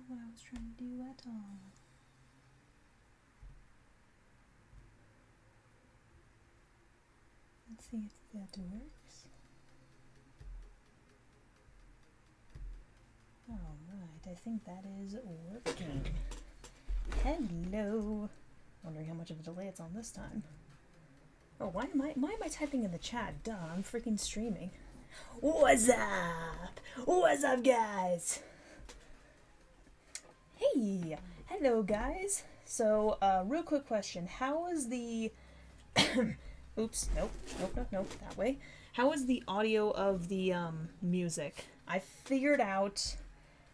what I was trying to do at all. Let's see if that works. Alright, I think that is working. Hello! Wondering how much of a delay it's on this time. Oh, why am I typing in the chat? Duh, I'm freaking streaming. What's up? What's up, guys? Hey! Hello, guys! So, real quick question. How is the... Oops, nope, that way. How is the audio of the, music? I figured out,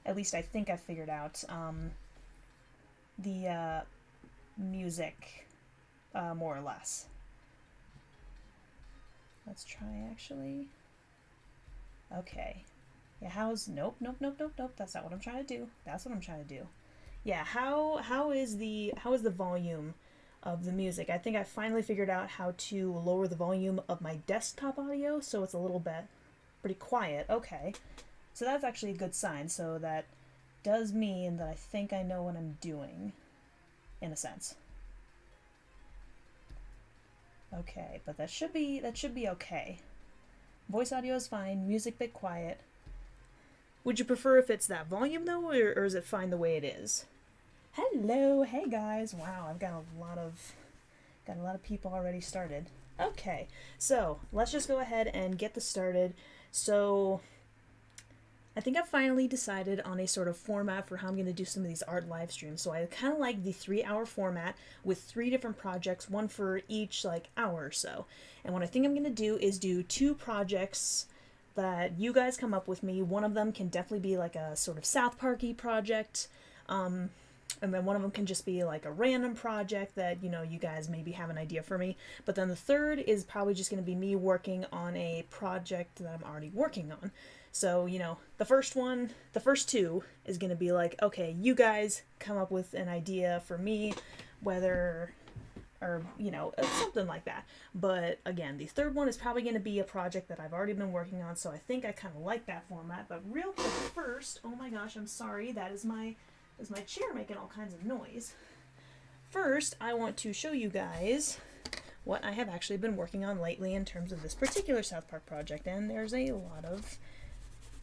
at least I think I figured out, the, music, more or less. Let's try, actually. Okay. Yeah, nope, that's not what I'm trying to do. That's what I'm trying to do. Yeah, how is the volume of the music? I think I finally figured out how to lower the volume of my desktop audio so it's a little bit pretty quiet. Okay. So that's actually a good sign. So that does mean that I think I know what I'm doing, in a sense. Okay, but that should be okay. Voice audio is fine, music bit quiet. Would you prefer if it's that volume though, or is it fine the way it is? Hello, hey guys. Wow, I've got a lot of people already started. Okay, so let's just go ahead and get this started. So I think I've finally decided on a sort of format for how I'm going to do some of these art live streams. So I kind of like the 3-hour format with 3 different projects, one for each like hour or so. And what I think I'm going to do is do 2 projects that you guys come up with me. One of them can definitely be like a sort of South Park-y project. And then one of them can just be like a random project that, you know, you guys maybe have an idea for me. But then the third is probably just going to be me working on a project that I'm already working on. So, you know, the first 2 is going to be like, okay, you guys come up with an idea for me, whether, or, you know, something like that. But again, the third one is probably going to be a project that I've already been working on. So I think I kind of like that format. But real quick first, oh my gosh, I'm sorry, that is my chair making all kinds of noise. First, I want to show you guys what I have actually been working on lately in terms of this particular South Park project, and there's a lot of,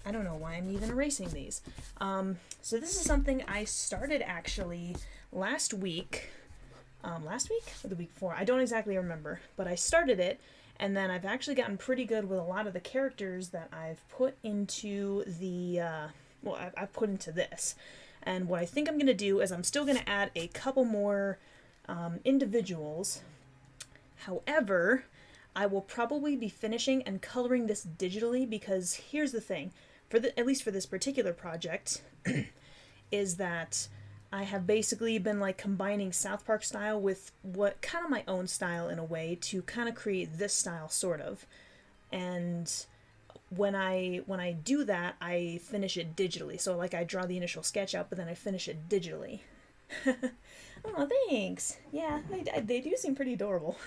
I don't know why I'm even erasing these. So this is something I started actually last week or the week before, I don't exactly remember, but I started it, and then I've actually gotten pretty good with a lot of the characters that I've put into the, I've put into this. And what I think I'm going to do is I'm still going to add a couple more individuals. However, I will probably be finishing and coloring this digitally because here's the thing, at least for this particular project, is that I have basically been like combining South Park style with what kind of my own style in a way to kind of create this style sort of. And when I do that, I finish it digitally. So like I draw the initial sketch out, but then I finish it digitally. Oh, thanks. Yeah, they do seem pretty adorable.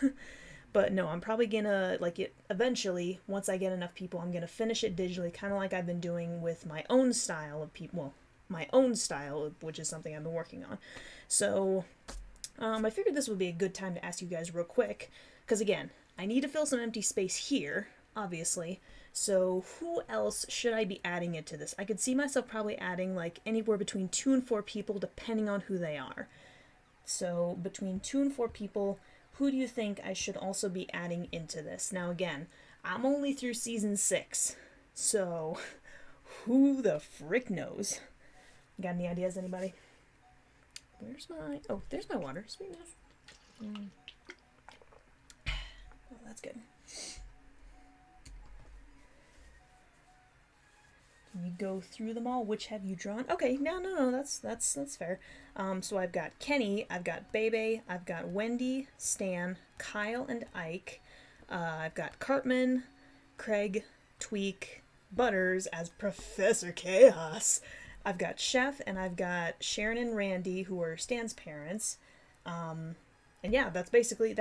But no, I'm probably gonna, like, it eventually, once I get enough people, I'm gonna finish it digitally, kind of like I've been doing with my own style of people, well, my own style, which is something I've been working on. So, I figured this would be a good time to ask you guys real quick, because again, I need to fill some empty space here, obviously, so who else should I be adding into this? I could see myself probably adding, like, anywhere between 2 and 4 people, depending on who they are. So, between 2 and 4 people, who do you think I should also be adding into this? Now again, I'm only through season 6, so who the frick knows? Got any ideas, anybody? Where's my... Oh, there's my water. Sweetness. Oh, that's good. Can you go through them all? Which have you drawn? Okay, no, that's fair. So I've got Kenny, I've got Bebe, I've got Wendy, Stan, Kyle, and Ike. I've got Cartman, Craig, Tweak, Butters as Professor Chaos. I've got Chef, and I've got Sharon and Randy, who are Stan's parents. And yeah, that's basically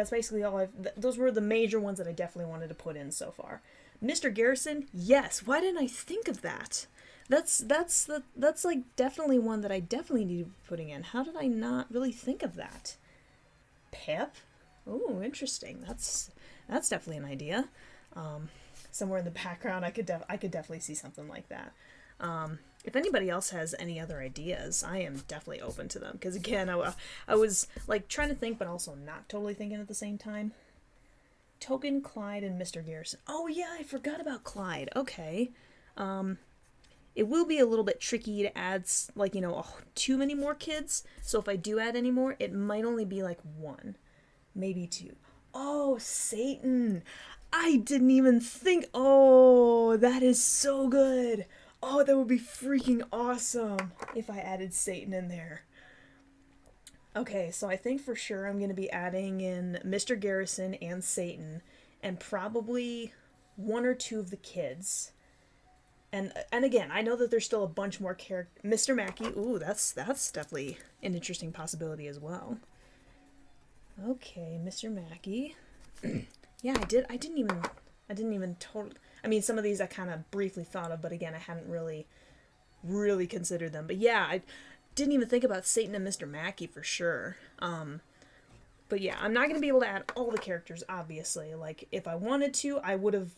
all those were the major ones that I definitely wanted to put in so far. Mr. Garrison, yes, why didn't I think of that? That's like definitely one that I definitely need to be putting in. How did I not really think of that? Pip? Oh, interesting. That's definitely an idea. Somewhere in the background, I could definitely see something like that. If anybody else has any other ideas, I am definitely open to them. Because again, I was like trying to think, but also not totally thinking at the same time. Token, Clyde, and Mr. Garrison. Oh yeah, I forgot about Clyde. Okay. It will be a little bit tricky to add, like, too many more kids. So if I do add any more, it might only be like one, maybe two. Oh, Satan. I didn't even think. Oh, that is so good. Oh, that would be freaking awesome if I added Satan in there. Okay, so I think for sure I'm going to be adding in Mr. Garrison and Satan, and probably one or two of the kids. And again, I know that there's still a bunch more characters. Mr. Mackey, ooh, that's definitely an interesting possibility as well. Okay, Mr. Mackey. Yeah, I didn't even totally. I mean, some of these I kind of briefly thought of, but again, I hadn't really considered them. But yeah, I didn't even think about Satan and Mr. Mackey for sure. But yeah, I'm not going to be able to add all the characters, obviously. Like, if I wanted to, I would have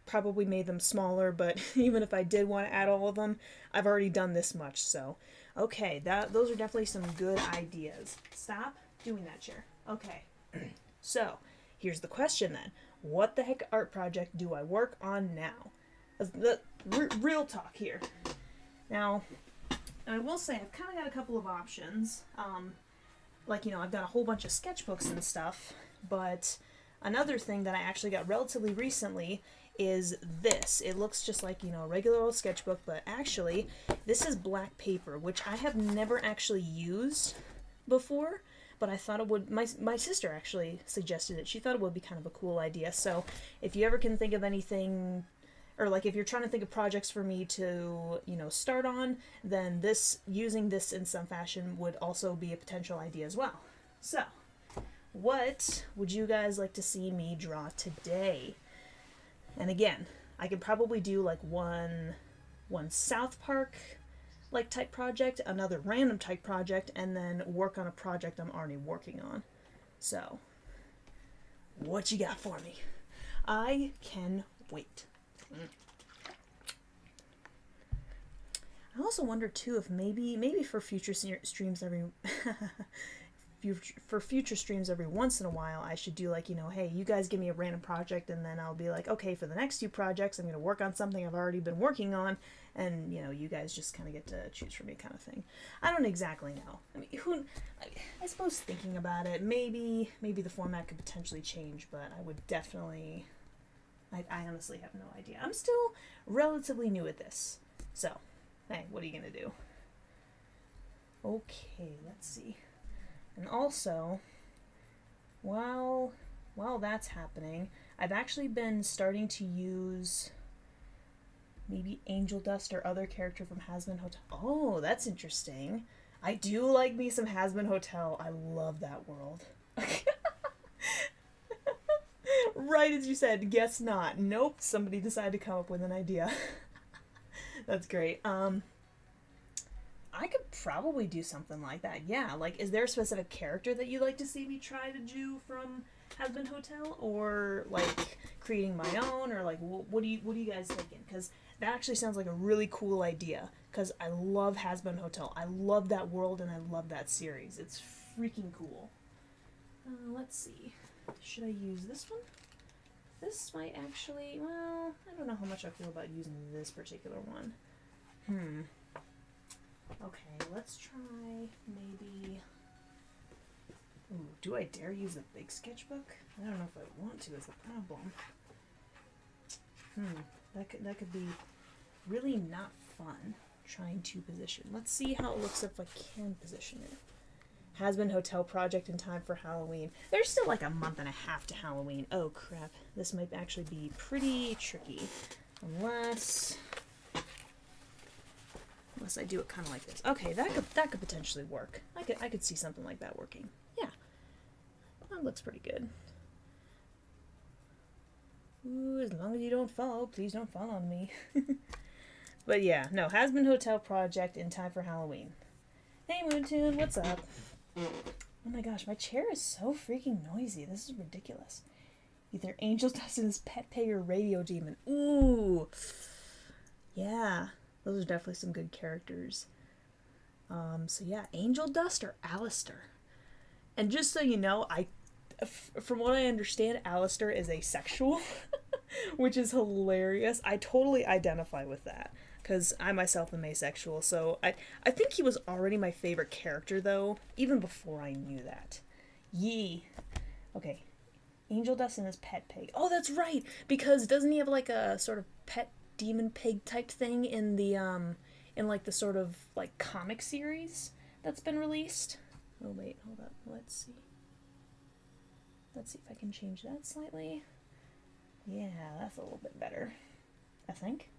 probably made them smaller, but even if I did want to add all of them, I've already done this much, so. Okay, those are definitely some good ideas. Stop doing that, chair. Okay. So, here's the question then. What the heck art project do I work on now? The real talk here. Now, I will say I've kind of got a couple of options. Like, I've got a whole bunch of sketchbooks and stuff, but another thing that I actually got relatively recently is this. It looks just like, a regular old sketchbook, but actually, this is black paper, which I have never actually used before, but I thought it would, my sister actually suggested it. She thought it would be kind of a cool idea, so if you ever can think of anything, or like if you're trying to think of projects for me to, start on, then using this in some fashion would also be a potential idea as well. So, what would you guys like to see me draw today? And again, I could probably do like one South Park like type project, another random type project, and then work on a project I'm already working on. So, what you got for me? I can wait. I also wonder too if maybe for future streams for future streams every once in a while, I should do like, hey, you guys give me a random project, and then I'll be like, okay, for the next 2 projects, I'm going to work on something I've already been working on, and, you guys just kind of get to choose from me kind of thing. I don't exactly know. I mean, I suppose thinking about it, maybe the format could potentially change, but I would definitely, I honestly have no idea. I'm still relatively new at this, so, hey, what are you going to do? Okay, let's see. And also, while that's happening, I've actually been starting to use maybe Angel Dust or other character from Hazbin Hotel. Oh, that's interesting. I do like me some Hazbin Hotel. I love that world. Right as you said, guess not. Nope, somebody decided to come up with an idea. That's great. I could probably do something like that. Yeah, like, is there a specific character that you'd like to see me try to do from Hazbin Hotel, or like creating my own, or like what are you guys thinking? Because that actually sounds like a really cool idea. Because I love Hazbin Hotel. I love that world and I love that series. It's freaking cool. Let's see. Should I use this one? This might actually. Well, I don't know how much I feel about using this particular one. Okay, let's try maybe. Ooh, do I dare use the big sketchbook? I don't know if I want to, is the problem. That could be really not fun, trying to position. Let's see how it looks if I can position it. Hazbin Hotel project in time for Halloween. There's still like a month and a half to Halloween. Oh crap, this might actually be pretty tricky. Unless I do it kind of like this. Okay, that could potentially work. I could see something like that working. Yeah, that looks pretty good. Ooh, as long as you don't fall, please don't fall on me. But yeah, no, Has Been Hotel Project in time for Halloween. Hey Moontoon, what's up? Oh my gosh, my chair is so freaking noisy. This is ridiculous. Either Angel Dust and his pet pig or Radio Demon. Ooh. Yeah, those are definitely some good characters. So yeah, Angel Dust or Alistair. And just so you know, from what I understand, Alistair is asexual, which is hilarious. I totally identify with that because I myself am asexual. So I think he was already my favorite character though, even before I knew that. Yee. Okay, Angel Dust and his pet pig. Oh, that's right. Because doesn't he have like a sort of pet demon pig type thing in the in like the sort of like comic series that's been released? Oh wait, hold up. Let's see. Let's see if I can change that slightly. Yeah, that's a little bit better. I think.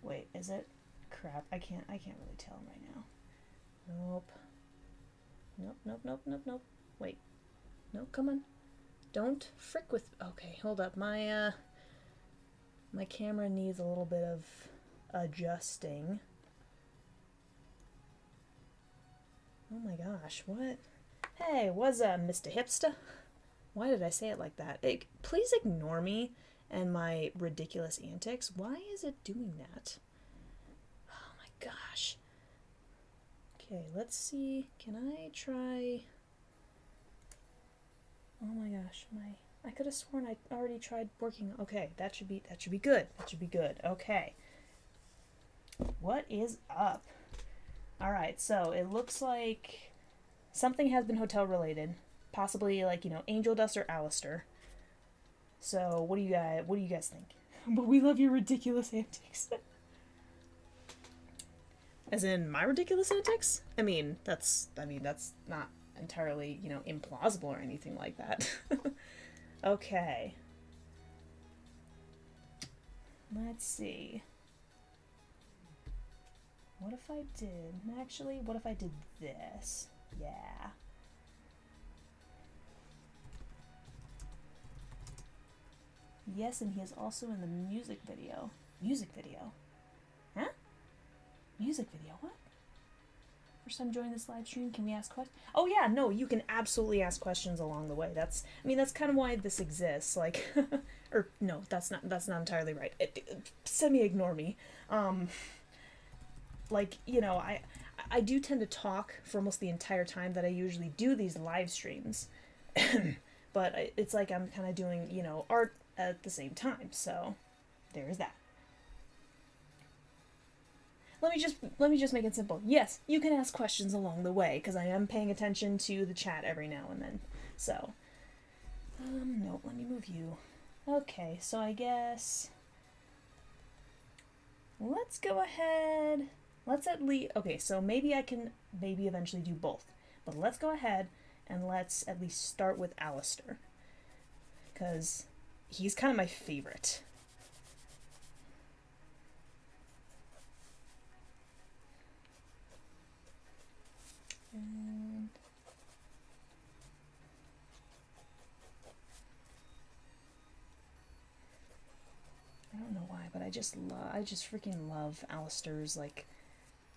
Wait, is it? Crap, I can't really tell right now. Nope. Nope. Wait. No, come on. Don't frick with. Okay, hold up. My camera needs a little bit of adjusting. Oh my gosh, what? Hey, what's up, Mr. Hipster? Why did I say it like that? Please ignore me and my ridiculous antics. Why is it doing that? Oh my gosh. Okay, let's see. Can I try... Oh my gosh, I could have sworn I already tried working. Okay, that should be good. That should be good. Okay. What is up? Alright, so it looks like something has been hotel related. Possibly like, you know, Angel Dust or Alistair. So what do you guys think? But we love your ridiculous antics. As in my ridiculous antics? I mean, that's not entirely, you know, implausible or anything like that. Okay. Let's see. What if I did... Actually, what if I did this? Yeah. Yes, and he is also in the music video. Music video? Huh? Music video, what? First time joining this live stream, can we ask questions? Oh yeah, no, you can absolutely ask questions along the way. That's kind of why this exists. Like, or no, that's not entirely right. Semi-ignore me. Like, you know, I do tend to talk for almost the entire time that I usually do these live streams. But it's like I'm kind of doing, you know, art at the same time. So, there's that. Let me just make it simple. Yes, you can ask questions along the way because I am paying attention to the chat every now and then. So, no, let me move you. Okay, so I guess let's go ahead. Let's at least... Okay, so maybe I can eventually do both. But let's go ahead and let's at least start with Alistair. Because he's kind of my favorite. And... I don't know why, but I just freaking love Alistair's, like,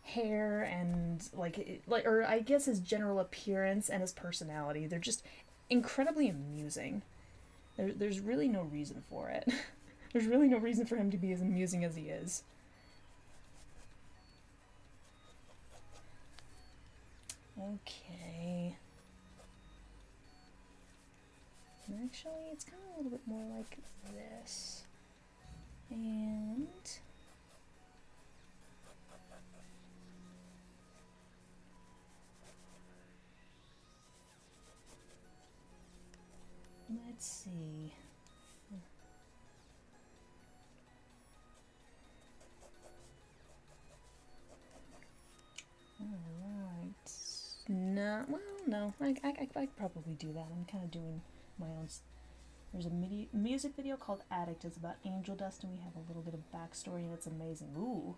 hair and or I guess his general appearance and his personality. They're just incredibly amusing. There's really no reason for it. There's really no reason for him to be as amusing as he is. Okay. Actually, it's kind of a little bit more like this. And let's see. Alright. No, well, no. I probably do that. I'm kind of doing my own. There's a music video called Addict. It's about Angel Dust, and we have a little bit of backstory, and it's amazing. Ooh,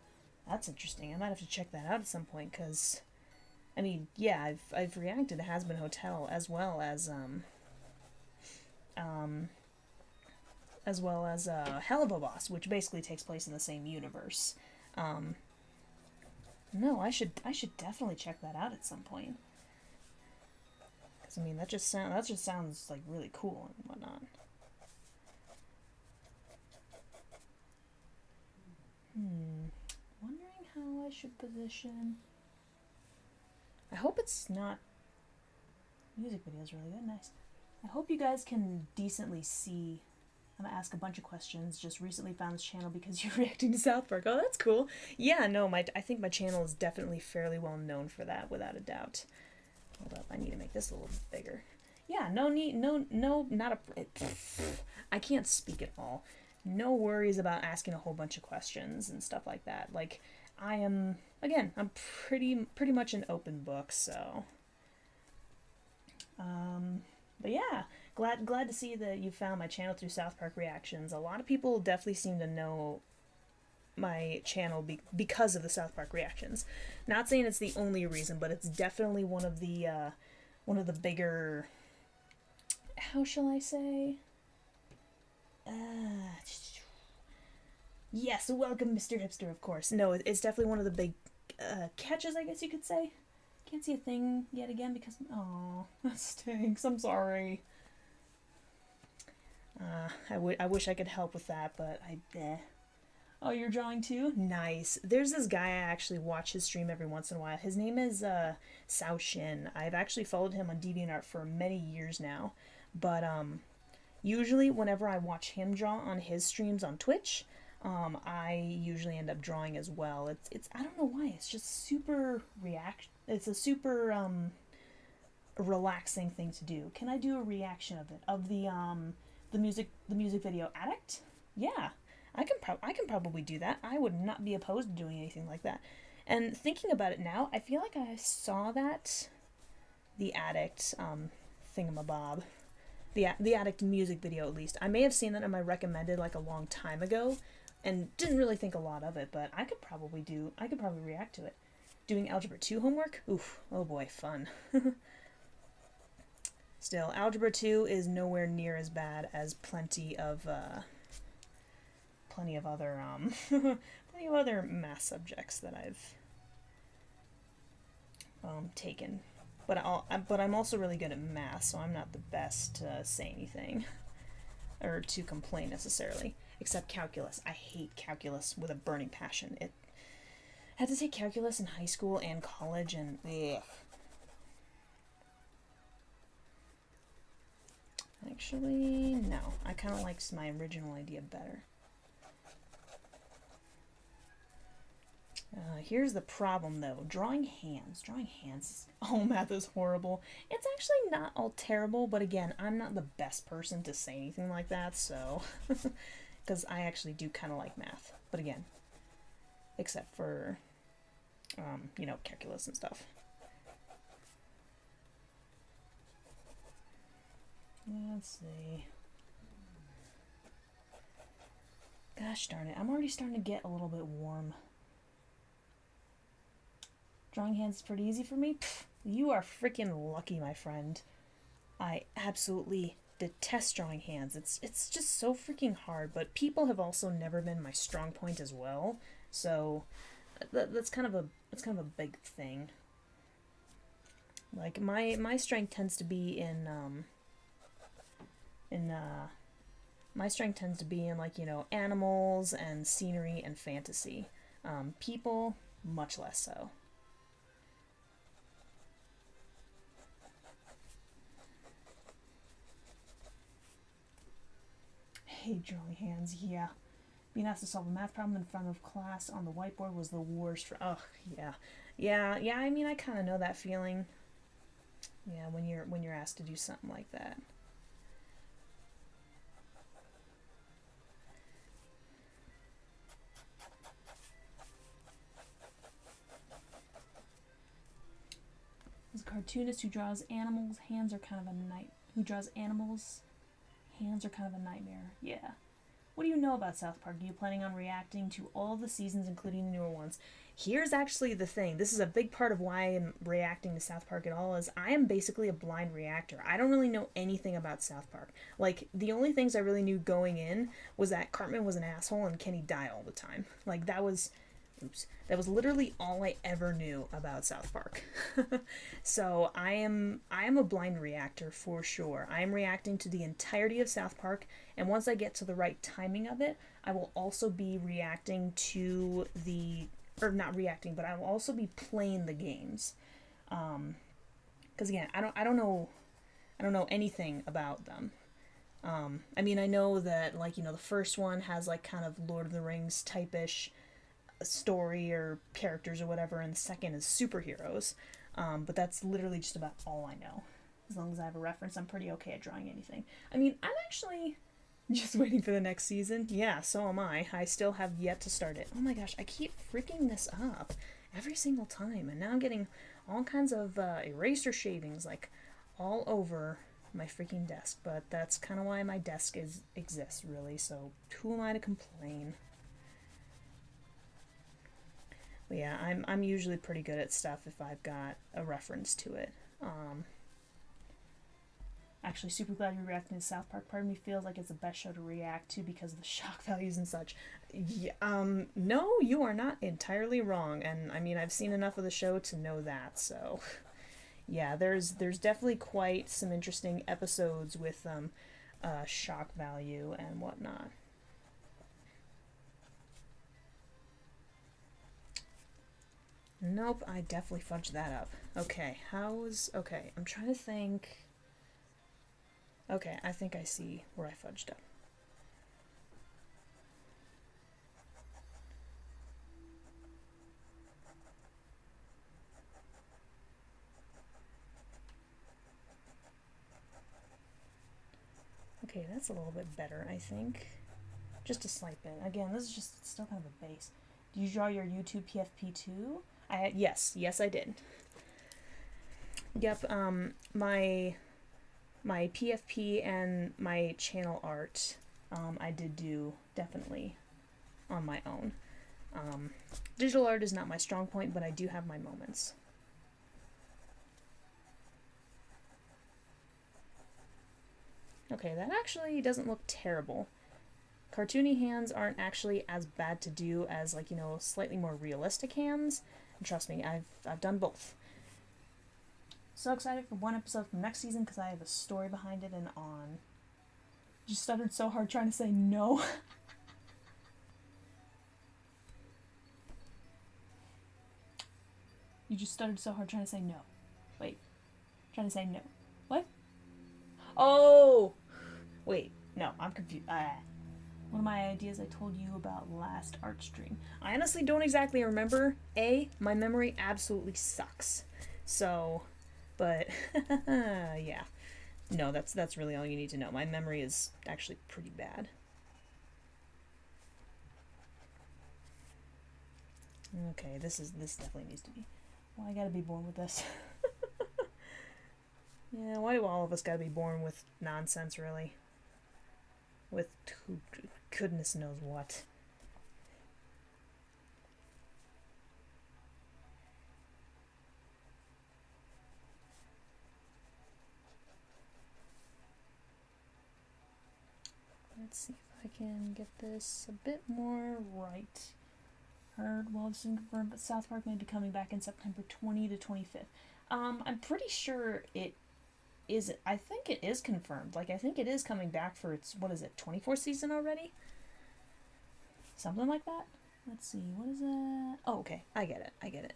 that's interesting. I might have to check that out at some point, because, I mean, yeah, I've reacted to Has Been Hotel as well as Hell of a Boss, which basically takes place in the same universe. No, I should definitely check that out at some point. Because I mean, that just sounds like really cool and whatnot. Wondering how I should position. I hope it's not. Music video's really good, nice. I hope you guys can decently see. I'm gonna ask a bunch of questions. Just recently found this channel because you're reacting to South Park. Oh, that's cool. Yeah, no, I think my channel is definitely fairly well known for that, without a doubt. Hold up, I need to make this a little bit bigger. Yeah, not a. I can't speak at all. No worries about asking a whole bunch of questions and stuff like that. Like, I'm pretty much an open book, so. But yeah, glad to see that you found my channel through South Park reactions. A lot of people definitely seem to know my channel because of the South Park reactions. Not saying it's the only reason, but it's definitely one of the bigger. How shall I say? Yes, welcome, Mr. Hipster. Of course. No, it's definitely one of the big catches, I guess you could say. Can't see a thing yet again because oh, that stinks. I'm sorry. I wish I could help with that, but Oh, you're drawing too? Nice. There's this guy I actually watch his stream every once in a while. His name is Sao Shin. I've actually followed him on DeviantArt for many years now. But usually whenever I watch him draw on his streams on Twitch, I usually end up drawing as well. It's I don't know why. It's just super It's a super relaxing thing to do. Can I do a reaction of it of the music video Addict? Yeah, I can probably do that. I would not be opposed to doing anything like that. And thinking about it now, I feel like I saw the Addict thingamabob, the Addict music video at least. I may have seen that in my recommended like a long time ago, and didn't really think a lot of it. But I could probably react to it. Doing Algebra 2 homework? Oof, oh boy, fun. Still, Algebra 2 is nowhere near as bad as plenty of other plenty of other math subjects that I've taken. But I'm also really good at math, so I'm not the best to say anything or to complain necessarily. Except calculus. I hate calculus with a burning passion. I had to take calculus in high school and college, and ugh. Actually, no. I kind of liked my original idea better. Here's the problem, though. Drawing hands. Oh, math is horrible. It's actually not all terrible, but again, I'm not the best person to say anything like that, so... Because I actually do kind of like math. But again, except for, calculus and stuff. Let's see. Gosh darn it, I'm already starting to get a little bit warm. Drawing hands is pretty easy for me? Pfft, you are freaking lucky, my friend. I absolutely detest drawing hands. It's just so freaking hard, but people have also never been my strong point as well. So that's kind of a big thing. Like my strength tends to be in like, animals and scenery and fantasy. People, much less so. Hate drawing hands, yeah. Being asked to solve a math problem in front of class on the whiteboard was the worst for, yeah, I mean, I kind of know that feeling. Yeah, when you're asked to do something like that. As a cartoonist who draws animals, hands are kind of a nightmare. Yeah. What do you know about South Park? Are you planning on reacting to all the seasons, including the newer ones? Here's actually the thing. This is a big part of why I'm reacting to South Park at all, is I am basically a blind reactor. I don't really know anything about South Park. Like, the only things I really knew going in was that Cartman was an asshole and Kenny died all the time. Like, that was oops, that was literally all I ever knew about South Park. So I am a blind reactor for sure. I am reacting to the entirety of South Park, and once I get to the right timing of it, I will also be reacting to the, or not reacting, but I will also be playing the games. Because again, I don't know anything about them. I mean, I know that, like, you know, the first one has, like, kind of Lord of the Rings type-ish story or characters or whatever, and the second is superheroes. But that's literally just about all I know. As long as I have a reference, I'm pretty okay at drawing anything. I mean, I'm actually just waiting for the next season. Yeah, so am I. I still have yet to start it. Oh my gosh, I keep freaking this up every single time, and now I'm getting all kinds of eraser shavings, like, all over my freaking desk. But that's kind of why my desk exists, really, so who am I to complain? But yeah, I'm usually pretty good at stuff if I've got a reference to it. Actually, super glad you're reacting to South Park. Part of me feels like it's the best show to react to because of the shock values and such. Yeah, no, you are not entirely wrong, and I mean, I've seen enough of the show to know that, so yeah, there's definitely quite some interesting episodes with shock value and whatnot. Nope, I definitely fudged that up. Okay, okay, I'm trying to think. Okay, I think I see where I fudged up. Okay, that's a little bit better, I think. Just a slight bit. Again, this is just still kind of a base. Do you draw your YouTube PFP too? Yes, I did. Yep, my PFP and my channel art, I did do definitely on my own. Digital art is not my strong point, but I do have my moments. Okay, that actually doesn't look terrible. Cartoony hands aren't actually as bad to do as, like, you know, slightly more realistic hands. And trust me, I've done both. So excited for one episode from next season because I have a story behind it and on. Just stuttered so hard trying to say no. You just stuttered so hard trying to say no. Wait. Trying to say no. What? Oh! Wait. No, I'm confused. One of my ideas I told you about last art stream. I honestly don't exactly remember. My memory absolutely sucks. So, but yeah. No, that's really all you need to know. My memory is actually pretty bad. Okay, this definitely needs to be. Well, I gotta be born with this. Yeah, why do all of us gotta be born with nonsense, really? With goodness knows what. Let's see if I can get this a bit more right. Heard well, it's confirmed, but South Park may be coming back in September 20 to 25th. I'm pretty sure it is. I think it is confirmed. Like, I think it is coming back for its, what is it, 24th season already? Something like that? Let's see, what is that? Oh, okay, I get it.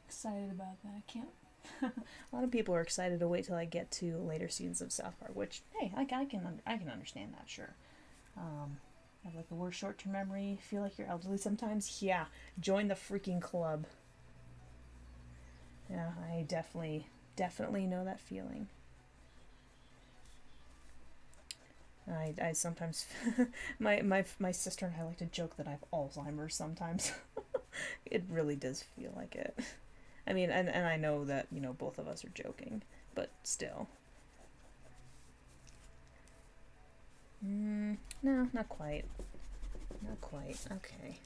Excited about that. I can't. A lot of people are excited to wait till I get to later seasons of South Park, which, hey, I can understand that, sure. Have like the worst short-term memory, feel like you're elderly sometimes. Yeah, join the freaking club. Yeah, I definitely know that feeling. I sometimes my sister and I like to joke that I have Alzheimer's sometimes. It really does feel like it. I mean, and I know that, you know, both of us are joking, but still. No, not quite. Okay.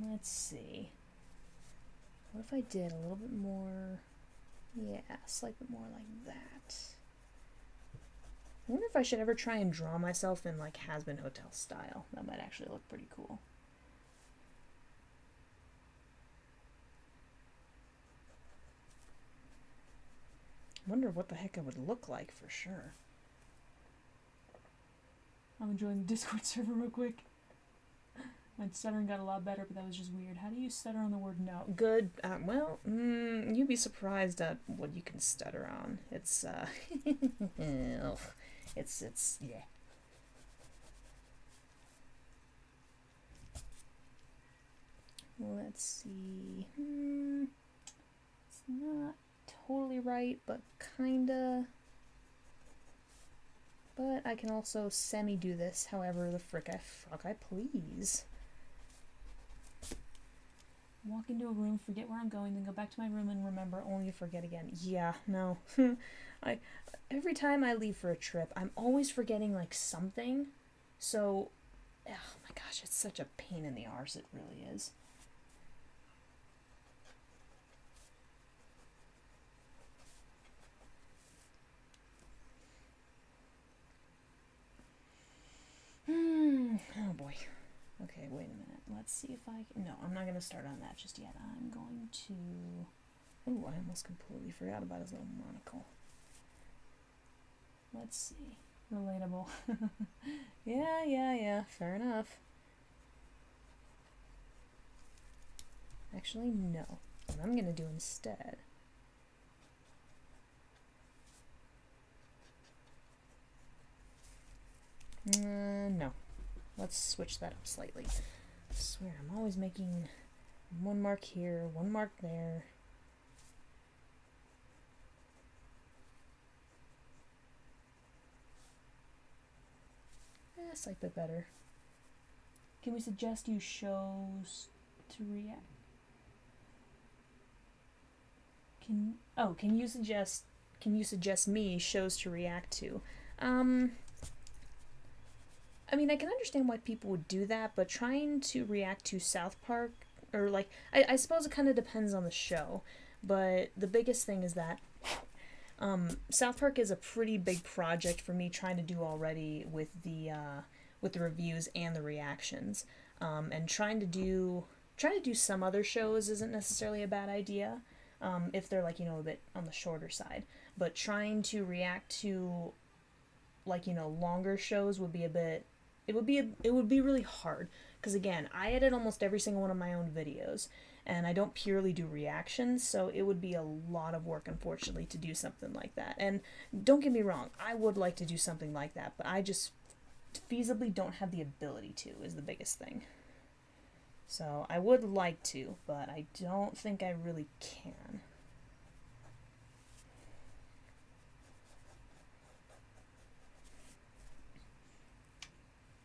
Let's see. What if I did a little bit more, yeah, slightly more like that. I wonder if I should ever try and draw myself in like Has-Been Hotel style. That might actually look pretty cool. I wonder what the heck it would look like for sure. I'm enjoying the Discord server real quick. My stuttering got a lot better, but that was just weird. How do you stutter on the word no? Good. Well, you'd be surprised at what you can stutter on. It's, it's, yeah. Let's see. It's not totally right, but kinda. But I can also semi-do this however the fuck I please. Walk into a room, forget where I'm going, then go back to my room and remember, only to forget again. Yeah, no. Every time I leave for a trip, I'm always forgetting, like, something. So, oh my gosh, it's such a pain in the arse, it really is. Oh boy. Okay, wait a minute. Let's see if I can... No, I'm not going to start on that just yet. I'm going to... Oh, I almost completely forgot about his little monocle. Let's see. Relatable. Yeah. Fair enough. Actually, no. What I'm going to do instead... no. Let's switch that up slightly. I swear, I'm always making one mark here, one mark there. A slight bit better. Can we suggest you shows to react? Can you suggest me shows to react to? I mean, I can understand why people would do that, but trying to react to South Park, or like, I suppose it kind of depends on the show, but the biggest thing is that South Park is a pretty big project for me trying to do already with the reviews and the reactions, and trying to do some other shows isn't necessarily a bad idea, if they're like, a bit on the shorter side, but trying to react to like, longer shows would be a bit... It would be really hard, because again, I edit almost every single one of my own videos, and I don't purely do reactions, so it would be a lot of work, unfortunately, to do something like that. And don't get me wrong, I would like to do something like that, but I just feasibly don't have the ability to, is the biggest thing. So I would like to, but I don't think I really can.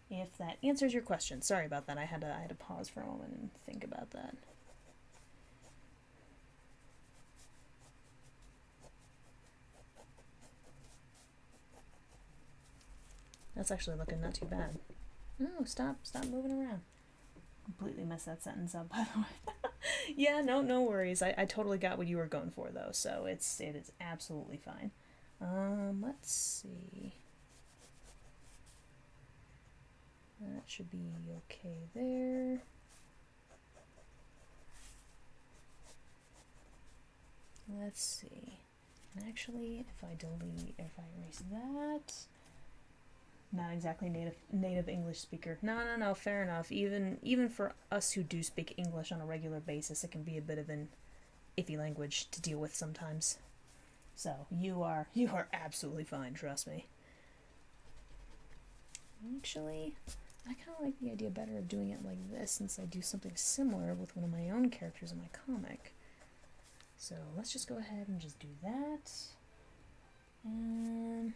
If that answers your question. Sorry about that. I had to pause for a moment and think about that. That's actually looking not too bad. No, stop moving around. Completely messed that sentence up, by the way. Yeah, no worries. I totally got what you were going for, though, so it is absolutely fine. Let's see. That should be okay there. Let's see. And actually, if I erase that, not exactly native English speaker. No, fair enough. Even for us who do speak English on a regular basis, it can be a bit of an iffy language to deal with sometimes. So you are absolutely fine, trust me. Actually, I kind of like the idea better of doing it like this, since I do something similar with one of my own characters in my comic. So let's just go ahead and just do that. And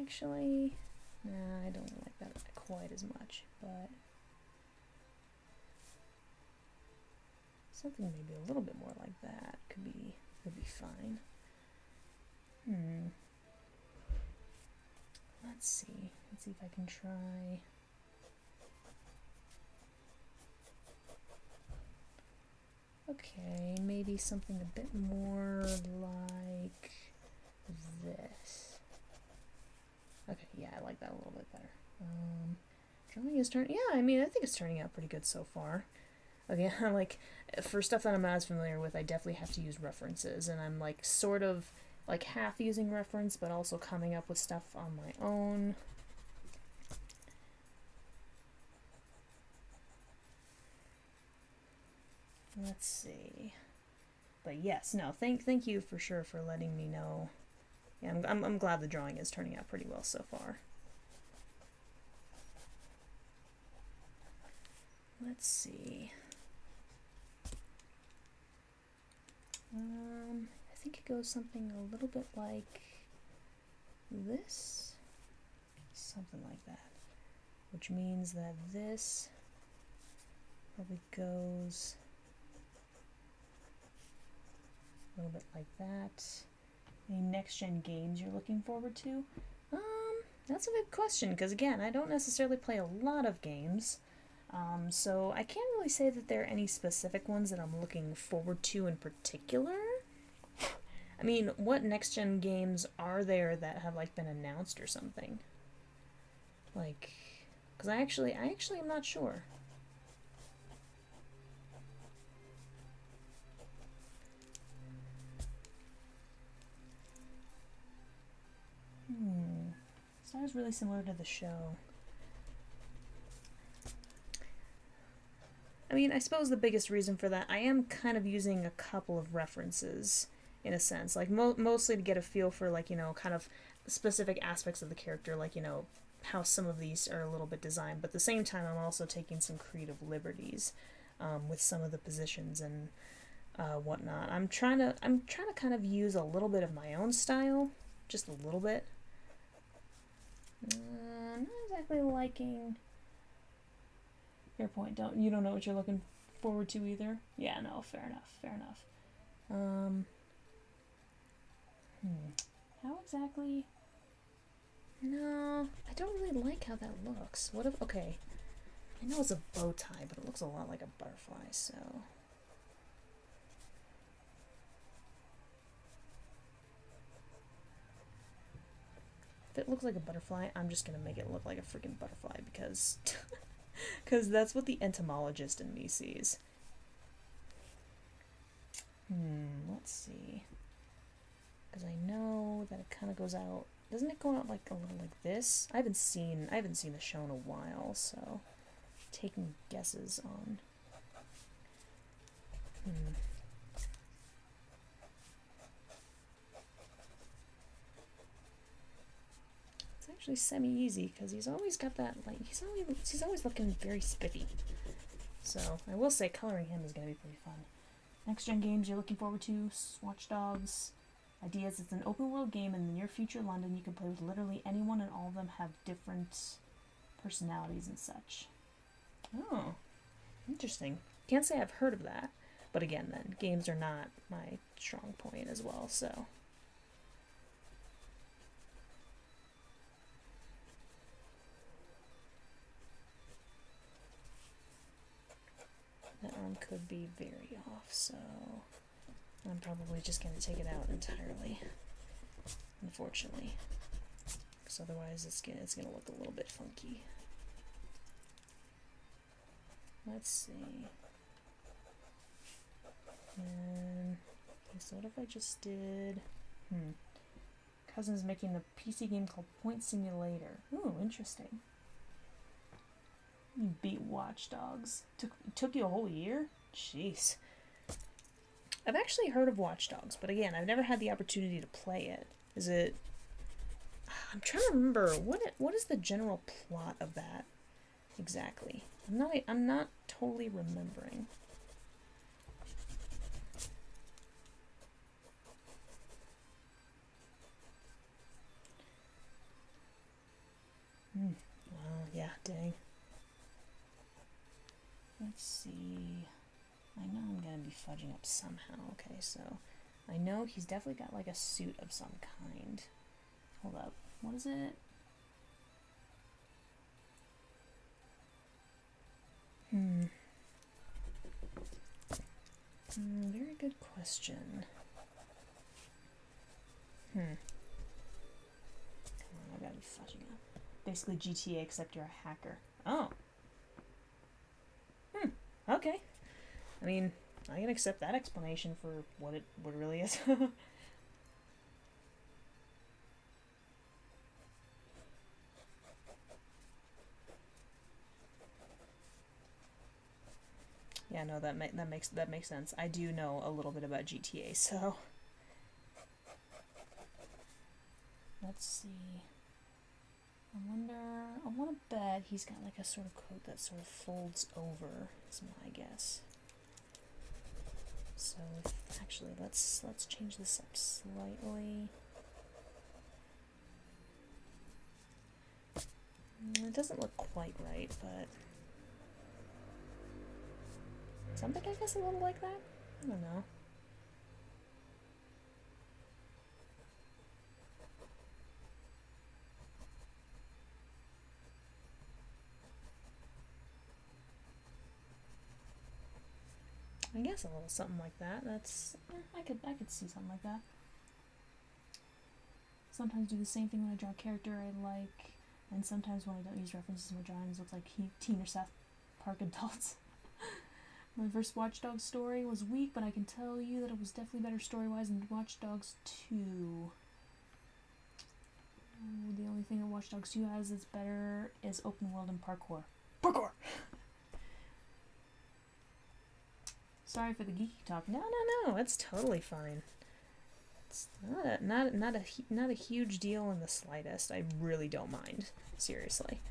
actually, nah, I don't like that quite as much, but something maybe a little bit more like that could be fine. Let's see. Let's see if I can try. Okay, maybe something a bit more like this. Okay, yeah, I like that a little bit better. Drawing is turning. Yeah, I mean, I think it's turning out pretty good so far. Again, like for stuff that I'm not as familiar with, I definitely have to use references, and I'm like sort of like half using reference, but also coming up with stuff on my own. Let's see. But yes, no, thank you for sure for letting me know. Yeah, I'm glad the drawing is turning out pretty well so far. Let's see. I think it goes something a little bit like this. Something like that. Which means that this probably goes a little bit like that. Any next-gen games you're looking forward to? That's a good question, because again, I don't necessarily play a lot of games. So I can't really say that there are any specific ones that I'm looking forward to in particular. I mean, what next-gen games are there that have like been announced or something? Like, because I actually am not sure. Sounds really similar to the show. I mean, I suppose the biggest reason for that, I am kind of using a couple of references, in a sense. Like, mostly to get a feel for, like, you know, kind of specific aspects of the character, like, you know, how some of these are a little bit designed. But at the same time, I'm also taking some creative liberties with some of the positions and whatnot. I'm trying to kind of use a little bit of my own style, just a little bit. Not exactly liking... Fair point. You don't know what you're looking forward to either? Yeah, no, fair enough. How exactly? No, I don't really like how that looks. What if, okay, I know it's a bow tie, but it looks a lot like a butterfly, so. If it looks like a butterfly, I'm just gonna make it look like a freaking butterfly because because that's what the entomologist in me sees. Let's see. Because I know that it kind of goes out. Doesn't it go out like a little like this? I haven't seen the show in a while, so taking guesses on. It's actually semi-easy because he's always got that, like, he's always looking very spiffy. So I will say coloring him is gonna be pretty fun. Next gen games you're looking forward to: Watch Dogs. Ideas: it's an open world game in the near future London. You can play with literally anyone, and all of them have different personalities and such. Oh, interesting. Can't say I've heard of that, but again, then games are not my strong point as well. So. That arm could be very off, so I'm probably just going to take it out entirely, unfortunately, because otherwise it's gonna look a little bit funky. Let's see. And okay, so what if I just did? Cousin's making a PC game called Point Simulator. Ooh, interesting. You beat Watch Dogs. Took you a whole year? Jeez. I've actually heard of Watch Dogs, but again, I've never had the opportunity to play it. Is it... I'm trying to remember, what is the general plot of that exactly? I'm not totally remembering. Wow, yeah, dang. Let's see. I know I'm gonna be fudging up somehow. Okay, so I know he's definitely got like a suit of some kind. Hold up. What is it? Very good question. Come on, I gotta be fudging up. Basically GTA except you're a hacker. Oh. Okay. I mean, I can accept that explanation for what it really is. Yeah, no, that makes sense. I do know a little bit about GTA, so let's see. I want to bet he's got like a sort of coat that sort of folds over, is my guess. So actually, let's change this up slightly. It doesn't look quite right, but something I guess a little like that. I don't know. I guess a little something like that. That's I could see something like that. Sometimes do the same thing when I draw a character I like, and sometimes when I don't use references in my drawings, looks like teen or South Park adults. My first Watch Dogs story was weak, but I can tell you that it was definitely better story-wise than Watch Dogs 2. The only thing that Watch Dogs 2 has that's better is open world and parkour. Parkour! Sorry for the geeky talk. No, it's totally fine. It's not a huge deal in the slightest. I really don't mind. Seriously.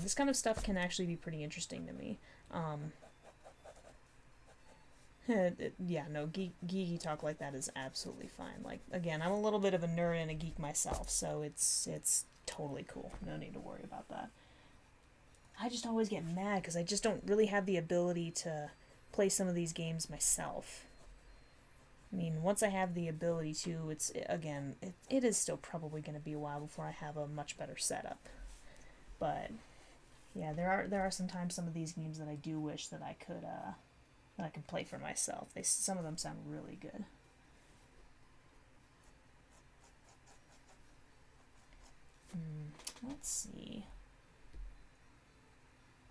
This kind of stuff can actually be pretty interesting to me. Yeah, no, geeky talk like that is absolutely fine. Like, again, I'm a little bit of a nerd and a geek myself, so it's totally cool. No need to worry about that. I just always get mad because I just don't really have the ability to play some of these games myself. I mean, once I have the ability to, it is still probably going to be a while before I have a much better setup. But yeah, there are sometimes some of these games that I do wish that I could play for myself. Some of them sound really good. Let's see.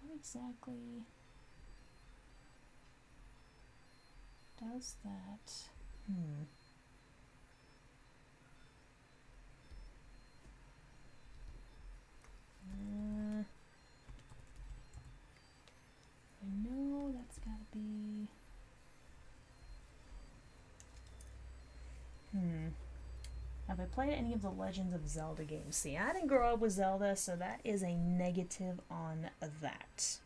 What exactly does that? I know that's gotta be. Have I played any of the Legends of Zelda games? See, I didn't grow up with Zelda, so that is a negative on that.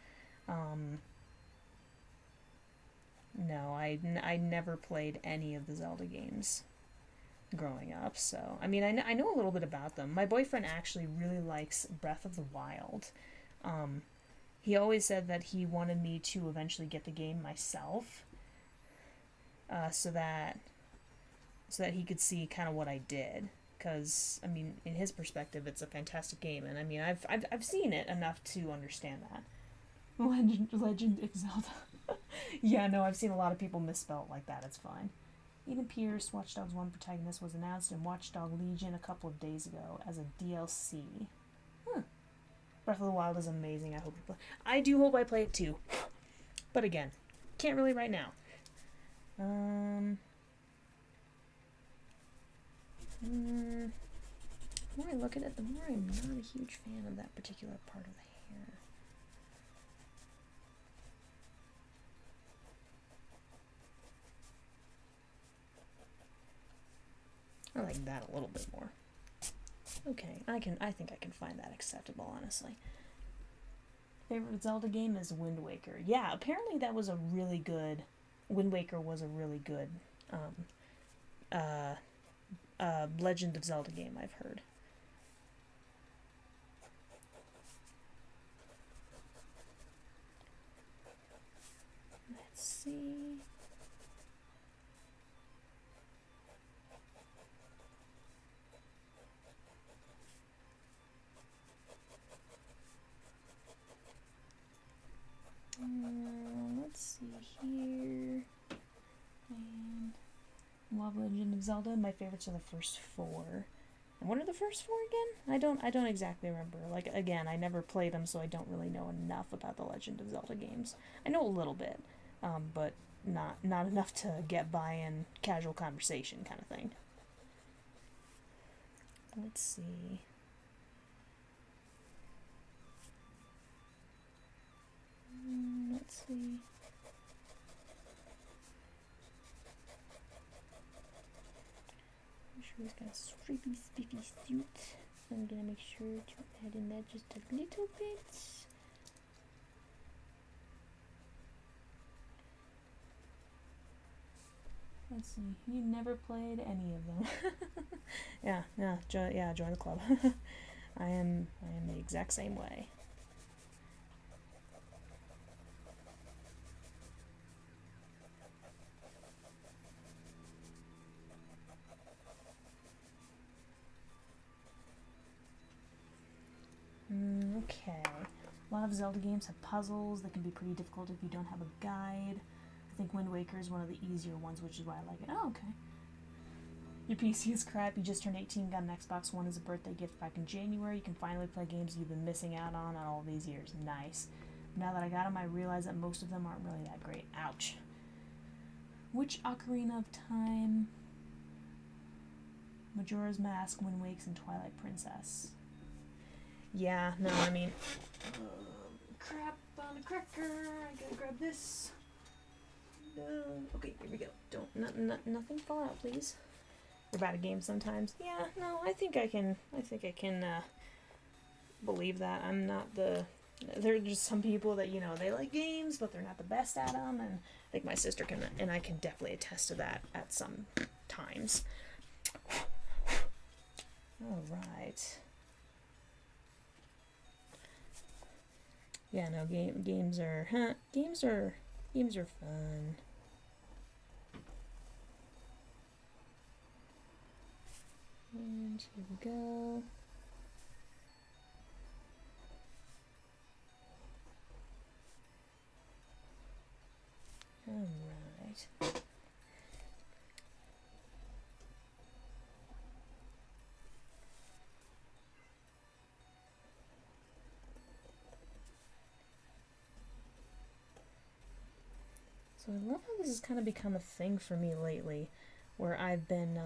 No, I never played any of the Zelda games growing up, so I mean, I know a little bit about them. My boyfriend actually really likes Breath of the Wild. He always said that he wanted me to eventually get the game myself, so that he could see kind of what I did. Because I mean, in his perspective, it's a fantastic game, and I mean, I've seen it enough to understand that. Legend of Zelda. Yeah, no, I've seen a lot of people misspell it like that. It's fine. Ethan Pierce, Watch Dogs 1 protagonist, was announced in Watch Dog Legion a couple of days ago as a DLC. Breath of the Wild is amazing. I hope you play. I do hope I play it too. But again, can't really right now. The more I look at it, the more I'm not a huge fan of that particular part of the hair. I like that a little bit more. Okay, I think I can find that acceptable, honestly. Favorite Zelda game is Wind Waker. Yeah, apparently that was a really good. Wind Waker was a really good Legend of Zelda game, I've heard. Let's see. Legend of Zelda. My favorites are the first 4. And what are the first 4 again? I don't exactly remember. Like, again, I never played them, so I don't really know enough about the Legend of Zelda games. I know a little bit, but not enough to get by in casual conversation kind of thing. Let's see. Let's see. I'm sure he's got a stripy, spiffy suit. I'm gonna make sure to add in that just a little bit. Let's see. You never played any of them. Join the club. I am the exact same way. Okay. A lot of Zelda games have puzzles that can be pretty difficult if you don't have a guide. I think Wind Waker is one of the easier ones, which is why I like it. Oh, okay. Your PC is crap. You just turned 18, got an Xbox One as a birthday gift back in January. You can finally play games you've been missing out on all these years. Nice. Now that I got them, I realize that most of them aren't really that great. Ouch. Which Ocarina of Time? Majora's Mask, Wind Waker, and Twilight Princess. Yeah, no, I mean... crap on a cracker. I gotta grab this. No. Okay, here we go. Nothing fall out, please. You're bad at games sometimes. Yeah, no, I think I can believe that. I'm not the... There are just some people that, you know, they like games, but they're not the best at them, and I think my sister can, and I can definitely attest to that at some times. Alright. Yeah, no, games are fun. And here we go. Alright. So I love how this has kind of become a thing for me lately, where I've been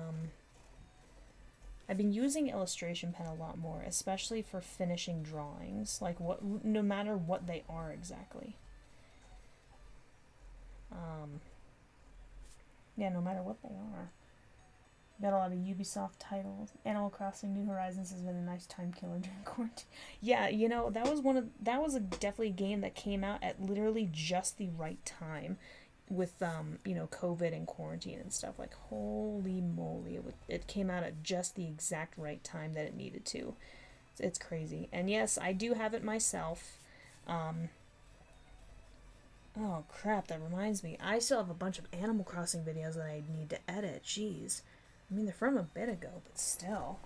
using illustration pen a lot more, especially for finishing drawings, like no matter what they are exactly. Yeah, no matter what they are. Got a lot of Ubisoft titles. Animal Crossing New Horizons has been a nice time killer during quarantine. Yeah, you know, that was definitely a game that came out at literally just the right time with you know, COVID and quarantine and stuff. Like, holy moly, it came out at just the exact right time that it needed to. It's crazy. And yes, I do have it myself. Oh crap, that reminds me. I still have a bunch of Animal Crossing videos that I need to edit. Jeez. I mean, they're from a bit ago, but still.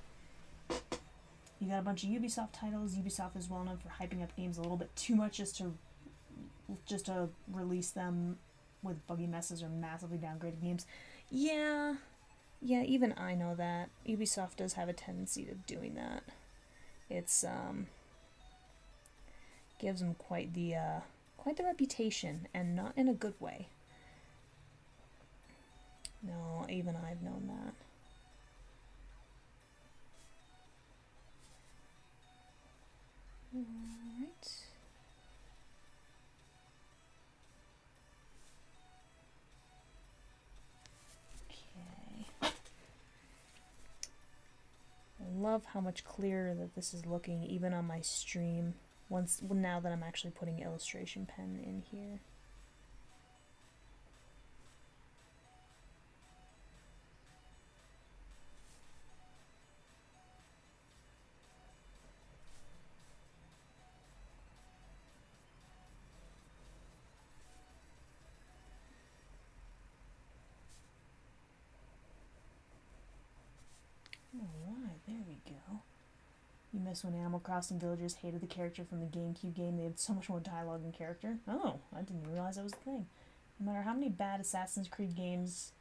You got a bunch of Ubisoft titles. Ubisoft is well known for hyping up games a little bit too much just to release them with buggy messes or massively downgraded games. Yeah, even I know that. Ubisoft does have a tendency of doing that. It's, gives them quite the reputation, and not in a good way. No, even I've known that. Alright. Okay. I love how much clearer that this is looking, even on my stream, now that I'm actually putting illustration pen in here. Alright, there we go. You miss when Animal Crossing villagers hated the character from the GameCube game. They had so much more dialogue and character. Oh, I didn't realize that was a thing. No matter how many bad Assassin's Creed games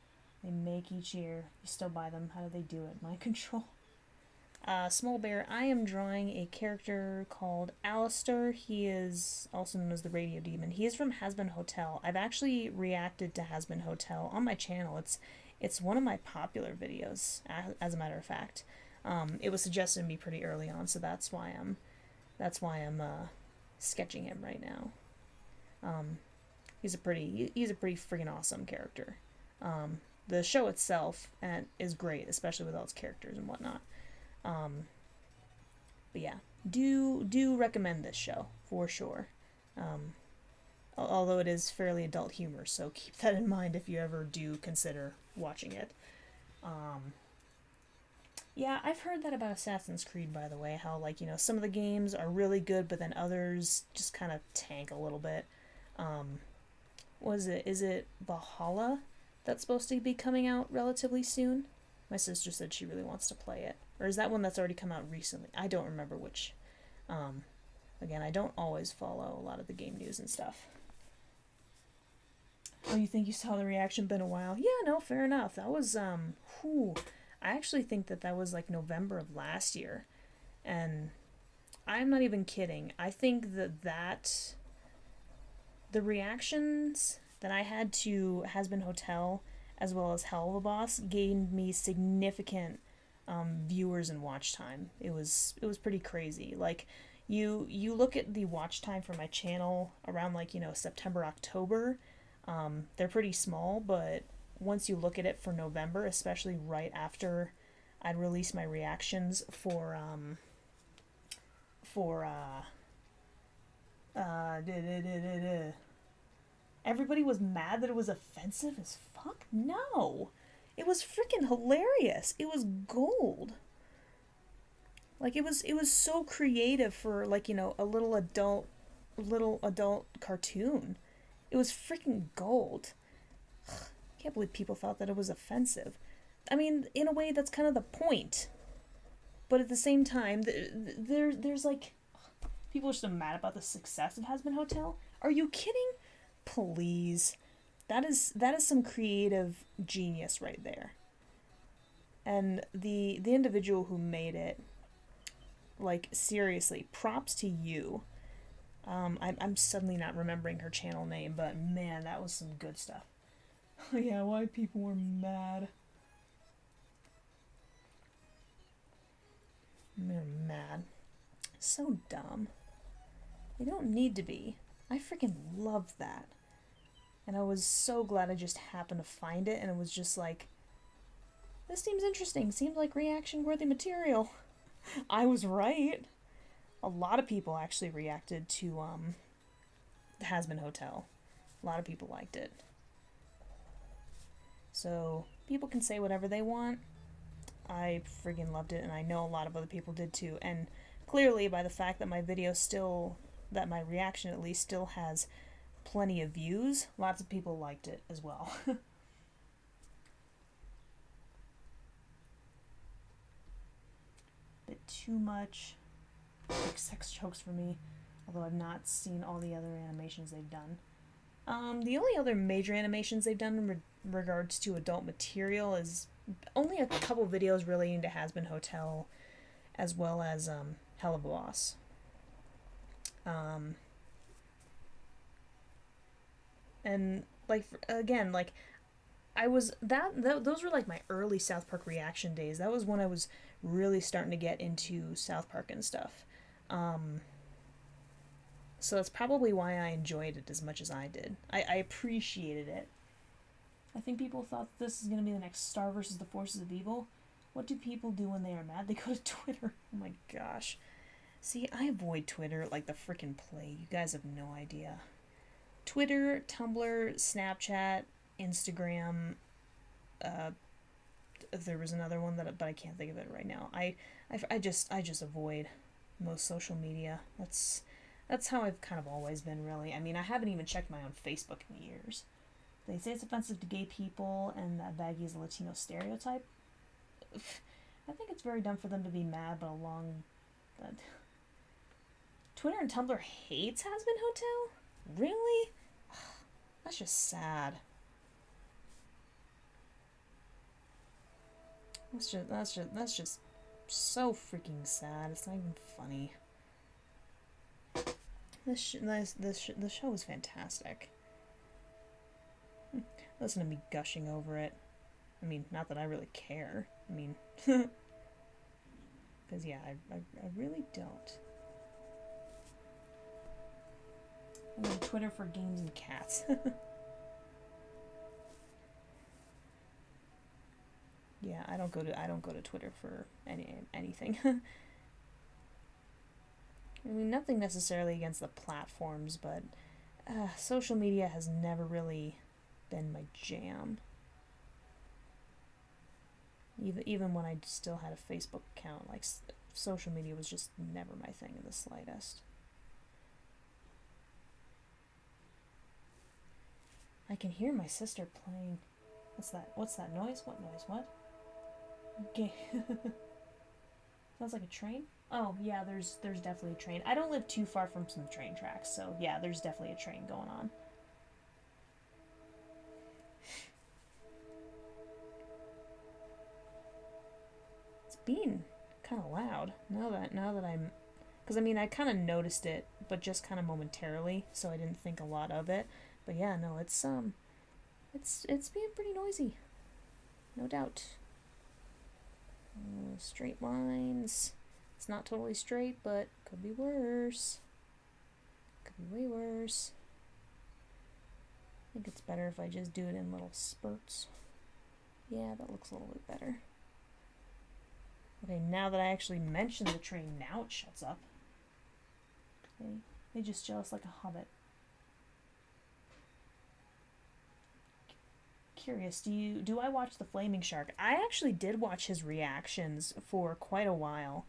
they make each year. You still buy them. How do they do it? Mind control. Small Bear, I am drawing a character called Alistair. He is also known as the Radio Demon. He is from Hazbin Hotel. I've actually reacted to Hazbin Hotel on my channel. It's one of my popular videos, as a matter of fact. It was suggested to me pretty early on, so that's why I'm sketching him right now. He's a pretty freaking awesome character. The show itself is great, especially with all its characters and whatnot. But yeah, do recommend this show for sure. Although it is fairly adult humor, so keep that in mind if you ever do consider watching it. Yeah, I've heard that about Assassin's Creed, by the way, how, like, some of the games are really good, but then others just kind of tank a little bit. Is it Valhalla that's supposed to be coming out relatively soon? My sister said she really wants to play it. Or is that one that's already come out recently? I don't remember which. Again, I don't always follow a lot of the game news and stuff. Oh, you think you saw the reaction? Been a while. Yeah, no, fair enough. That was, I actually think that was like November of last year. And I'm not even kidding. I think that the reactions that I had to Hazbin Hotel as well as Hell of a Boss gained me significant viewers and watch time. It was pretty crazy. Like, you look at the watch time for my channel around, like, September, October. They're pretty small, but once you look at it for November, especially right after I'd release my reactions for everybody was mad that it was offensive as fuck? No. It was freaking hilarious. It was gold. Like, it was so creative for, like, a little adult cartoon. It was freaking gold. Can't believe people thought that it was offensive. I mean, in a way, that's kind of the point. But at the same time, there's like, people are so mad about the success of Hazbin Hotel. Are you kidding? Please. That is some creative genius right there. And the individual who made it, like, seriously, props to you. I'm suddenly not remembering her channel name, but man, that was some good stuff. Yeah, why people were mad. They're mad. So dumb. They don't need to be. I freaking loved that. And I was so glad I just happened to find it, and it was just like, this seems interesting. Seems like reaction-worthy material. I was right. A lot of people actually reacted to the Hazbin Hotel. A lot of people liked it. So, people can say whatever they want. I friggin' loved it, and I know a lot of other people did too. And clearly, by the fact that my video that my reaction at least still has plenty of views, lots of people liked it as well. Bit too much like sex jokes for me, although I've not seen all the other animations they've done. The only other major animations they've done in regards to adult material is only a couple videos relating to Hazbin Hotel, as well as Hell of a Boss. And like, again, like, I was those were like my early South Park reaction days. That was when I was really starting to get into South Park and stuff. So that's probably why I enjoyed it as much as I did. I appreciated it. I think people thought this is going to be the next Star versus the Forces of Evil. What do people do when they are mad? They go to Twitter. Oh my gosh. See, I avoid Twitter like the frickin' plague. You guys have no idea. Twitter, Tumblr, Snapchat, Instagram. There was another one but I can't think of it right now. I just avoid most social media. That's how I've kind of always been, really. I mean, I haven't even checked my own Facebook in years. They say it's offensive to gay people and that baggy is a Latino stereotype. I think it's very dumb for them to be mad, but Twitter and Tumblr hates Hazbin Hotel? Really? That's just sad. That's just so freaking sad. It's not even funny. The show was fantastic. Listen to me gushing over it. I mean, not that I really care. I mean, because yeah, I really don't. I'm on Twitter for games and cats. Yeah, I don't go to Twitter for anything. I mean, nothing necessarily against the platforms, but social media has never really been my jam. Even when I still had a Facebook account, like social media was just never my thing in the slightest. I can hear my sister playing. What's that? What's that noise? What noise? What? Okay. Sounds like a train? Oh, yeah, there's definitely a train. I don't live too far from some train tracks, so yeah, there's definitely a train going on. It's being kind of loud now that I'm, because I mean I kind of noticed it, but just kind of momentarily, so I didn't think a lot of it. But yeah, no, it's being pretty noisy, no doubt. Straight lines. It's not totally straight, but could be worse. Could be way worse. I think it's better if I just do it in little spurts. Yeah, that looks a little bit better. Okay, now that I actually mentioned the train, now it shuts up. Okay, they just jealous like a hobbit. Curious, do I watch the Flaming Shark? I actually did watch his reactions for quite a while.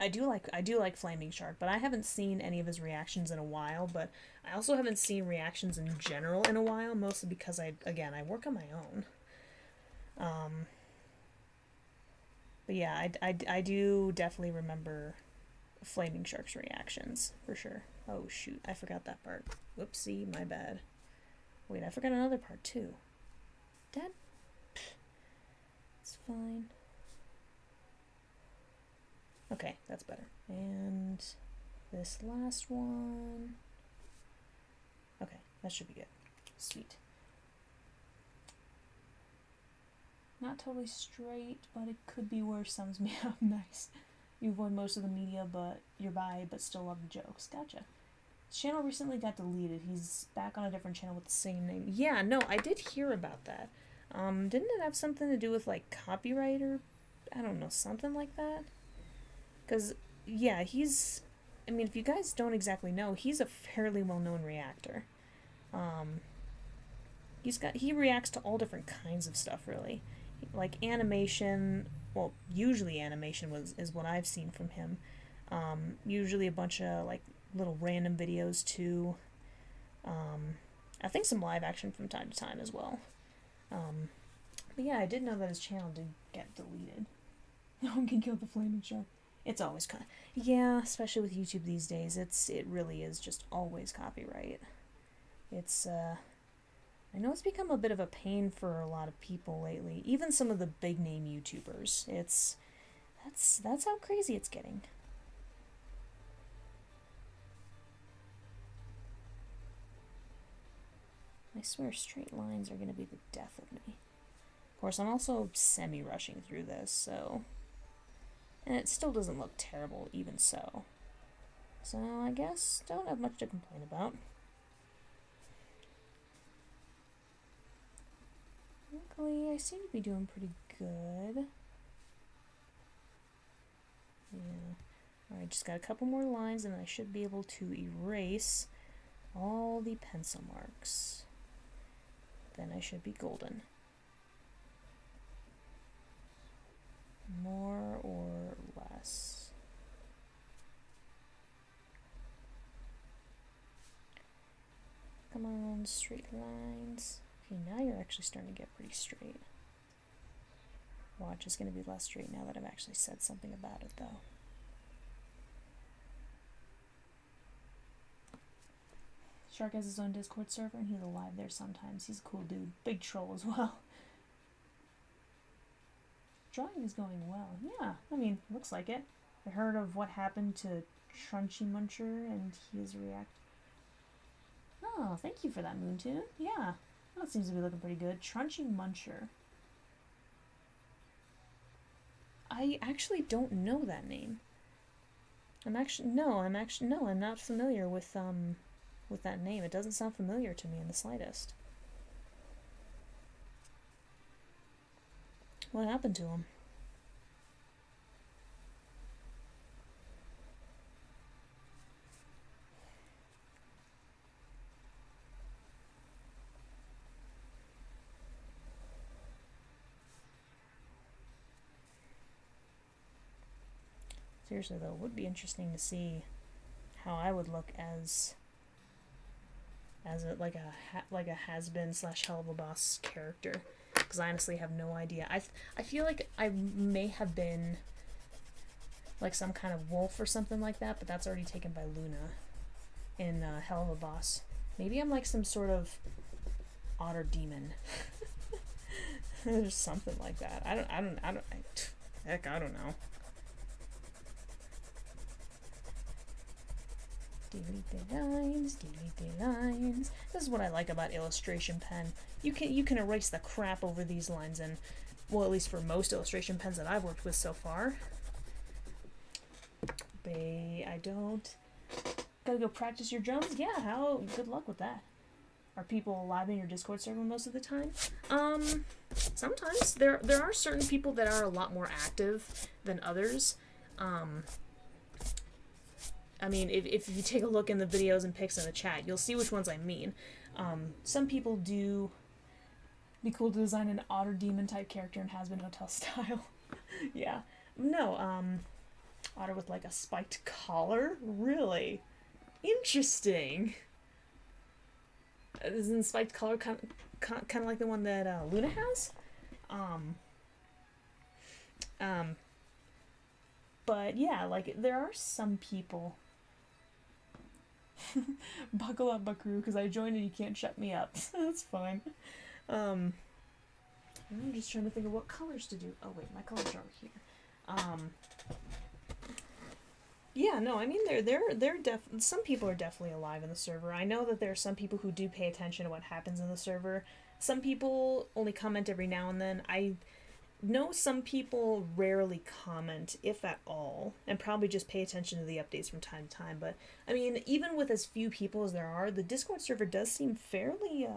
I do like Flaming Shark, but I haven't seen any of his reactions in a while. But I also haven't seen reactions in general in a while, mostly because I work on my own. But yeah, I do definitely remember Flaming Shark's reactions for sure. Oh shoot, I forgot that part. Whoopsie, my bad. Wait, I forgot another part too. Dad? It's fine. Okay, that's better. And this last one. Okay, that should be good. Sweet. Not totally straight, but it could be worse. Sums me up. Nice. You avoid most of the media, but you're bi, but still love the jokes. Gotcha. His channel recently got deleted. He's back on a different channel with the same name. Yeah, no, I did hear about that. Didn't it have something to do with like copyright or I don't know, something like that? Because yeah, he's. I mean, if you guys don't exactly know, he's a fairly well-known reactor. He reacts to all different kinds of stuff, really, like animation. Well, usually animation is what I've seen from him. Usually a bunch of like little random videos too. I think some live action from time to time as well. But yeah, I did know that his channel did get deleted. No one can kill the flaming shark. It's always yeah, especially with YouTube these days. It really is just always copyright. It's I know it's become a bit of a pain for a lot of people lately. Even some of the big name YouTubers. That's how crazy it's getting. I swear straight lines are going to be the death of me. Of course, I'm also semi-rushing through this, so... And it still doesn't look terrible, even so. So, I guess, don't have much to complain about. Luckily, I seem to be doing pretty good. Yeah. Alright, just got a couple more lines, and I should be able to erase all the pencil marks. Then I should be golden. More or less. Come on, straight lines. Okay, now you're actually starting to get pretty straight. Watch is going to be less straight now that I've actually said something about it, though. Shark has his own Discord server, and he's alive there sometimes. He's a cool dude. Big troll as well. Drawing is going well. Yeah, I mean, looks like it. I heard of what happened to Trunchy Muncher and his react. Oh, thank you for that, Moontoon. Yeah, that seems to be looking pretty good. Trunchy Muncher. I actually don't know that name. I'm not familiar with that name. It doesn't sound familiar to me in the slightest. What happened to him? Seriously though, it would be interesting to see how I would look as like a has-been / hell of a boss character, because I honestly have no idea. I feel like I may have been like some kind of wolf or something like that, but that's already taken by Luna in Hell of a Boss. Maybe I'm like some sort of otter demon. There's something like that. I don't know. Delete the lines, delete the lines. This is what I like about illustration pen. You can erase the crap over these lines, and well, at least for most illustration pens that I've worked with so far. I don't. Gotta go practice your drums? Yeah, good luck with that. Are people live in your Discord server most of the time? Sometimes. There are certain people that are a lot more active than others. I mean, if you take a look in the videos and pics in the chat, you'll see which ones I mean. Some people do be cool to design an otter demon type character in Has Been Hotel style. Yeah. No, otter with like a spiked collar? Really? Interesting. Isn't spiked collar kind of like the one that Luna has? But yeah, like there are some people. Buckle up, Buckaroo, because I joined and you can't shut me up. That's fine. I'm just trying to think of what colors to do. Oh wait, my colors are over here. Yeah, no, I mean some people are definitely alive in the server. I know that there are some people who do pay attention to what happens in the server. Some people only comment every now and then. I know some people rarely comment, if at all, and probably just pay attention to the updates from time to time. But I mean, even with as few people as there are, the Discord server does seem fairly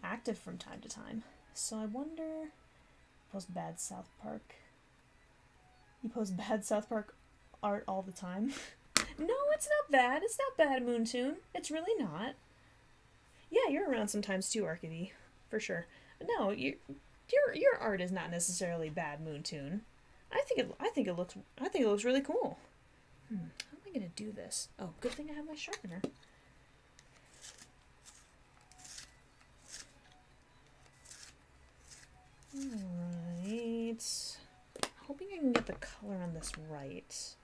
active from time to time. So I wonder. Post bad South Park. You post bad South Park art all the time. No, it's not bad. It's not bad, Moontoon. It's really not. Yeah, you're around sometimes too, Arcady, for sure. No, your art is not necessarily bad, Moontoon. I think it looks really cool. How am I gonna do this? Oh, good thing I have my sharpener. Alright. Hoping I can get the color on this right.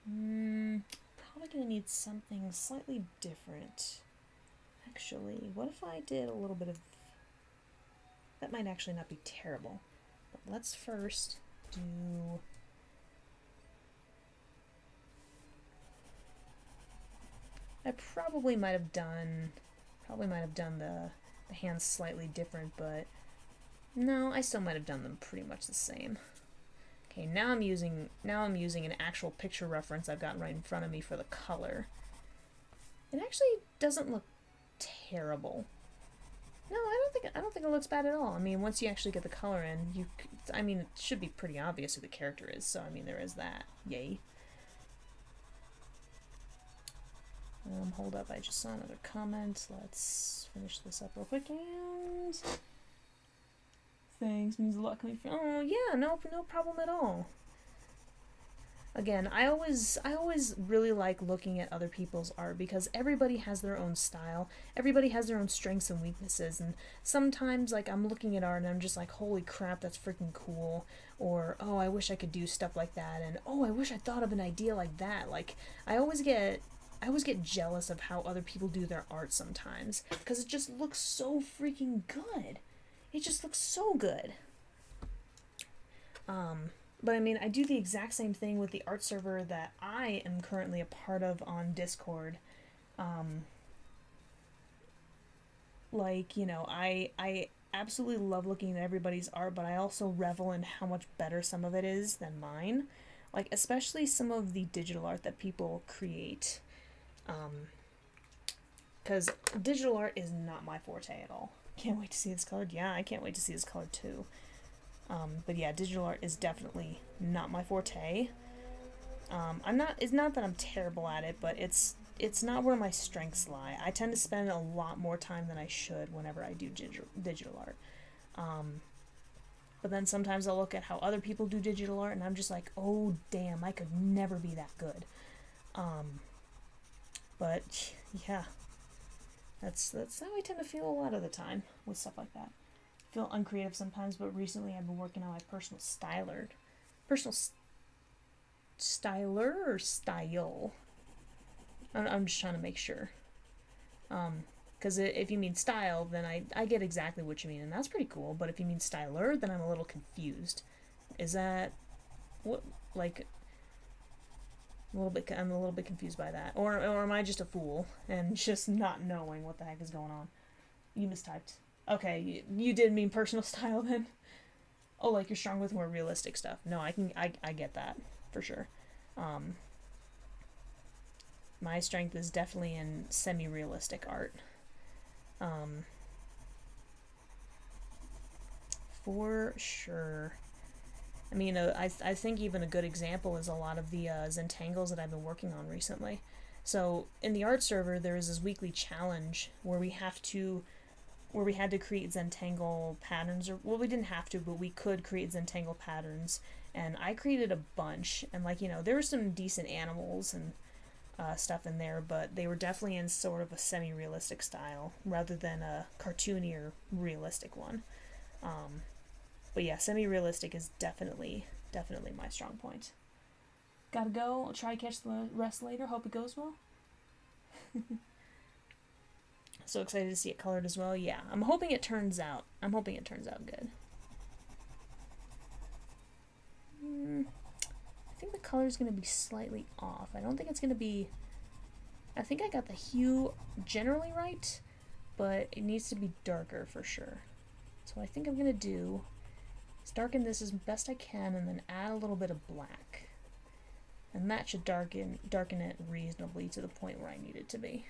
Probably gonna need something slightly different. Actually, what if I did a little bit of... That might actually not be terrible. But let's first do... I probably might have done the hands slightly different, but no, I still might have done them pretty much the same. Okay, now I'm using an actual picture reference I've got right in front of me for the color. It actually doesn't look terrible. No, I don't think it looks bad at all. I mean, once you actually get the color in, I mean, it should be pretty obvious who the character is. So I mean, there is that. Yay. Hold up, I just saw another comment. Let's finish this up real quick and... Thanks, means a lot coming from... Oh, yeah, no problem at all. Again, I always really like looking at other people's art because everybody has their own style. Everybody has their own strengths and weaknesses, and sometimes, like, I'm looking at art and I'm just like, holy crap, that's freaking cool. Or, oh, I wish I could do stuff like that, and oh, I wish I thought of an idea like that. Like, I always get jealous of how other people do their art sometimes because it just looks so freaking good. It just looks so good. But I mean, I do the exact same thing with the art server that I am currently a part of on Discord. Like, you know, I absolutely love looking at everybody's art, but I also revel in how much better some of it is than mine. Like, especially some of the digital art that people create. Because digital art is not my forte at all. Can't wait to see this colored. Yeah, I can't wait to see this colored too. But yeah, digital art is definitely not my forte. I'm not. It's not that I'm terrible at it, but it's not where my strengths lie. I tend to spend a lot more time than I should whenever I do digital art. But then sometimes I'll look at how other people do digital art, and I'm just like, oh damn, I could never be that good. But yeah, that's how I tend to feel a lot of the time with stuff like that. I feel uncreative sometimes, but recently I've been working on my personal styler or style. I'm just trying to make sure. Because if you mean style, then I get exactly what you mean, and that's pretty cool. But if you mean styler, then I'm a little confused. Is that what, like, I'm a little bit confused by that, or am I just a fool and just not knowing what the heck is going on? You mistyped. Okay, you did mean personal style then. Oh, like you're strong with more realistic stuff. No, I get that for sure. My strength is definitely in semi-realistic art. For sure. I mean, I think even a good example is a lot of the Zentangles that I've been working on recently. So in the art server, there is this weekly challenge where we had to create Zentangle patterns, or well, we didn't have to, but we could create Zentangle patterns, and I created a bunch, and like, you know, there were some decent animals and stuff in there, but they were definitely in sort of a semi-realistic style rather than a cartoony or realistic one. But yeah, semi-realistic is definitely my strong point. Gotta go. I'll try to catch the rest later. Hope it goes well. So excited to see it colored as well. Yeah, I'm hoping it turns out good. I think the color is going to be slightly off. I don't think it's going to be... I think I got the hue generally right, but it needs to be darker for sure. So what I think I'm going to do is darken this as best I can and then add a little bit of black. And that should darken it reasonably to the point where I need it to be.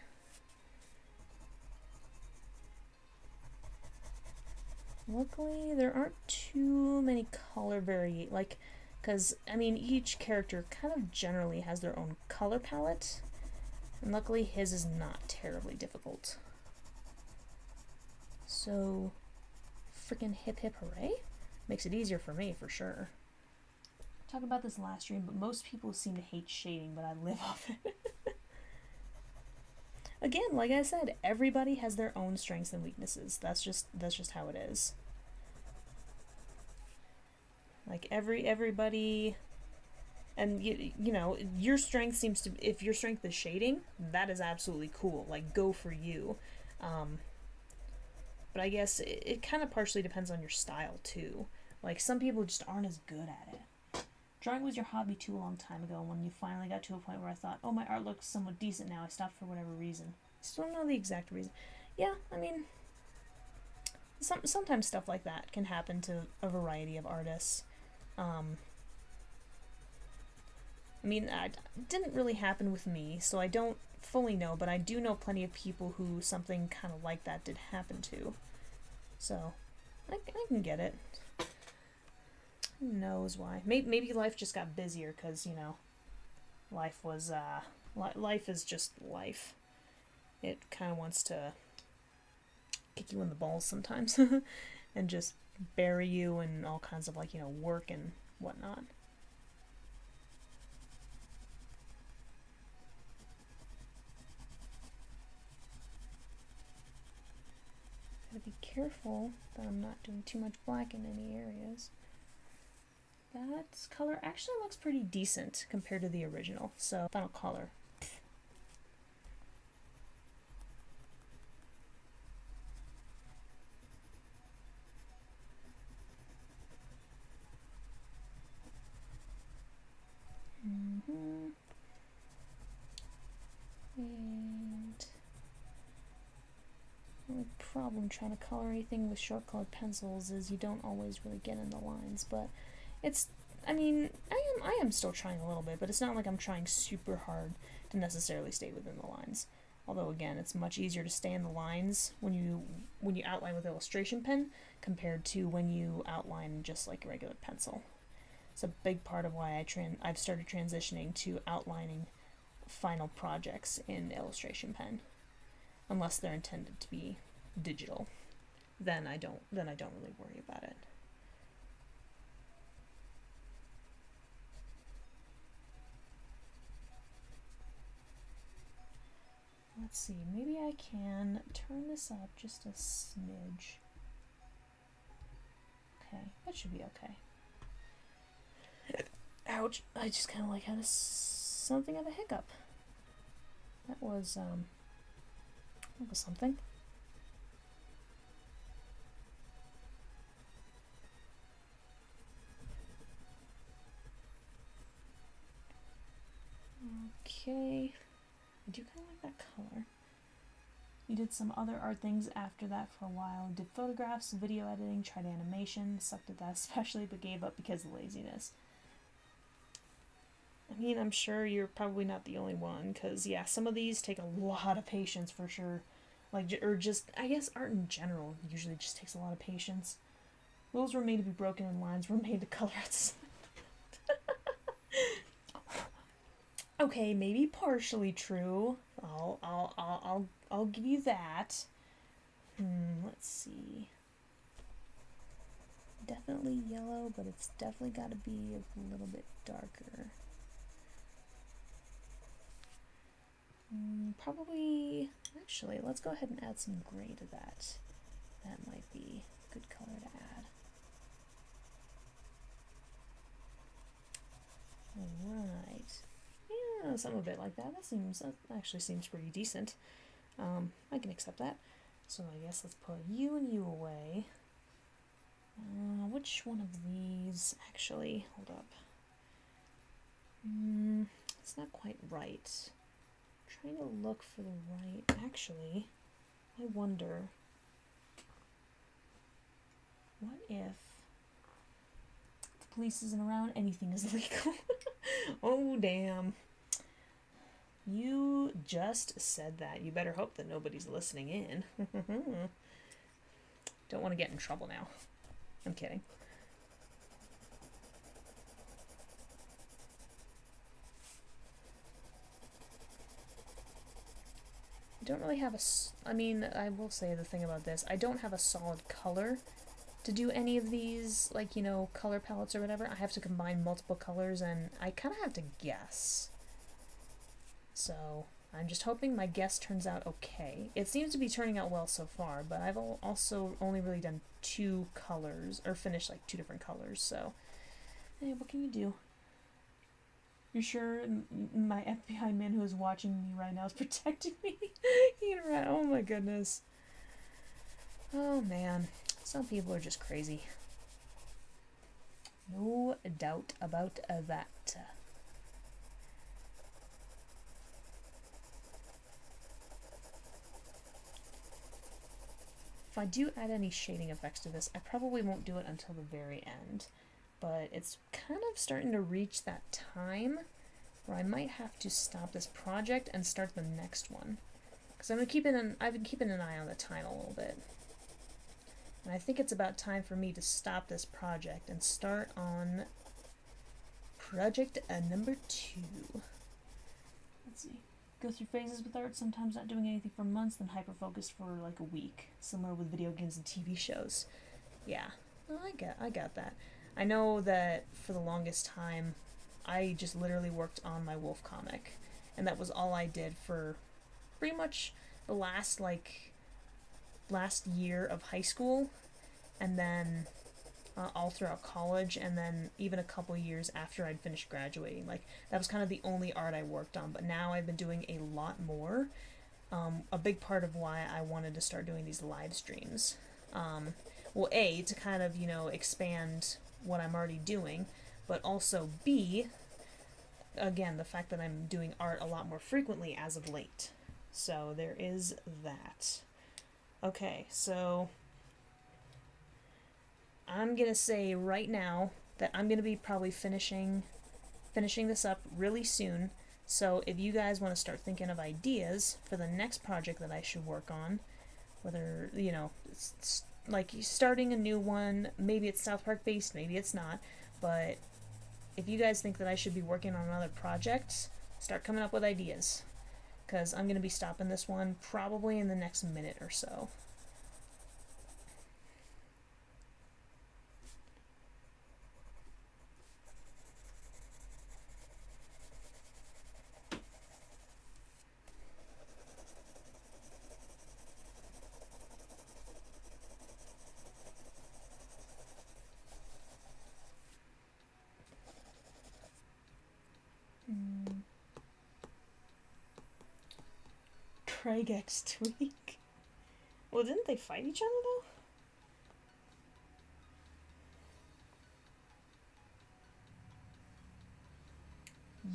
Luckily, there aren't too many color variations, like, because, I mean, each character kind of generally has their own color palette, and luckily his is not terribly difficult. So, freaking hip hip hooray? Makes it easier for me, for sure. Talk about this last stream, but most people seem to hate shading, but I live off it. Again, like I said, everybody has their own strengths and weaknesses. That's just how it is. Like everybody, and you know, your strength seems to, if your strength is shading, that is absolutely cool. Like, go for you. But I guess it kind of partially depends on your style too. Like, some people just aren't as good at it. Drawing was your hobby too a long time ago. When you finally got to a point where I thought, oh, my art looks somewhat decent now, I stopped for whatever reason. Still don't know the exact reason. Yeah, I mean, sometimes stuff like that can happen to a variety of artists. I mean, it didn't really happen with me, so I don't fully know, but I do know plenty of people who something kind of like that did happen to. So, I can get it. Who knows why? Maybe life just got busier because, you know, life is just life. It kind of wants to kick you in the balls sometimes and just bury you in all kinds of, like, you know, work and whatnot. Gotta be careful that I'm not doing too much black in any areas. That color actually looks pretty decent compared to the original, so final color. problem trying to color anything with short colored pencils is you don't always really get in the lines, but it's, I mean, I am still trying a little bit, but it's not like I'm trying super hard to necessarily stay within the lines. Although again, it's much easier to stay in the lines when you outline with illustration pen compared to when you outline just like a regular pencil. It's a big part of why I've started transitioning to outlining final projects in illustration pen, unless they're intended to be digital. Then I don't really worry about it. Let's see, maybe I can turn this up just a smidge. Okay, that should be okay. Ouch, I just kind of like had something of a hiccup. That was something. Okay, I do kind of like that color. You did some other art things after that for a while. Did photographs, video editing, tried animation, sucked at that especially, but gave up because of laziness. I mean, I'm sure you're probably not the only one, because, yeah, some of these take a lot of patience for sure. Like, or just, I guess art in general usually just takes a lot of patience. Rules were made to be broken and lines were made to color outside. Okay, maybe partially true. I'll give you that. Let's see. Definitely yellow, but it's definitely got to be a little bit darker. Probably, actually, let's go ahead and add some gray to that. That might be a good color to add. Alright. Yeah, some of it like that. That actually seems pretty decent. I can accept that. So I guess let's put you and you away. Which one of these, actually, hold up. It's not quite right. I'm trying to look for the right, actually, I wonder, what if the police isn't around, anything is legal? Oh, damn. You just said that. You better hope that nobody's listening in. Don't want to get in trouble now. I'm kidding. I don't really have I mean, I will say the thing about this, I don't have a solid color to do any of these, like, you know, color palettes or whatever. I have to combine multiple colors, and I kind of have to guess. So, I'm just hoping my guess turns out okay. It seems to be turning out well so far, but I've also only really done 2 colors, or finished, like, 2 different colors, so... Hey, what can you do? You're sure my FBI man who is watching me right now is protecting me? Oh my goodness. Oh man. Some people are just crazy. No doubt about that. If I do add any shading effects to this, I probably won't do it until the very end. But it's kind of starting to reach that time where I might have to stop this project and start the next one. Because I've been keeping an eye on the time a little bit. And I think it's about time for me to stop this project and start on project number 2. Let's see. Go through phases with art, sometimes not doing anything for months, then hyper-focused for like a week. Similar with video games and TV shows. Yeah, well, I got that. I know that for the longest time, I just literally worked on my Wolf comic, and that was all I did for pretty much the last year of high school, and then all throughout college, and then even a couple years after I'd finished graduating. Like, that was kind of the only art I worked on, but now I've been doing a lot more. A big part of why I wanted to start doing these live streams. Well, A, to kind of, you know, expand what I'm already doing, but also B, again, the fact that I'm doing art a lot more frequently as of late. So there is that. Okay, so I'm gonna say right now that I'm gonna be probably finishing this up really soon. So if you guys want to start thinking of ideas for the next project that I should work on, whether, you know, it's like starting a new one, maybe it's South Park based, maybe it's not, but if you guys think that I should be working on another project, start coming up with ideas, because I'm going to be stopping this one probably in the next minute or so. Craig X Tweak. Well, didn't they fight each other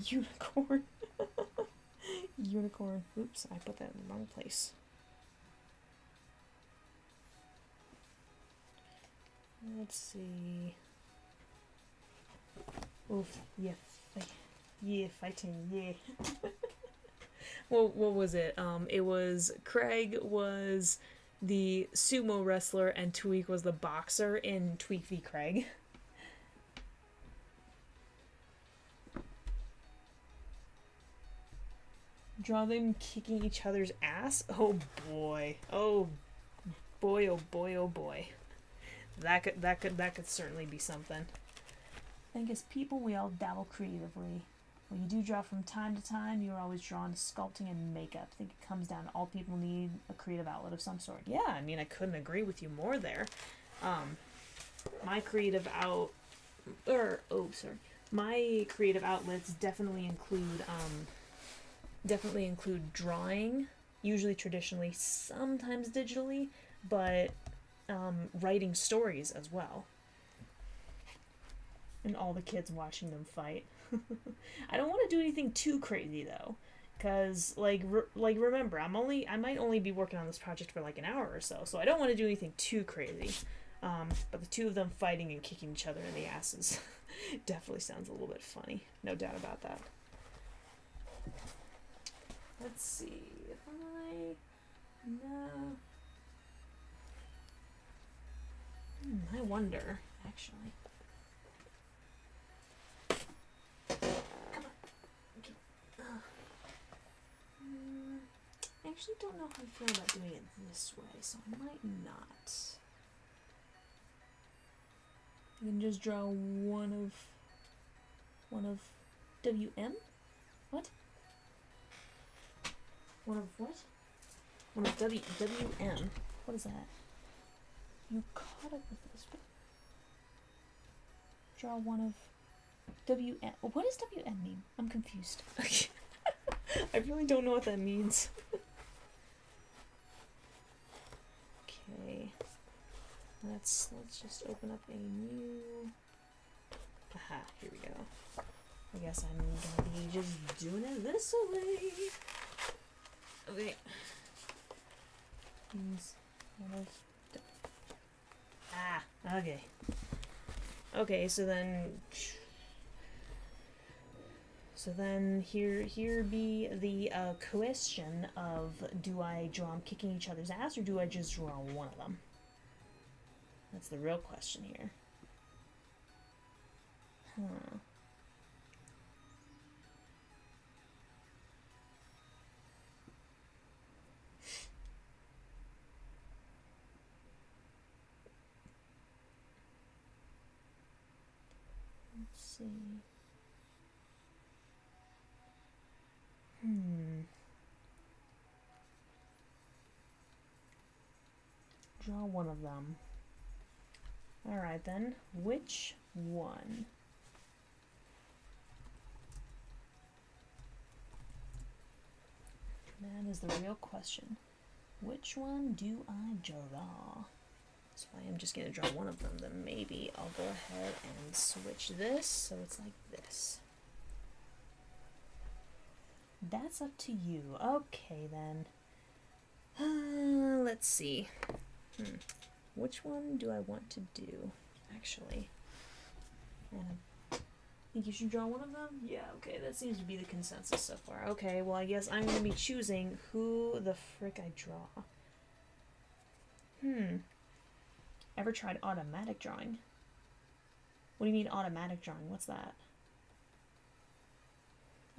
though? Unicorn. Unicorn. Oops, I put that in the wrong place. Let's see. Oof, yeah, fighting, yeah. Well, what was it? It was Craig was the sumo wrestler and Tweak was the boxer in Tweak v Craig. Draw them kicking each other's ass? Oh boy. Oh boy, oh boy, oh boy. That could certainly be something. I think as people we all dabble creatively. When you do draw from time to time, you're always drawn to sculpting and makeup. I think it comes down to all people need a creative outlet of some sort. Yeah, I mean, I couldn't agree with you more there. My creative my creative outlets definitely include drawing, usually traditionally, sometimes digitally, but writing stories as well. And all the kids watching them fight. I don't want to do anything too crazy though, because remember, I might only be working on this project for like an hour or so, so I don't want to do anything too crazy. But the two of them fighting and kicking each other in the asses definitely sounds a little bit funny, no doubt about that. Let's see if I wonder actually. I actually don't know how I feel about doing it this way, so I might not. You can just draw one of WM? What? One of what? One of WM. What is that? You caught up with this. Draw one of WM. What does WM mean? I'm confused. I really don't know what that means. Okay. Let's just open up a new. Aha, here we go. I guess I'm gonna be just doing it this way. Okay. Okay. Okay, so then here be the question of, do I draw them kicking each other's ass or do I just draw one of them? That's the real question here. Let's see. Draw one of them. Alright then, which one? That is the real question. Which one do I draw? So I am just going to draw one of them, then maybe I'll go ahead and switch this so it's like this. That's up to you. Okay then. Let's see. Which one do I want to do? Actually, I think you should draw one of them? Yeah, okay, that seems to be the consensus so far. Okay, well, I guess I'm going to be choosing who the frick I draw. Ever tried automatic drawing? What do you mean automatic drawing? What's that?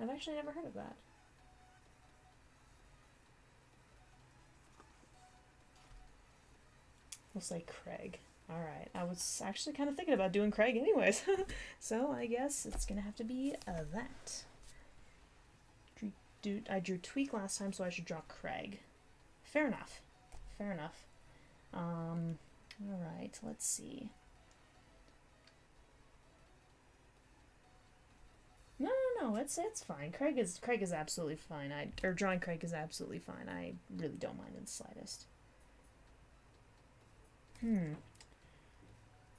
I've actually never heard of that. We'll say Craig. Alright, I was actually kind of thinking about doing Craig anyways. So I guess it's gonna have to be that. I drew Tweak last time, so I should draw Craig. Fair enough. Fair enough. Alright, let's see. No, it's fine. Craig is absolutely fine. Drawing Craig is absolutely fine. I really don't mind in the slightest.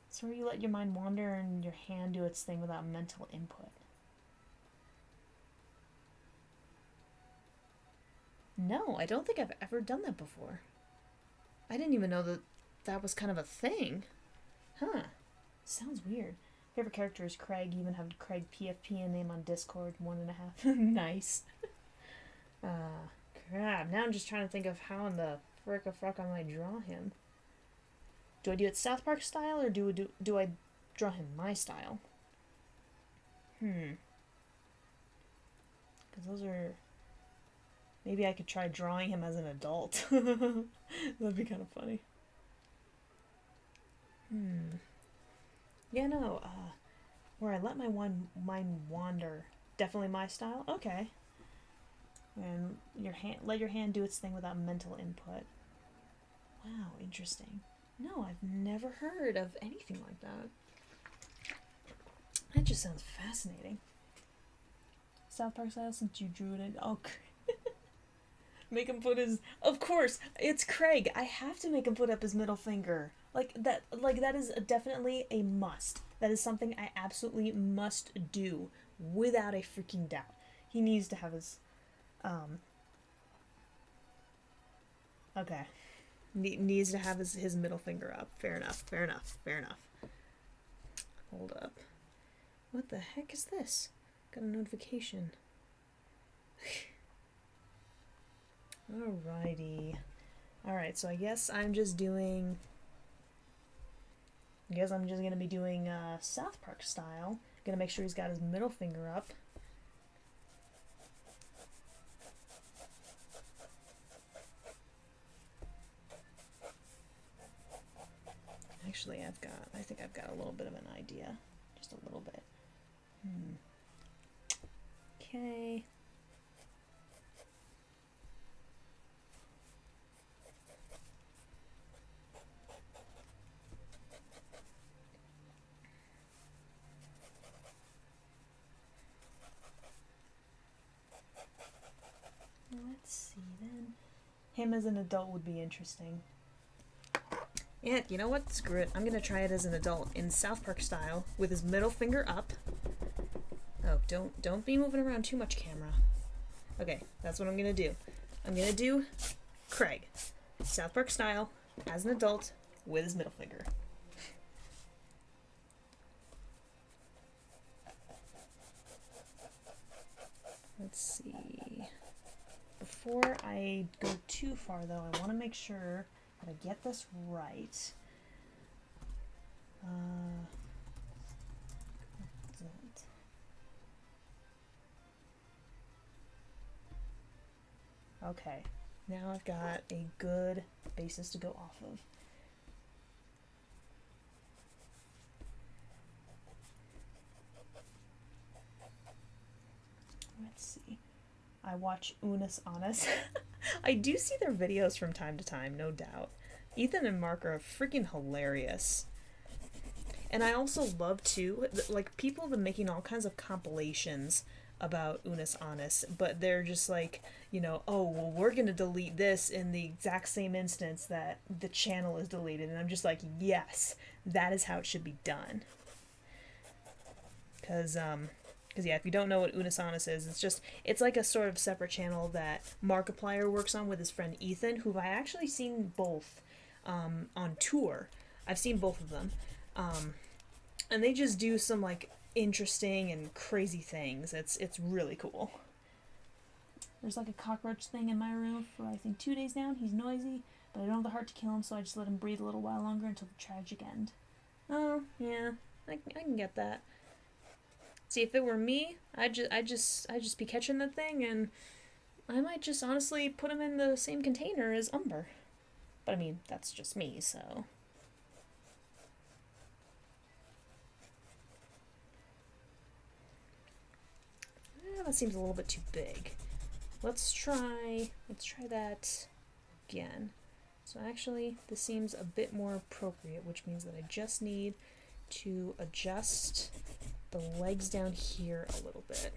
So where you let your mind wander and your hand do its thing without mental input. No, I don't think I've ever done that before. I didn't even know that was kind of a thing. Huh. Sounds weird. Favorite character is Craig. You even have Craig PFP and name on Discord. 1.5. Nice. Crap. Now I'm just trying to think of how in the frick I might draw him. Do I do it South Park style, or do I draw him my style? Because those are... Maybe I could try drawing him as an adult. That'd be kind of funny. Yeah, no, where I let my mind wander. Definitely my style? Okay. And let your hand do its thing without mental input. Wow, interesting. No, I've never heard of anything like that. That just sounds fascinating. South Park style, since you drew it in... Oh, make him put his... Of course, it's Craig. I have to make him put up his middle finger. Like, that is definitely a must. That is something I absolutely must do, without a freaking doubt. He needs to have his... Okay. Needs to have his middle finger up. Fair enough. Hold up. What the heck is this? Got a notification. Alrighty. Alright, so I guess I'm just gonna be doing South Park style. Gonna make sure he's got his middle finger up. Actually, I think I've got a little bit of an idea. Just a little bit. Okay. Let's see then. Him as an adult would be interesting. Yeah, you know what? Screw it. I'm gonna try it as an adult in South Park style with his middle finger up. Oh, don't be moving around too much, camera. Okay, that's what I'm gonna do. I'm gonna do Craig, South Park style, as an adult with his middle finger. Let's see. Before I go too far, though, I want to make sure that I get this right. Okay, now I've got a good basis to go off of. Let's see. I watch Unis Honest. I do see their videos from time to time, no doubt. Ethan and Mark are freaking hilarious. And I also love, too, like, people have been making all kinds of compilations about Unis Honest, but they're just like, you know, oh, well, we're gonna delete this in the exact same instance that the channel is deleted. And I'm just like, yes, that is how it should be done. Because Because yeah, if you don't know what Unisonis is, it's like a sort of separate channel that Markiplier works on with his friend Ethan, who I actually seen both on tour. I've seen both of them. And they just do some like interesting and crazy things. It's really cool. There's like a cockroach thing in my room for I think 2 days now. He's noisy, but I don't have the heart to kill him, so I just let him breathe a little while longer until the tragic end. Oh yeah, I can get that. See, if it were me, I'd just be catching that thing, and I might just honestly put him in the same container as Umber. But I mean, that's just me, so. That seems a little bit too big. Let's try that again. So actually, this seems a bit more appropriate, which means that I just need to adjust the legs down here a little bit.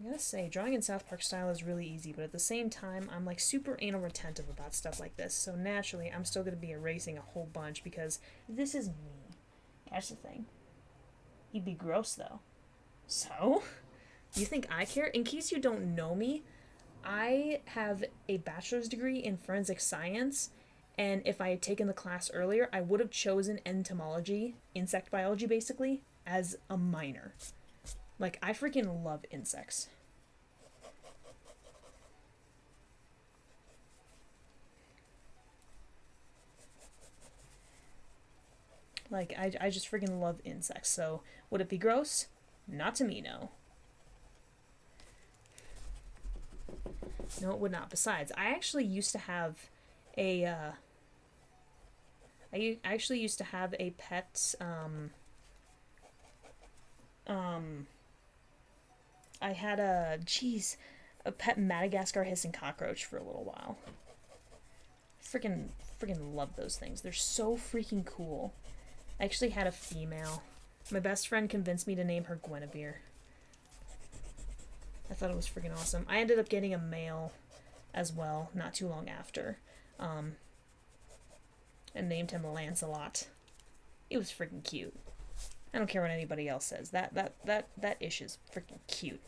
I gotta say, drawing in South Park style is really easy, but at the same time, I'm like super anal retentive about stuff like this, so naturally, I'm still gonna be erasing a whole bunch because this is me. That's the thing. He'd be gross though. So? You think I care? In case you don't know me, I have a bachelor's degree in forensic science, and if I had taken the class earlier, I would have chosen entomology, insect biology basically, as a minor. Like, I freaking love insects. Like, I just freaking love insects, so would it be gross? Not to me, no. No, it would not. Besides, I actually used to have a, I actually used to have a pet, I had a pet Madagascar hissing cockroach for a little while. Freaking love those things. They're so freaking cool. I actually had a female. My best friend convinced me to name her Guinevere. I thought it was freaking awesome. I ended up getting a male as well, not too long after. And named him Lancelot. It was freaking cute. I don't care what anybody else says. That ish is freaking cute.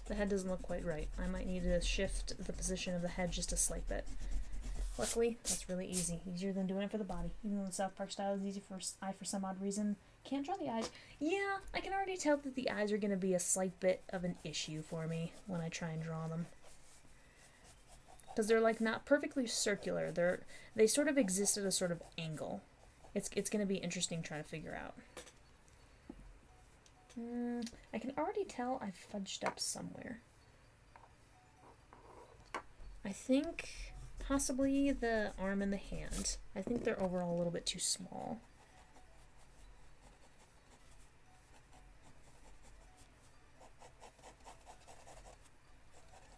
The head doesn't look quite right. I might need to shift the position of the head just a slight bit. Luckily, that's really easy. Easier than doing it for the body. Even though the South Park style is easy for eye for some odd reason. Can't draw the eyes. Yeah, I can already tell that the eyes are going to be a slight bit of an issue for me when I try and draw them. Because they're like not perfectly circular. They sort of exist at a sort of angle. It's going to be interesting trying to figure out. I can already tell I've fudged up somewhere. I think possibly the arm and the hand. I think they're overall a little bit too small.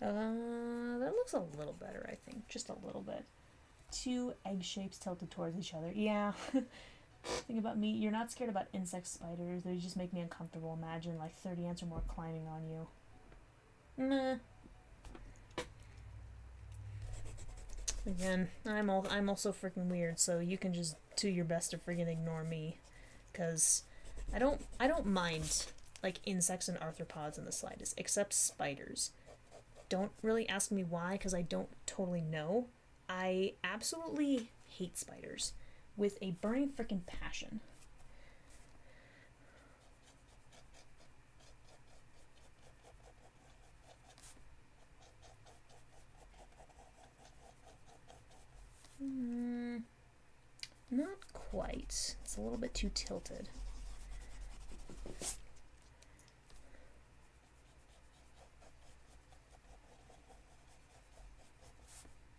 That looks a little better, I think. Just a little bit. Two egg shapes tilted towards each other. Yeah. Thing about me, you're not scared about insect spiders. They just make me uncomfortable. Imagine like 30 ants or more climbing on you. Meh. Again, I'm also freaking weird, so you can just do your best to freaking ignore me, cause I don't mind like insects and arthropods in the slightest, except spiders. Don't really ask me why, cause I don't totally know. I absolutely hate spiders with a burning freaking passion. Not quite. It's a little bit too tilted.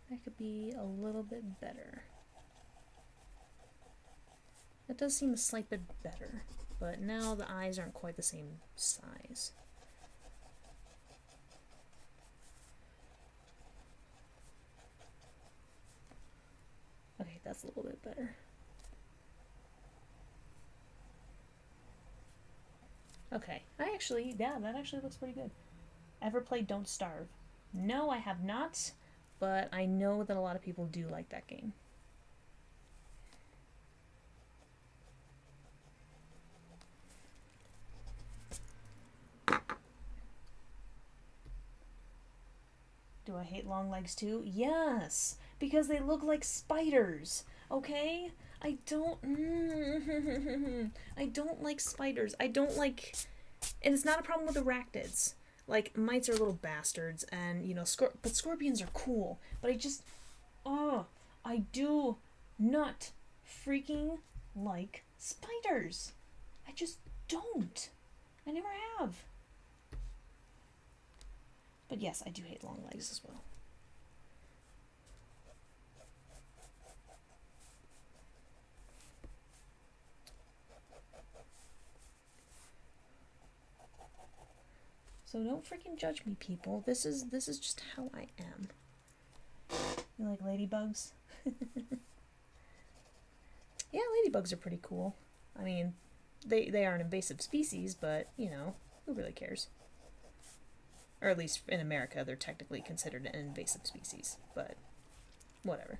That could be a little bit better. That does seem a slight bit better, but now the eyes aren't quite the same size. that's a little bit better. Okay, that actually looks pretty good. Ever played Don't Starve? No, I have not, but I know that a lot of people do like that game. Do I hate long legs too? Yes, because they look like spiders. Okay? I don't I don't like spiders. I don't like, and it's not a problem with arachnids. Like, mites are little bastards, and you know, but scorpions are cool. But I do not freaking like spiders. I just don't. I never have. But yes, I do hate long legs as well. So don't freaking judge me, people. This is just how I am. You like ladybugs? Yeah, ladybugs are pretty cool. I mean, they are an invasive species, but, you know, who really cares? Or at least in America, they're technically considered an invasive species, but whatever.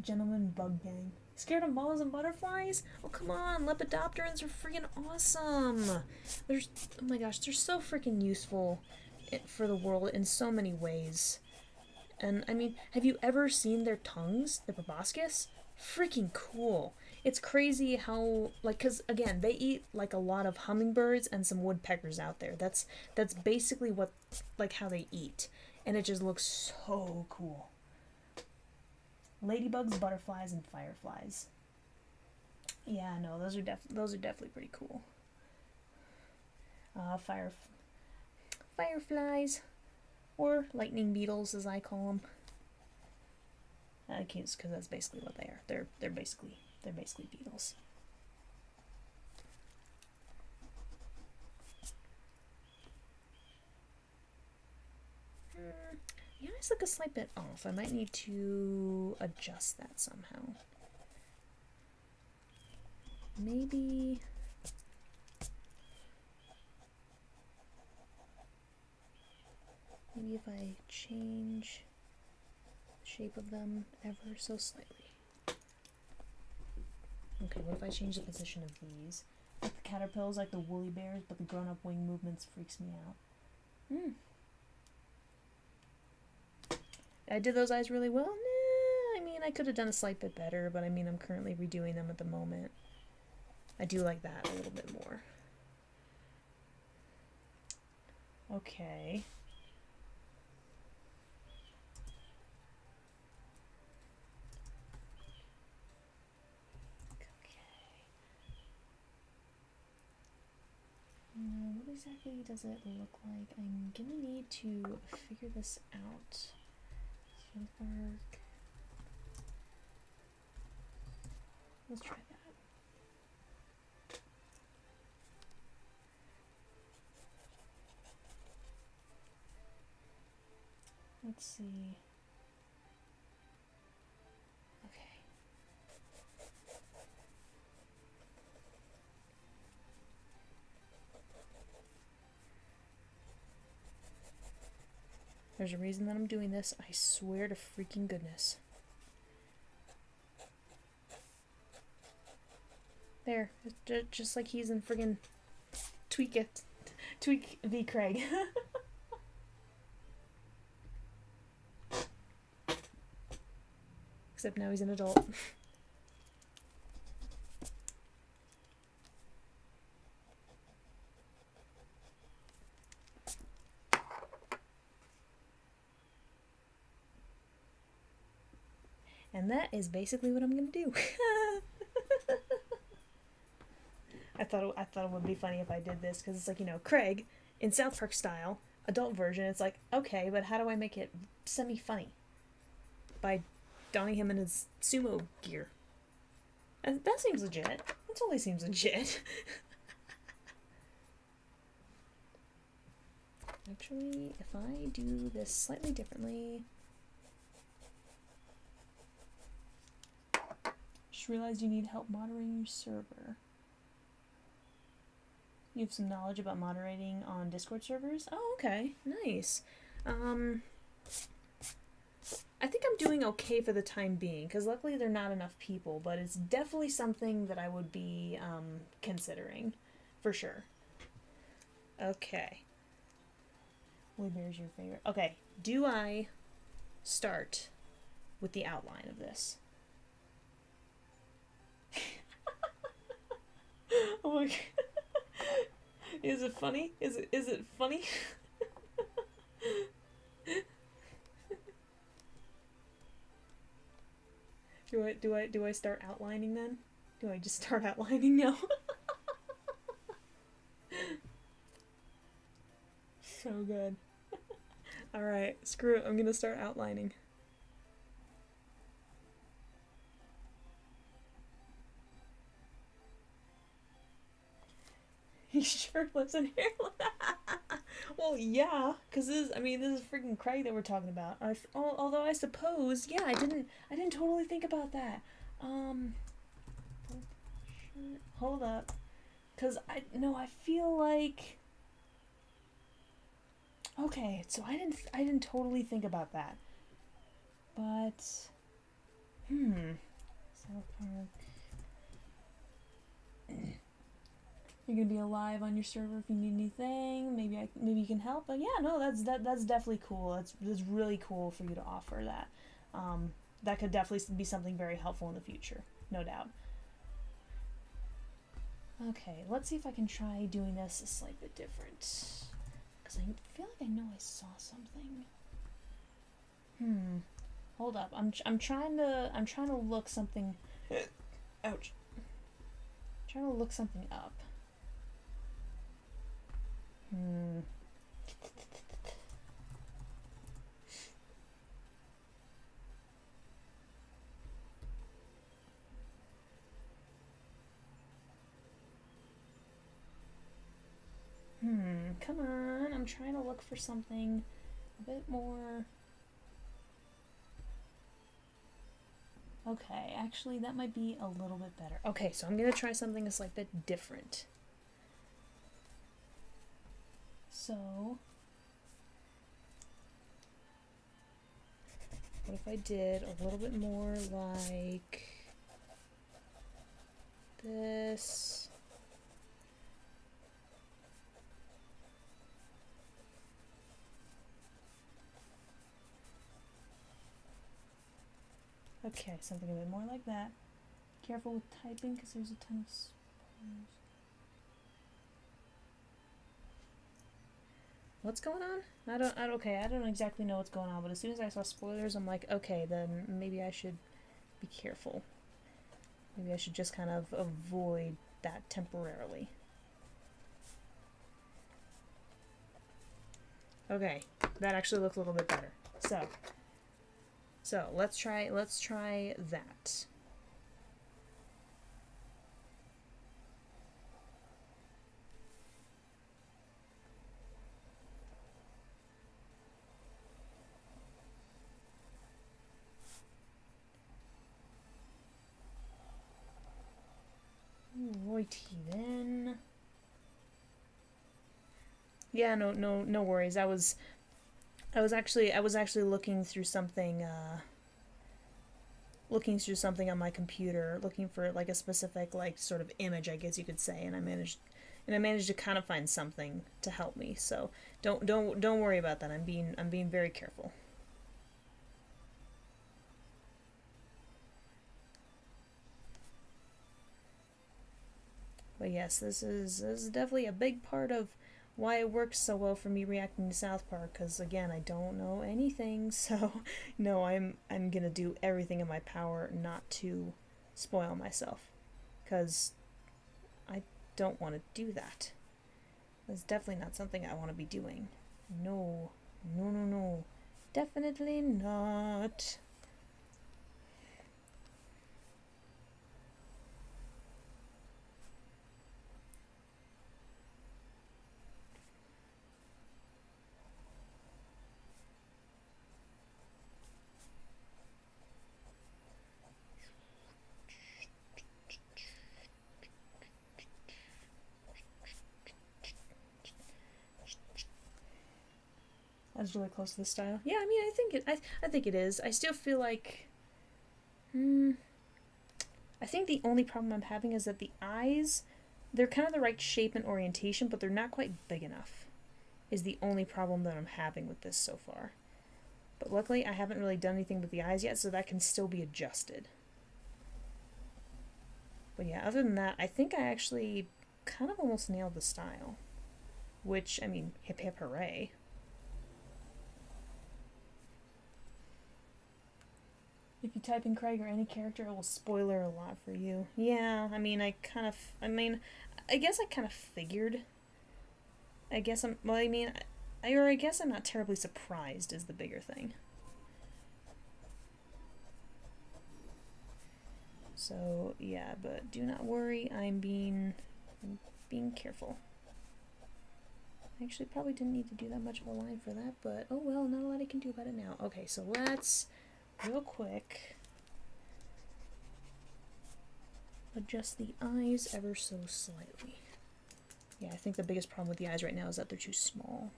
Gentleman bug gang. Scared of moths and butterflies? Oh, come on. Lepidopterans are freaking awesome. Oh my gosh, they're so freaking useful for the world in so many ways. And, I mean, have you ever seen their tongues? Their proboscis? Freaking cool. It's crazy how, like, because, again, they eat, like, a lot of hummingbirds and some woodpeckers out there. That's basically what, like, how they eat. And it just looks so cool. Ladybugs, butterflies, and fireflies. Yeah, no, those are definitely pretty cool. Fireflies, or lightning beetles, as I call them. Because that's basically what they are. They're basically beetles. The eyes look a slight bit off. I might need to adjust that somehow. Maybe if I change the shape of them ever so slightly. Okay, what if I change the position of these? Like the caterpillars, like the woolly bears, but the grown-up wing movements freaks me out. I did those eyes really well? Nah, I mean, I could have done a slight bit better, but I mean, I'm currently redoing them at the moment. I do like that a little bit more. Okay. What exactly does it look like? I'm gonna need to figure this out. Let's try that. Let's see. Okay. There's a reason that I'm doing this. I swear to freaking goodness. There. Just like he's in friggin' Tweak v. Craig. Except now he's an adult. And that is basically what I'm gonna do. I thought it would be funny if I did this, because it's like, you know, Craig in South Park style, adult version. It's like, okay, but how do I make it semi-funny? By donning him in his sumo gear. And that seems legit. That totally seems legit. Actually, if I do this slightly differently, just realized you need help moderating your server. You have some knowledge about moderating on Discord servers? Oh, okay, nice. I think I'm doing okay for the time being, because luckily there are not enough people, but it's definitely something that I would be considering, for sure. Okay. Where's your favorite? Okay, do I start with the outline of this? Oh my god. Is it funny? Is it funny? Do I start outlining then? Do I just start outlining now? So good. Alright, screw it. I'm gonna start outlining. He sure lives in here. Well, yeah, because this is freaking Craig that we're talking about. Although I suppose, yeah, I didn't totally think about that. Hold up, because I feel like, okay, so I didn't totally think about that, but South Park. You're gonna be alive on your server if you need anything. Maybe you can help. But yeah, no, that's definitely cool. That's really cool for you to offer that. That could definitely be something very helpful in the future, no doubt. Okay, let's see if I can try doing this a slight bit different, because I feel like I know I saw something. Hold up. I'm trying to look something. Ouch. I'm trying to look something up. Come on. I'm trying to look for something a bit more. Okay, actually that might be a little bit better. Okay, so I'm gonna try something that's like a bit different. So, what if I did a little bit more like this? Okay, something a bit more like that. Careful with typing because there's a ton of spoilers. What's going on? I don't exactly know what's going on, but as soon as I saw spoilers, I'm like, okay, then maybe I should be careful. Maybe I should just kind of avoid that temporarily. Okay, that actually looks a little bit better. So let's try that. Righty then. Yeah, no worries. I was actually looking through something on my computer, looking for like a specific like sort of image, I guess you could say, and I managed to kind of find something to help me. So don't worry about that. I'm being very careful. But yes, this is definitely a big part of why it works so well for me reacting to South Park, because again, I don't know anything, so no, I'm gonna do everything in my power not to spoil myself, because I don't want to do that. That's definitely not something I want to be doing. No, definitely not. That's really close to the style. Yeah, I mean, I think it is. I still feel like, I think the only problem I'm having is that the eyes, they're kind of the right shape and orientation, but they're not quite big enough. Is the only problem that I'm having with this so far. But luckily, I haven't really done anything with the eyes yet, so that can still be adjusted. But yeah, other than that, I think I actually kind of almost nailed the style. Which, I mean, hip hip hooray. If you type in Craig or any character, it will spoiler a lot for you. Yeah, I mean, I guess I kind of figured. I guess I'm not terribly surprised is the bigger thing. So, yeah, but do not worry, I'm being careful. I actually probably didn't need to do that much of a line for that, but oh well, not a lot I can do about it now. Okay, so let's, real quick, adjust the eyes ever so slightly. Yeah, I think the biggest problem with the eyes right now is that they're too small.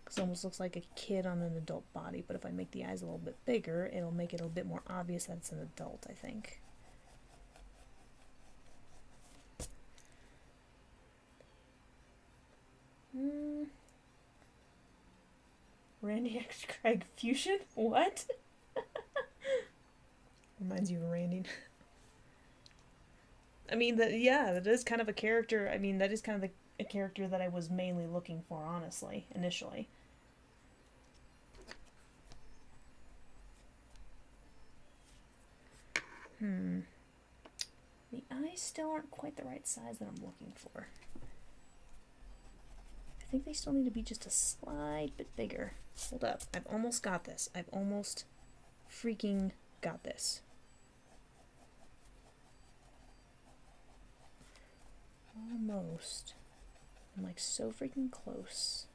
It almost looks like a kid on an adult body, but if I make the eyes a little bit bigger, it'll make it a bit more obvious that it's an adult, I think. Randy X Craig Fusion? What? Reminds you of Randy. I mean, that is kind of a character. I mean, that is kind of a character that I was mainly looking for, honestly, initially. The eyes still aren't quite the right size that I'm looking for. I think they still need to be just a slight bit bigger. Hold up. I've almost got this. I've almost freaking got this. Almost. I'm like so freaking close.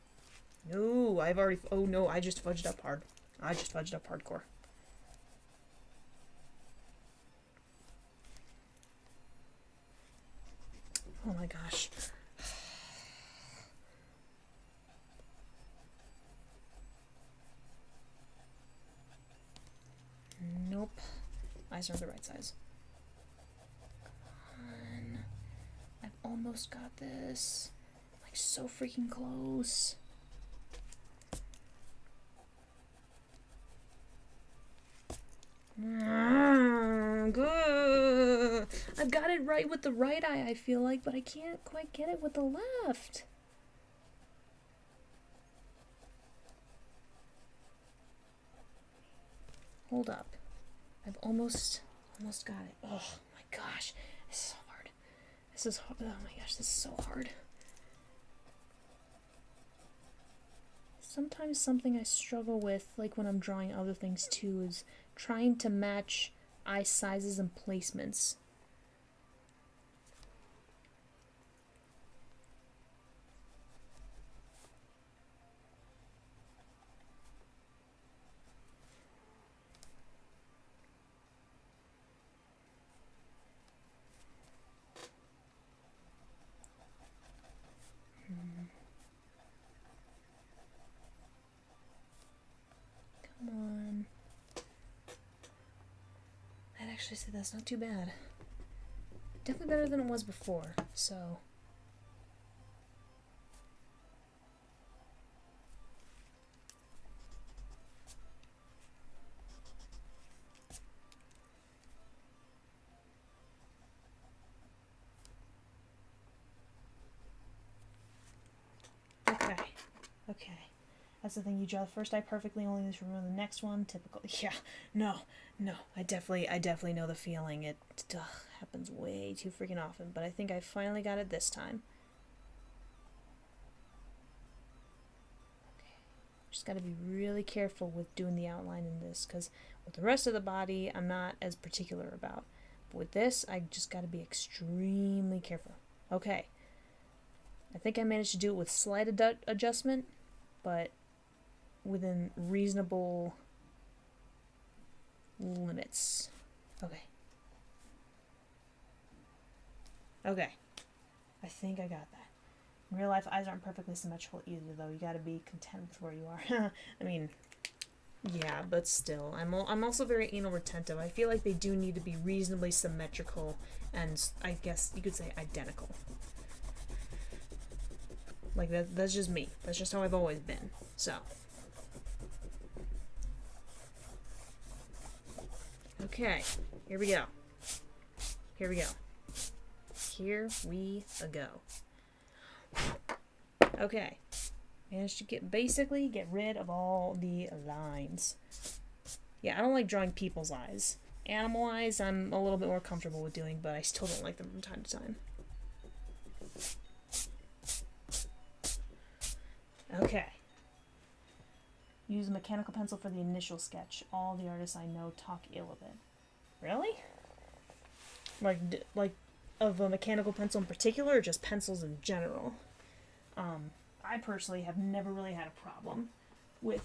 No, oh no, I just fudged up hard. I just fudged up hardcore. Oh my gosh. Nope. Eyes aren't the right size. Come on. I've almost got this. Like so freaking close. Good. I've got it right with the right eye, I feel like, but I can't quite get it with the left. Hold up. I've almost got it. Oh my gosh. This is so hard. Oh my gosh, this is so hard. Sometimes something I struggle with, like when I'm drawing other things too, is trying to match eye sizes and placements. Come on. I'd actually say that's not too bad. Definitely better than it was before, so... Okay. That's the thing, you draw the first eye perfectly, only to ruin the next one. Typical. Yeah, no. I definitely know the feeling. It happens way too freaking often, but I think I finally got it this time. Okay. Just gotta be really careful with doing the outline in this, because with the rest of the body, I'm not as particular about. But with this, I just gotta be extremely careful. Okay. I think I managed to do it with slight adjustment, but within reasonable limits. Okay. I think I got that. In real life, eyes aren't perfectly symmetrical either, though. You gotta be content with where you are. I mean, yeah, but still. I'm also very anal retentive. I feel like they do need to be reasonably symmetrical and, I guess you could say, identical. Like, that's just me. That's just how I've always been. So. Okay, here we go. Here we go. Here we go. Okay. Managed to basically get rid of all the lines. Yeah, I don't like drawing people's eyes. Animal eyes, I'm a little bit more comfortable with doing, but I still don't like them from time to time. Okay. Use a mechanical pencil for the initial sketch. All the artists I know talk ill of it. Really? Like of a mechanical pencil in particular, or just pencils in general? I personally have never really had a problem with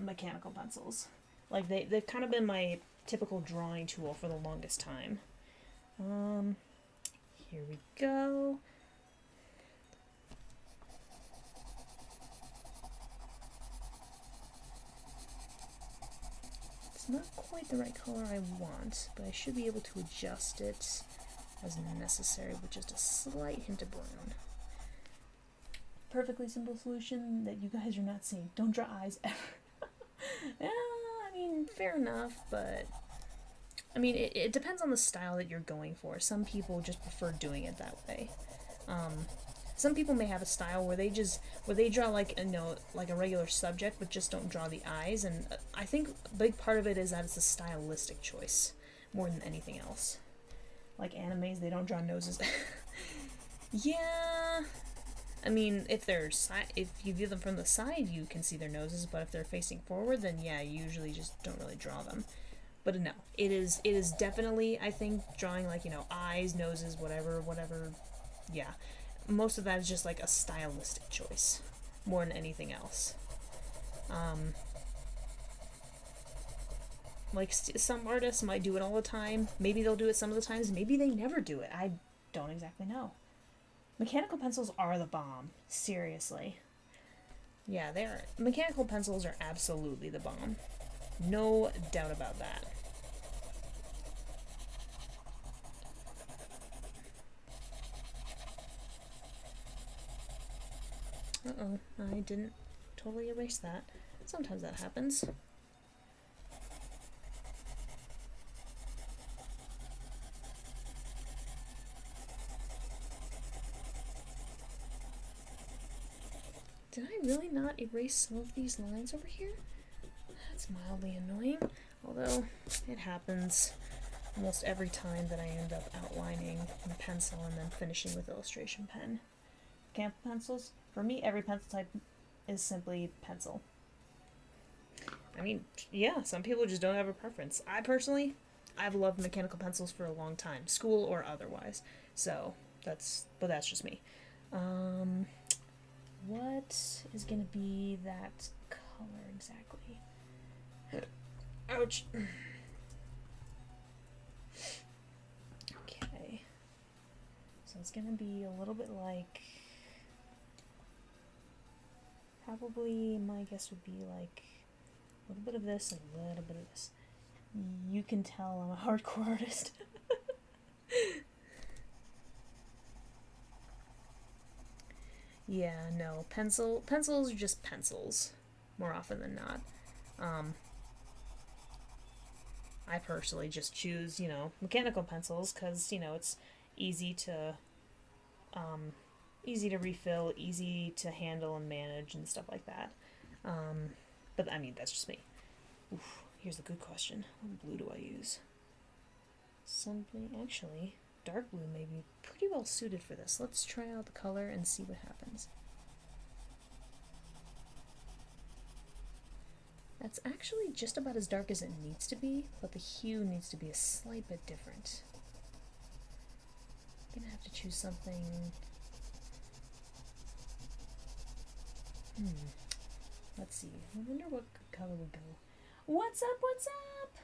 mechanical pencils. Like, they've kind of been my typical drawing tool for the longest time. Here we go. It's not quite the right color I want, but I should be able to adjust it as necessary with just a slight hint of brown. Perfectly simple solution that you guys are not seeing. Don't draw eyes ever. I mean, fair enough, but I mean, it depends on the style that you're going for. Some people just prefer doing it that way. Some people may have a style where they draw like like a regular subject, but just don't draw the eyes. And I think a big part of it is that it's a stylistic choice more than anything else. Like animes, they don't draw noses. Yeah. I mean, if you view them from the side, you can see their noses, but if they're facing forward, then yeah, you usually just don't really draw them. But no, it is definitely, I think, drawing like, eyes, noses, whatever, yeah. Most of that is just like a stylistic choice, more than anything else. Like, some artists might do it all the time. Maybe they'll do it some of the times. Maybe they never do it. I don't exactly know. Mechanical pencils are the bomb. Seriously. Yeah, they are. Mechanical pencils are absolutely the bomb. No doubt about that. Uh-oh, I didn't totally erase that. Sometimes that happens. Did I really not erase some of these lines over here? That's mildly annoying, although it happens almost every time that I end up outlining in pencil and then finishing with illustration pen. Camp pencils? For me, every pencil type is simply pencil. I mean, yeah, some people just don't have a preference. I've loved mechanical pencils for a long time, school or otherwise. So, that's just me. What is gonna be that color exactly? Ouch. Okay. So it's gonna be a little bit like, probably my guess would be like a little bit of this and a little bit of this. You can tell I'm a hardcore artist. Yeah, no, pencils are just pencils, more often than not. I personally just choose, mechanical pencils because, it's easy to refill, easy to handle and manage and stuff like that. But I mean, that's just me. Oof, here's a good question. What blue do I use? Actually, dark blue may be pretty well suited for this. Let's try out the color and see what happens. That's actually just about as dark as it needs to be, but the hue needs to be a slight bit different. I'm gonna have to choose something. Let's see. I wonder what color would go. What's up? What's up?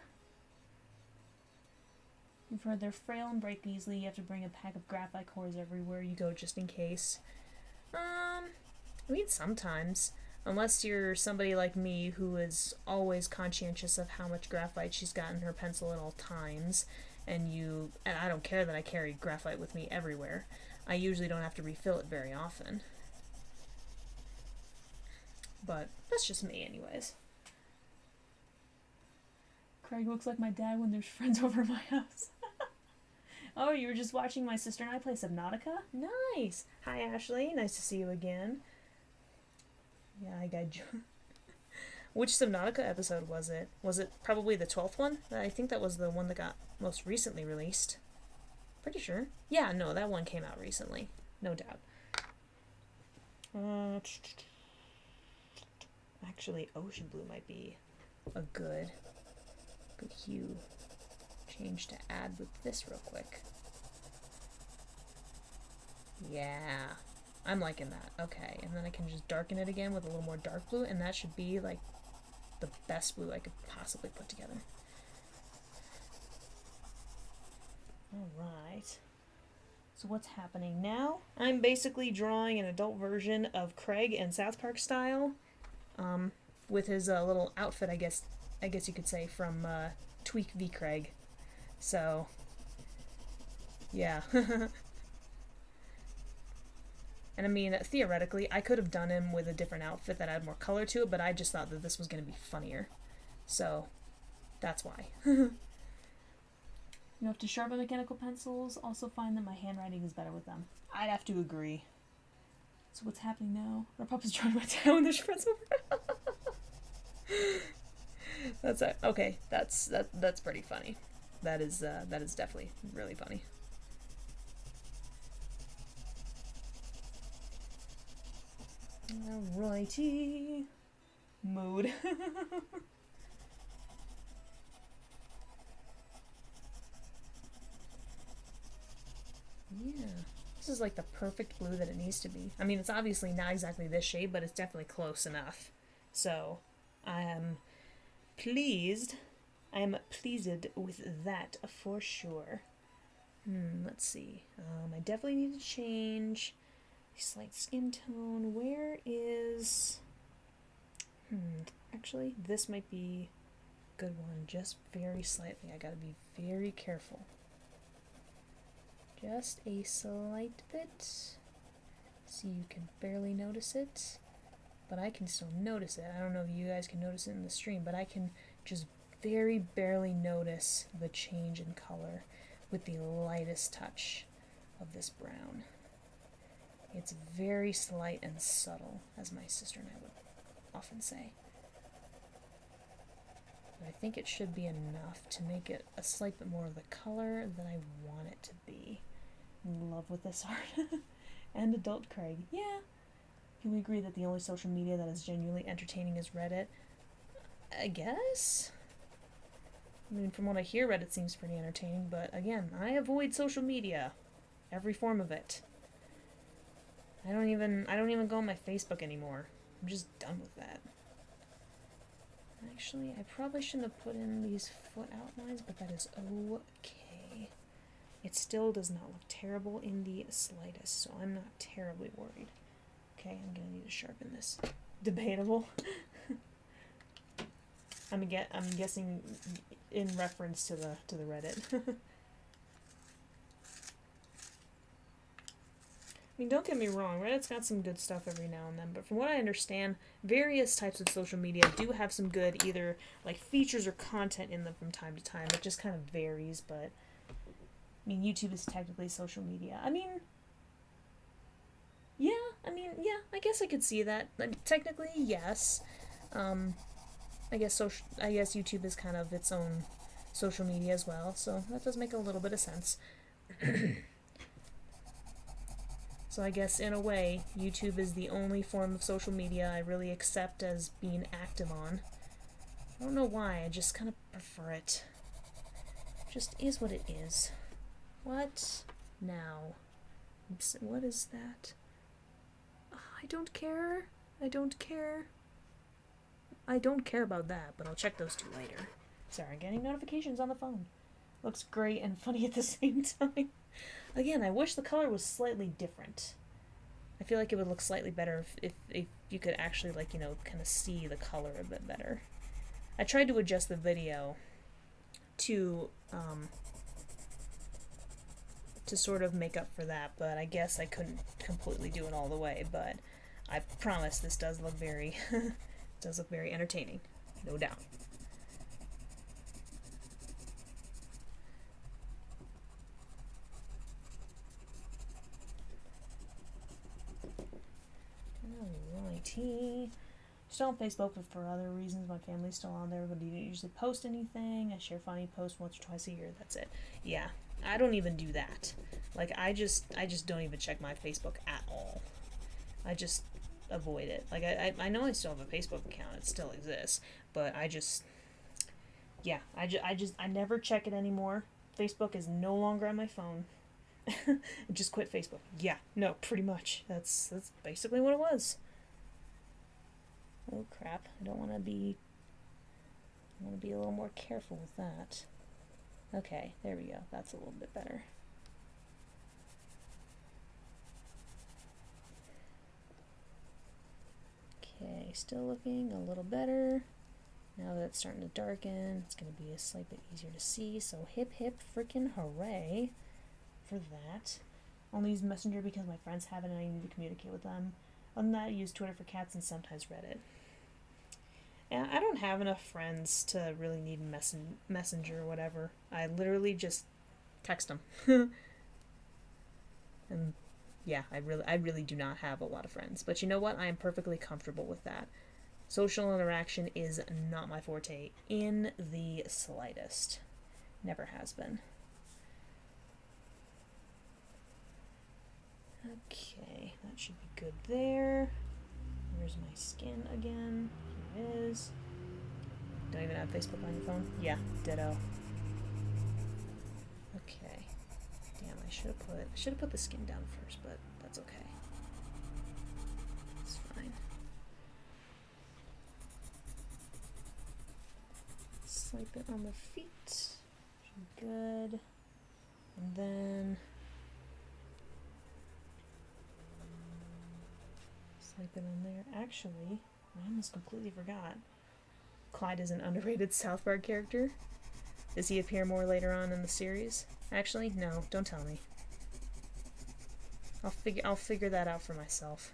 You've heard they're frail and break easily. You have to bring a pack of graphite cores everywhere you go just in case. I mean, sometimes. Unless you're somebody like me who is always conscientious of how much graphite she's got in her pencil at all times, and I don't care that I carry graphite with me everywhere. I usually don't have to refill it very often. But that's just me anyways. Craig looks like my dad when there's friends over my house. Oh, you were just watching my sister and I play Subnautica? Nice! Hi, Ashley. Nice to see you again. Yeah, I got you. Which Subnautica episode was it? Was it probably the 12th one? I think that was the one that got most recently released. Pretty sure. Yeah, no, that one came out recently. No doubt. Actually, ocean blue might be a good hue change to add with this real quick. Yeah, I'm liking that. Okay, and then I can just darken it again with a little more dark blue, and that should be like the best blue I could possibly put together. Alright. So what's happening now? I'm basically drawing an adult version of Craig in South Park style, with his little outfit, I guess you could say, from Tweak v. Craig. So, yeah. And I mean, theoretically, I could have done him with a different outfit that had more color to it, but I just thought that this was going to be funnier. So, that's why. You have to sharpen mechanical pencils. Also find that my handwriting is better with them. I'd have to agree. So what's happening now? Our pup is trying to my town when there's friends over. That's it. Okay, that's pretty funny. That is definitely really funny. Alrighty. Mood. Yeah. This is like the perfect blue that it needs to be. I mean, it's obviously not exactly this shade, but it's definitely close enough. So, I am pleased. I am pleased with that for sure. Let's see. I definitely need to change slight skin tone. Where is... Actually, this might be a good one. Just very slightly. I gotta be very careful. Just a slight bit. See, you can barely notice it, but I can still notice it. I don't know if you guys can notice it in the stream, but I can just very barely notice the change in color with the lightest touch of this brown. It's very slight and subtle, as my sister and I would often say. But I think it should be enough to make it a slight bit more of the color that I want it to be. In love with this art. And adult Craig. Yeah. Can we agree that the only social media that is genuinely entertaining is Reddit? I guess? I mean, from what I hear, Reddit seems pretty entertaining, but again, I avoid social media. Every form of it. I don't even go on my Facebook anymore. I'm just done with that. Actually, I probably shouldn't have put in these foot outlines, but that is okay. It still does not look terrible in the slightest, so I'm not terribly worried. Okay, I'm gonna need to sharpen this. Debatable. I'm guessing in reference to the Reddit. I mean, don't get me wrong, Reddit's got some good stuff every now and then, but from what I understand, various types of social media do have some good either like features or content in them from time to time. It just kind of varies, but I mean, YouTube is technically social media. I guess I could see that. Technically, yes. I guess YouTube is kind of its own social media as well, so that does make a little bit of sense. So I guess, in a way, YouTube is the only form of social media I really accept as being active on. I don't know why, I just kind of prefer it. It just is what it is. What now? What is that? I don't care. I don't care. I don't care about that, but I'll check those two later. Sorry, I'm getting notifications on the phone. Looks great and funny at the same time. Again, I wish the color was slightly different. I feel like it would look slightly better if you could actually, like, you know, kind of see the color a bit better. I tried to adjust the video to sort of make up for that, but I guess I couldn't completely do it all the way, but I promise this does look very does look very entertaining, no doubt. Alrighty. Still on Facebook, but for other reasons. My family's still on there, but I don't usually post anything. I share funny posts once or twice a year. That's it. Yeah, I don't even do that. Like, I just don't even check my Facebook at all. I just avoid it. Like, I know I still have a Facebook account. It still exists, but I never check it anymore. Facebook is no longer on my phone. Just quit Facebook. Yeah, no, pretty much. That's basically what it was. Oh crap, I want to be a little more careful with that. Okay, there we go. That's a little bit better. Okay, still looking a little better. Now that it's starting to darken, it's going to be a slight bit easier to see, so hip hip frickin' hooray for that. Only use Messenger because my friends have it and I need to communicate with them. Other than that, I use Twitter for cats and sometimes Reddit. And I don't have enough friends to really need Messenger or whatever. I literally just text them. And yeah, I really do not have a lot of friends. But you know what? I am perfectly comfortable with that. Social interaction is not my forte in the slightest. Never has been. Okay, that should be good there. Where's my skin again? Here it is. Don't even have Facebook on your phone? Yeah, ditto. Okay. Damn, I should have put the skin down first, but that's okay. It's fine. Swipe it on the feet. Should be good. And then swipe it on there. Actually, I almost completely forgot. Clyde is an underrated South Park character. Does he appear more later on in the series? Actually, no, don't tell me. I'll figure that out for myself.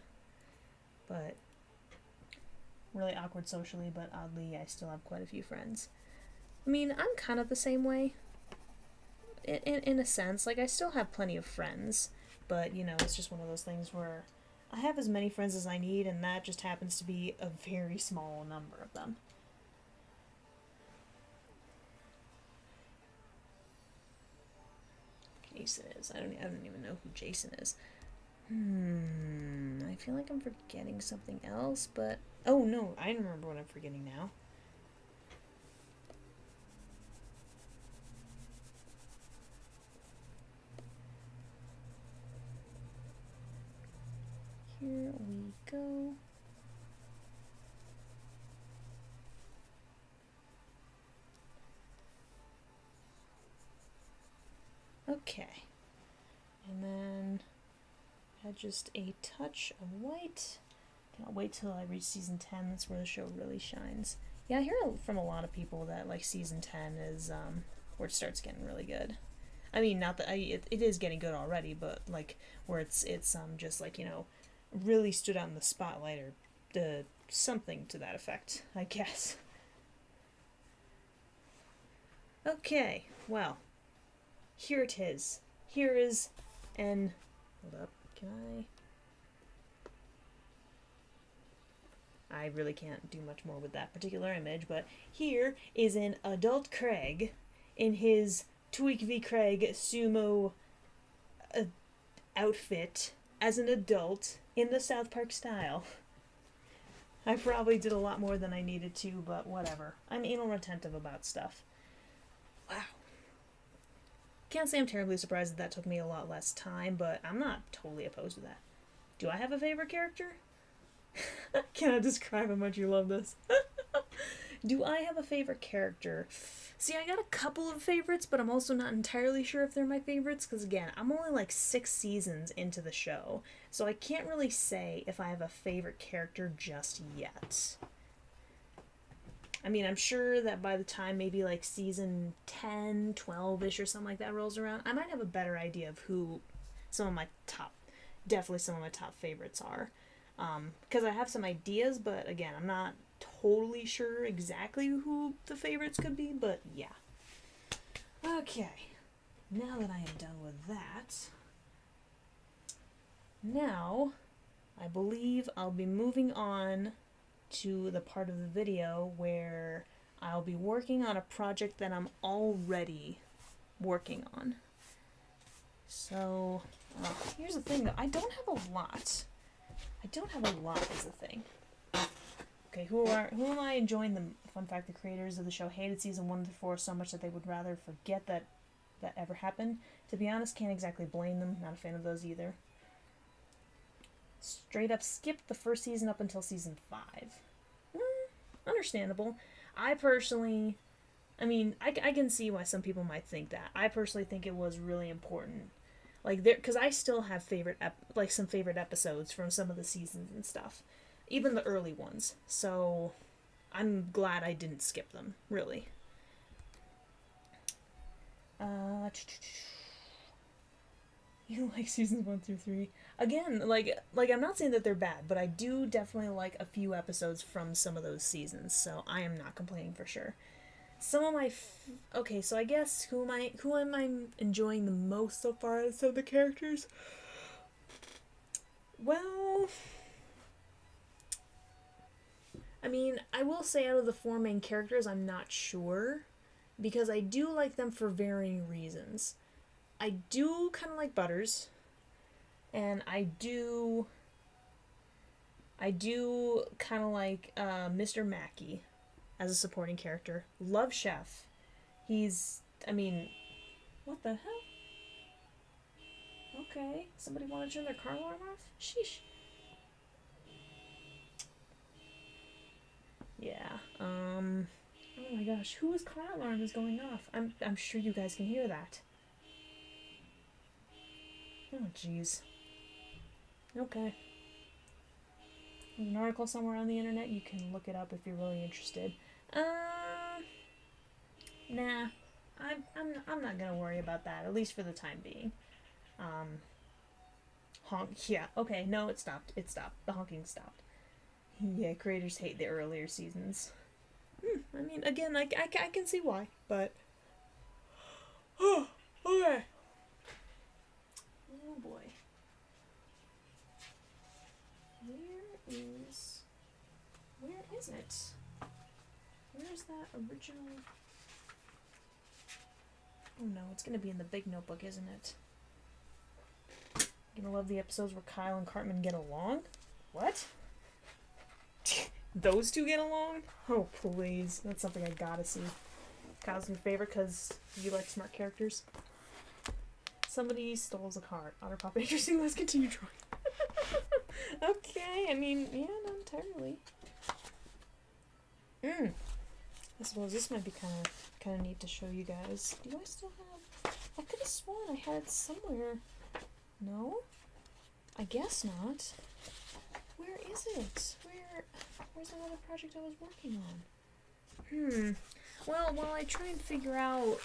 But really awkward socially, but oddly I still have quite a few friends. I mean, I'm kind of the same way. In a sense, like I still have plenty of friends, but you know, it's just one of those things where I have as many friends as I need, and that just happens to be a very small number of them. Jason is. I don't even know who Jason is. I feel like I'm forgetting something else, but oh no, I remember what I'm forgetting now. Here we go. Okay. And then add just a touch of white. I'll wait till I reach season 10. That's where the show really shines. Yeah, I hear from a lot of people that like season 10 is where it starts getting really good. I mean, not that it is getting good already, but like where it's just like, you know, really stood out in the spotlight or something to that effect, I guess. Okay, well, here it is. Here is an... Hold up, can I really can't do much more with that particular image, but here is an adult Craig in his Tweak v. Craig sumo outfit as an adult in the South Park style. I probably did a lot more than I needed to, but whatever. I'm anal retentive about stuff. Wow. Can't say I'm terribly surprised that took me a lot less time, but I'm not totally opposed to that. Do I have a favorite character? Can I describe how much you love this? Do I have a favorite character? See, I got a couple of favorites, but I'm also not entirely sure if they're my favorites, because again, I'm only like 6 seasons into the show, so I can't really say if I have a favorite character just yet. I mean, I'm sure that by the time maybe like season 10, 12-ish or something like that rolls around, I might have a better idea of who definitely some of my top favorites are. Because I have some ideas, but again, I'm not totally sure exactly who the favorites could be, but yeah. Okay, now that I am done with that, now I believe I'll be moving on to the part of the video where I'll be working on a project that I'm already working on. So, here's the thing though, I don't have a lot. Is the thing. Okay, who am I enjoying the fun fact, the creators of the show hated season 1 to 4 so much that they would rather forget that ever happened. To be honest, can't exactly blame them, not a fan of those either. Straight up skipped the first season up until season 5. Understandable. I personally, I mean, I can see why some people might think that. I personally think it was really important. Like, because I still have some favorite episodes from some of the seasons and stuff. Even the early ones. So, I'm glad I didn't skip them, really. You like seasons 1 through 3? Again, like I'm not saying that they're bad, but I do definitely like a few episodes from some of those seasons, so I am not complaining for sure. Some of my okay, so I guess who am I enjoying the most so far as some of the characters? Well, I mean, I will say out of the 4 main characters, I'm not sure, because I do like them for varying reasons. I do kind of like Butters, and I do kind of like Mr. Mackey as a supporting character. Love Chef. I mean, what the hell? Okay, somebody want to turn their car alarm off? Sheesh. Yeah, oh my gosh, whose car alarm is going off? I'm sure you guys can hear that. Oh, jeez. Okay. There's an article somewhere on the internet. You can look it up if you're really interested. Nah. I'm not gonna worry about that, at least for the time being. Honk. Yeah. Okay. No, it stopped. The honking stopped. Yeah, creators hate the earlier seasons. I mean, again, I can see why, but... Oh, okay. Oh boy. Where is it? Where's that original? Oh no, it's gonna be in the big notebook, isn't it? Gonna love the episodes where Kyle and Cartman get along? What? Those two get along? Oh, please. That's something I gotta see. Kyle's your favorite because you like smart characters. Somebody stole a card. Otter Pop. Interesting. Let's continue drawing. Okay. I mean, yeah, not entirely. I suppose this might be kind of neat to show you guys. Do I still have? I could have sworn I had it somewhere. No? I guess not. Where is it? Where's that other project I was working on? Well, while I try and figure out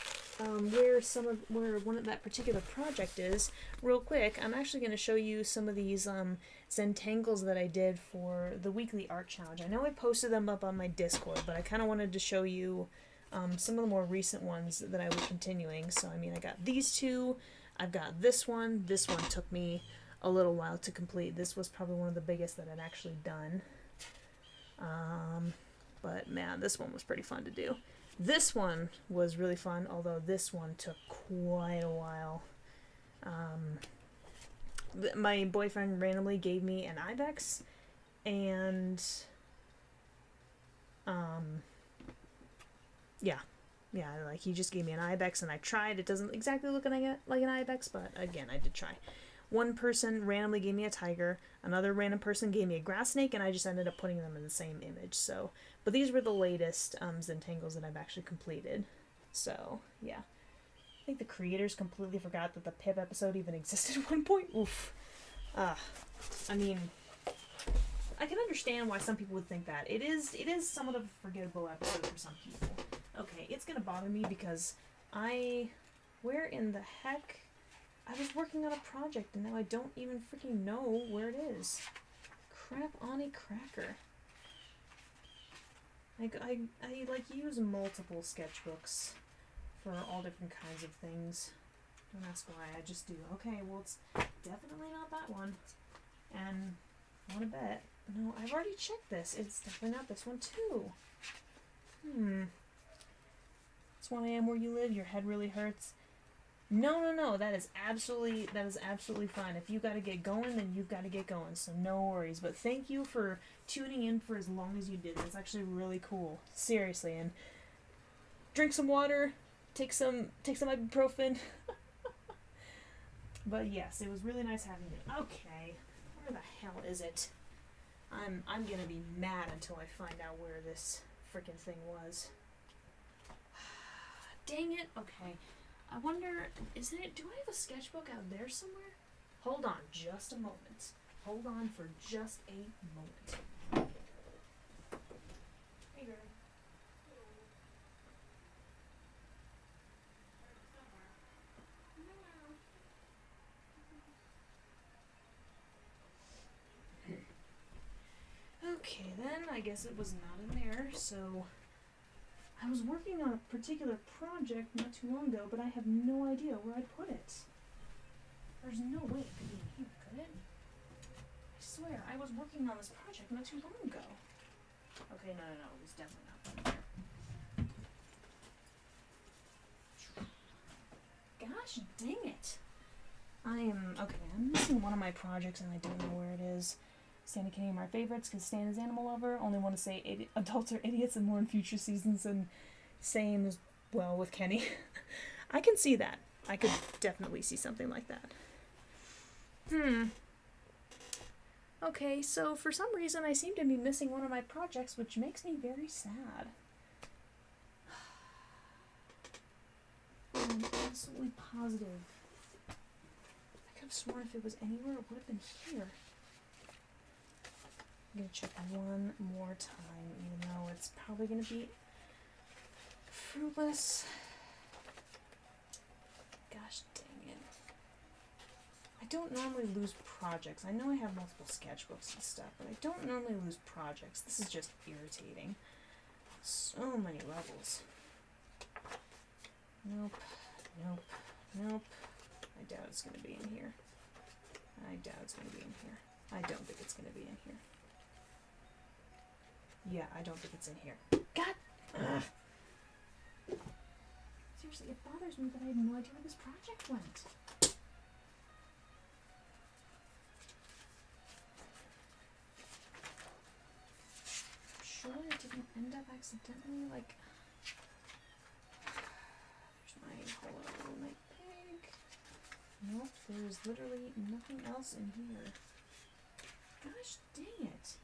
where one of that particular project is, real quick, I'm actually going to show you some of these Zentangles that I did for the weekly art challenge. I know I posted them up on my Discord, but I kind of wanted to show you some of the more recent ones that I was continuing. So, I mean, I got these two. I've got this one. This one took me a little while to complete. This was probably one of the biggest that I'd actually done. But man, this one was pretty fun to do. This one was really fun, although this one took quite a while. My boyfriend randomly gave me an ibex, and yeah, like he just gave me an ibex, and I tried. It doesn't exactly look like an ibex, but again, I did try. one person randomly gave me a tiger, another random person gave me a grass snake, and I just ended up putting them in the same image. So, but these were the latest Zentangles that I've actually completed. So, yeah. I think the creators completely forgot that the Pip episode even existed at one point. Oof. I mean, I can understand why some people would think that. It is somewhat of a forgettable episode for some people. Okay, it's gonna bother me because where in the heck? I was working on a project and now I don't even freaking know where it is. Crap on a cracker. I like use multiple sketchbooks for all different kinds of things. Don't ask why, I just do. Okay, well it's definitely not that one. And I wanna bet. No, I've already checked this. It's definitely not this one too. It's 1 a.m. where you live, your head really hurts. No, that is absolutely fine. If you gotta get going, then you've gotta get going, so no worries. But thank you for tuning in for as long as you did. That's actually really cool. Seriously, and drink some water, take some ibuprofen. But yes, it was really nice having you. Okay, where the hell is it? I'm gonna be mad until I find out where this freaking thing was. Dang it. Okay. I wonder, do I have a sketchbook out there somewhere? Hold on just a moment. Hold on for just a moment. Hey, girl. Okay, then I guess it was not in there, so I was working on a particular project not too long ago, but I have no idea where I put it. There's no way it could be in here, could it? I swear, I was working on this project not too long ago. Okay, no, it was definitely not in there. Gosh dang it. I'm missing one of my projects and I don't know where it is. Stan and Kenny are my favorites because Stan is animal lover. Only want to say adults are idiots and more in future seasons, and same as well with Kenny. I can see that. I could definitely see something like that. Okay, so for some reason I seem to be missing one of my projects, which makes me very sad. I'm absolutely positive. I could have sworn if it was anywhere, it would have been here. I'm gonna check one more time, even though it's probably gonna be fruitless. Gosh dang it. I don't normally lose projects. I know I have multiple sketchbooks and stuff, but I don't normally lose projects. This is just irritating. So many levels. Nope. I doubt it's gonna be in here. I don't think it's gonna be in here. Yeah, I don't think it's in here. God! Ugh. Seriously, it bothers me that I have no idea where this project went. Sure it didn't end up accidentally, like... There's my hello, my pig. Nope, there's literally nothing else in here. Gosh dang it.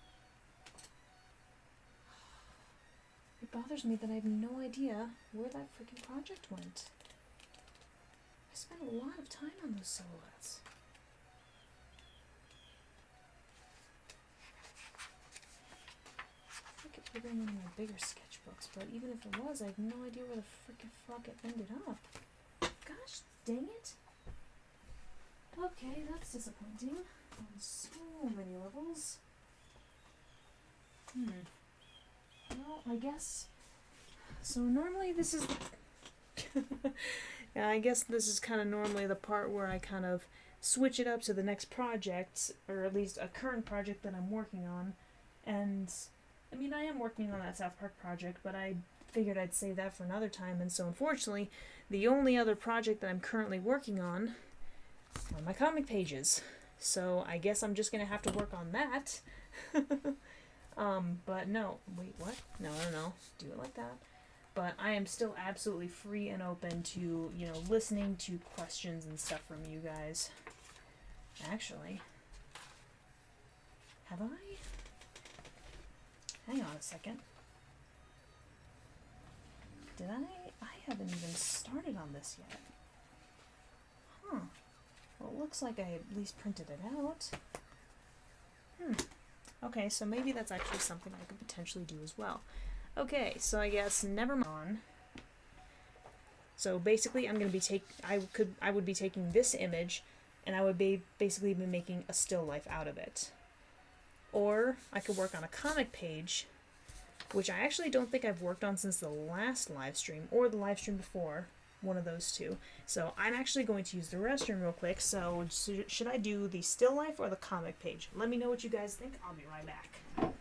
It bothers me that I have no idea where that freaking project went. I spent a lot of time on those silhouettes. I could put it in one of my bigger sketchbooks, but even if it was, I have no idea where the freaking fuck it ended up. Gosh dang it. Okay, that's disappointing. On so many levels. Well, I guess... So normally this is... Yeah, I guess this is kind of normally the part where I kind of switch it up to the next project, or at least a current project that I'm working on. And, I mean, I am working on that South Park project, but I figured I'd save that for another time, and so unfortunately, the only other project that I'm currently working on are my comic pages. So I guess I'm just going to have to work on that. But no, wait, what? No, do it like that. But I am still absolutely free and open to, listening to questions and stuff from you guys. Actually, have I? Hang on a second. Did I? I haven't even started on this yet. Huh. Well, it looks like I at least printed it out. Okay, so maybe that's actually something I could potentially do as well. Okay, so I guess never mind. So basically, I'm gonna be I would be taking this image, and I would be basically be making a still life out of it. Or I could work on a comic page, which I actually don't think I've worked on since the last live stream, or the live stream before, one of those two. So I'm actually going to use the restroom real quick, so should I do the still life or the comic page? Let me know what you guys think. I'll be right back.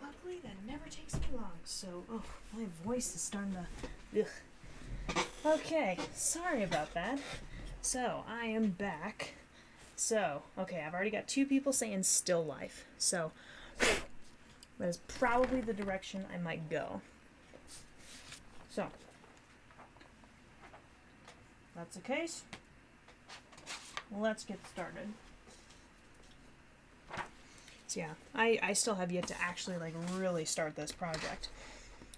Luckily, that never takes me long, so, oh, my voice is starting to, ugh. Okay, sorry about that. So, I am back. So, okay, I've already got 2 people saying still life, so that is probably the direction I might go. So, that's the case. Let's get started. So yeah, I still have yet to actually like really start this project.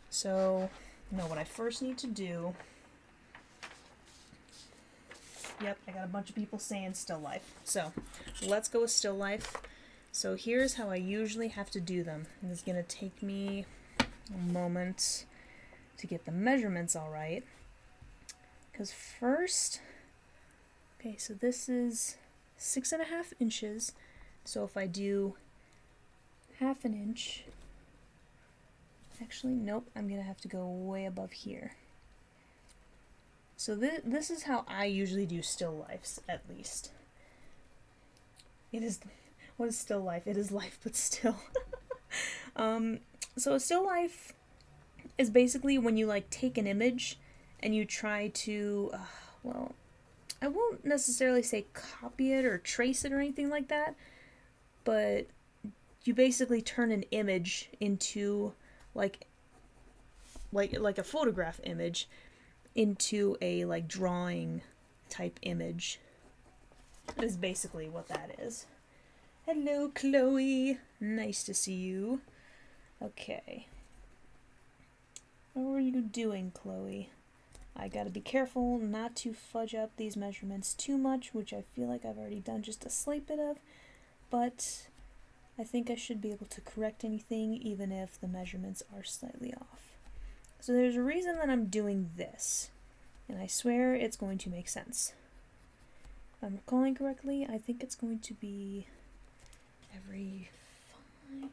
So, what I first need to do... Yep, I got a bunch of people saying still life. So, let's go with still life. So here's how I usually have to do them. And it's going to take me a moment to get the measurements all right. Because first... Okay, so this is 6.5 inches. So if I do half an inch... Actually, nope, I'm going to have to go way above here. So this is how I usually do still lifes, at least. It is... What is still life? It is life, but still. So a still life is basically when you like take an image and you try to, well, I won't necessarily say copy it or trace it or anything like that, but you basically turn an image into like a photograph image into a like drawing type image. Is basically what that is. Hello, Chloe. Nice to see you. Okay. How are you doing, Chloe? I gotta be careful not to fudge up these measurements too much, which I feel like I've already done just a slight bit of, but I think I should be able to correct anything even if the measurements are slightly off. So there's a reason that I'm doing this, and I swear it's going to make sense. If I'm recalling correctly, I think it's going to be every 5...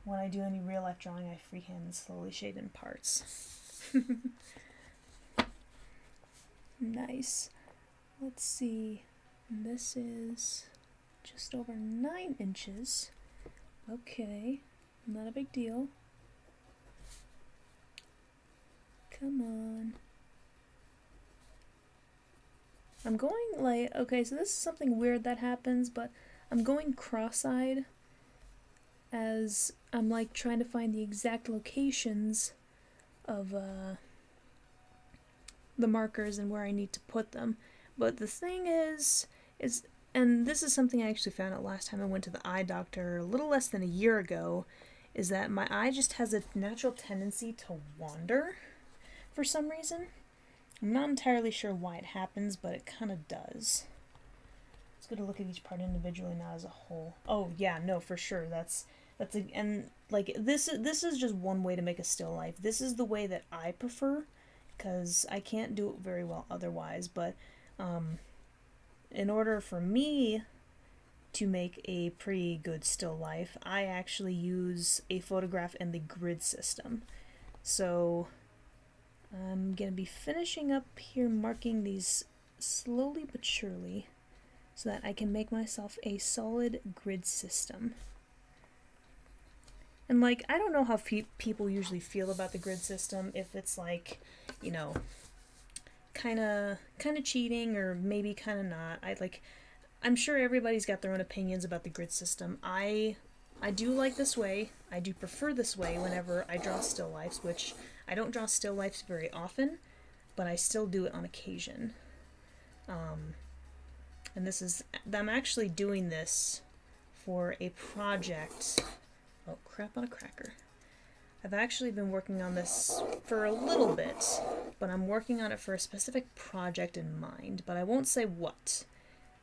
When I do any real life drawing, I freehand and slowly shade in parts. Nice. Let's see. This is just over 9 inches. Okay, not a big deal. Come on. I'm going like, okay, so this is something weird that happens, but I'm going cross-eyed as I'm like trying to find the exact locations of the markers and where I need to put them. But the thing is, and this is something I actually found out last time I went to the eye doctor a little less than a year ago, is that my eye just has a natural tendency to wander for some reason. I'm not entirely sure why it happens, but it kind of does. So good to look at each part individually, not as a whole. Oh yeah, no, for sure. And like this is just one way to make a still life. This is the way that I prefer, because I can't do it very well otherwise. But in order for me to make a pretty good still life, I actually use a photograph and the grid system. So I'm gonna be finishing up here, marking these slowly but surely, so that I can make myself a solid grid system. And like, I don't know how people usually feel about the grid system, if it's like, you know, kind of cheating, or maybe kind of not. I'm sure everybody's got their own opinions about the grid system. I do like this way. I do prefer this way whenever I draw still lifes, which I don't draw still lifes very often, but I still do it on occasion. And I'm actually doing this for a project. Oh, crap on a cracker. I've actually been working on this for a little bit, but I'm working on it for a specific project in mind, but I won't say what.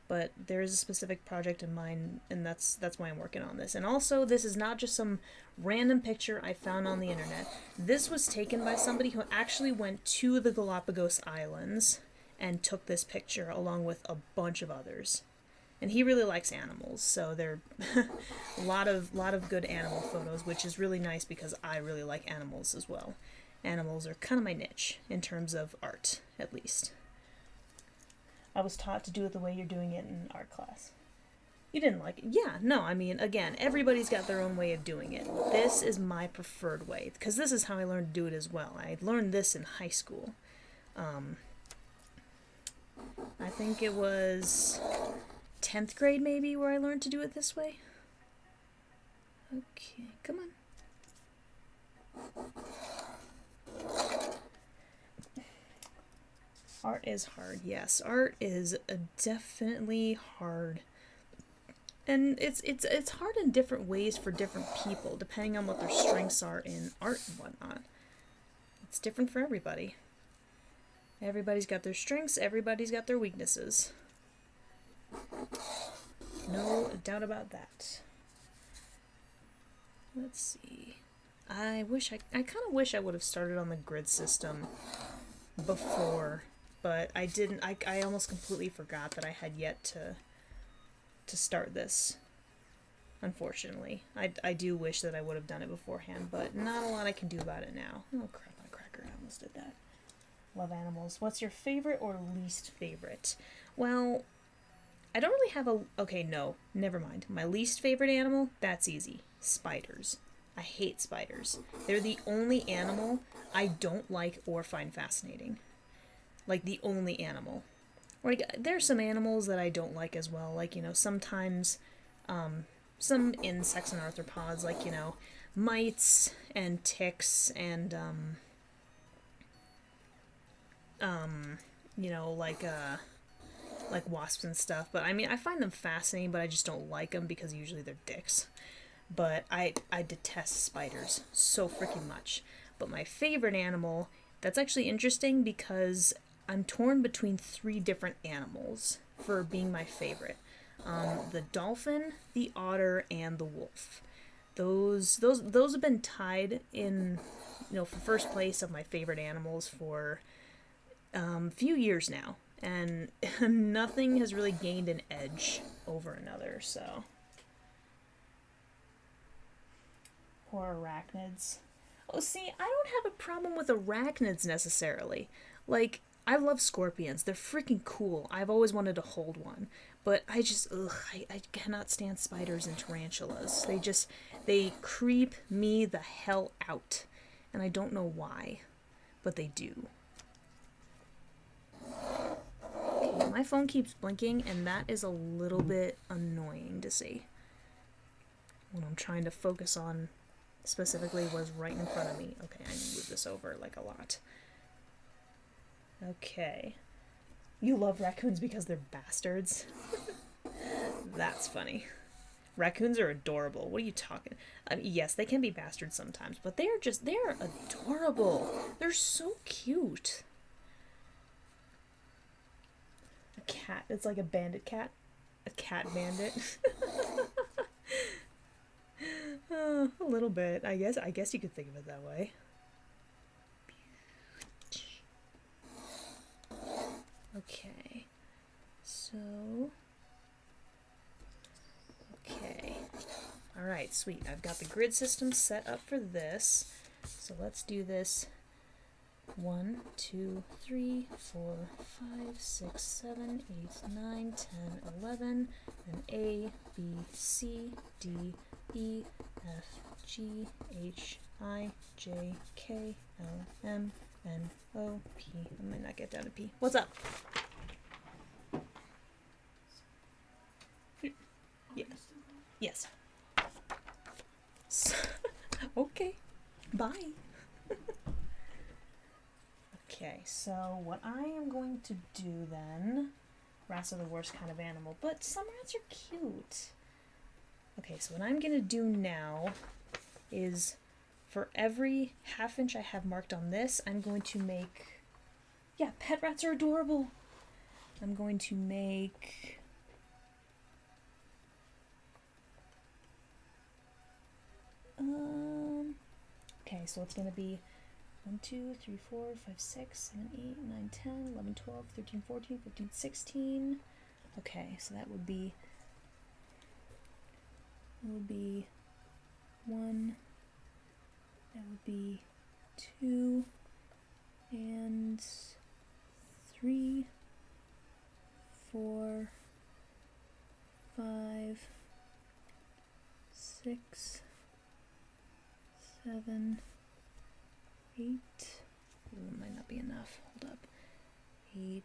But there is a specific project in mind, and that's why I'm working on this. And also, this is not just some random picture I found on the internet. This was taken by somebody who actually went to the Galapagos Islands and took this picture along with a bunch of others. And he really likes animals, so there are a lot of good animal photos, which is really nice because I really like animals as well. Animals are kind of my niche, in terms of art, at least. I was taught to do it the way you're doing it in art class. You didn't like it? Yeah, no, I mean, again, everybody's got their own way of doing it. This is my preferred way, because this is how I learned to do it as well. I learned this in high school. I think it was 10th grade maybe where I learned to do it this way. Okay, come on. Art is hard, yes. Art is definitely hard. And it's hard in different ways for different people, depending on what their strengths are in art and whatnot. It's different for everybody. Everybody's got their strengths, everybody's got their weaknesses. No doubt about that. Let's see. I kind of wish I would have started on the grid system before, but I didn't. I almost completely forgot that I had yet to start this. Unfortunately, I do wish that I would have done it beforehand, but not a lot I can do about it now. Oh crap on a cracker! I almost did that. Love animals. What's your favorite or least favorite? Well, I don't really have a... Okay, no. Never mind. My least favorite animal? That's easy. Spiders. I hate spiders. They're the only animal I don't like or find fascinating. Like, the only animal. Like, there's some animals that I don't like as well. Like, you know, sometimes, some insects and arthropods, like, you know, mites and ticks and, you know, like wasps and stuff. But I mean, I find them fascinating, but I just don't like them because usually they're dicks. But I detest spiders so freaking much. But my favorite animal, that's actually interesting because I'm torn between 3 different animals for being my favorite. The dolphin, the otter, and the wolf. Those have been tied in, you know, for first place of my favorite animals for few years now, and nothing has really gained an edge over another, so. Or arachnids. Oh, see, I don't have a problem with arachnids necessarily. Like, I love scorpions. They're freaking cool. I've always wanted to hold one. But I just, I cannot stand spiders and tarantulas. They creep me the hell out. And I don't know why, but they do. Okay, my phone keeps blinking, and that is a little bit annoying to see. When I'm trying to focus on specifically what's right in front of me. Okay, I need to move this over like a lot. Okay. You love raccoons because they're bastards? That's funny. Raccoons are adorable. What are you talking? I mean, yes, they can be bastards sometimes, but they're adorable. They're so cute. A cat. It's like a bandit cat. A cat bandit. A little bit. I guess you could think of it that way. Okay. So okay. Alright, sweet. I've got the grid system set up for this. So let's do this. 1, 2, 3, 4, 5, 6, 7, 8, 9, 10, 11, and A, B, C, D, E, F, G, H, I, J, K, L, M, N, O, P. I might not get down to P. What's up? Yeah. Yes. Okay. Bye. Okay, so what I am going to do then, rats are the worst kind of animal, but some rats are cute. Okay, so what I'm going to do now is for every ½ inch I have marked on this, I'm going to make, yeah, pet rats are adorable. I'm going to make, okay, so it's going to be 1, 2, 3, 4, 5, 6, 7, 8, 9, 10, 11, 12, 13, 14, 15, 16. Okay, so that would be 1, that would be 2, and 3, 4, 5, 6, 7, 8. Ooh, might not be enough. Hold up. 8,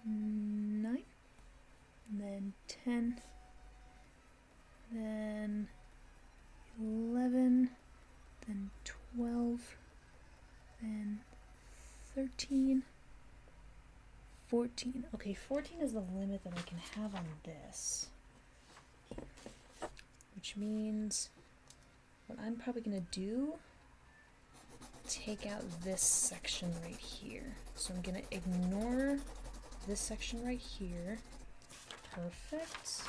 9, and then 10, then 11, then 12, then 13, 14. Okay, 14 is the limit that I can have on this. Which means what I'm probably going to do, take out this section right here. So I'm going to ignore this section right here. Perfect.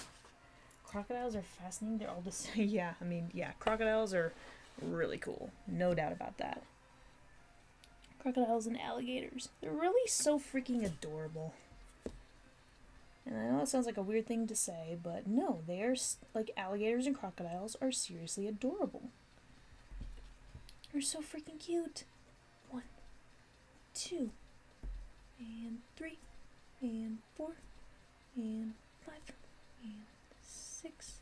Crocodiles are fascinating. They're all just, yeah, I mean, yeah, crocodiles are really cool. No doubt about that. Crocodiles and alligators. They're really so freaking adorable. And I know it sounds like a weird thing to say, but no, they're, like, alligators and crocodiles are seriously adorable. They're so freaking cute. 1, 2, and 3, and 4, and 5, and 6.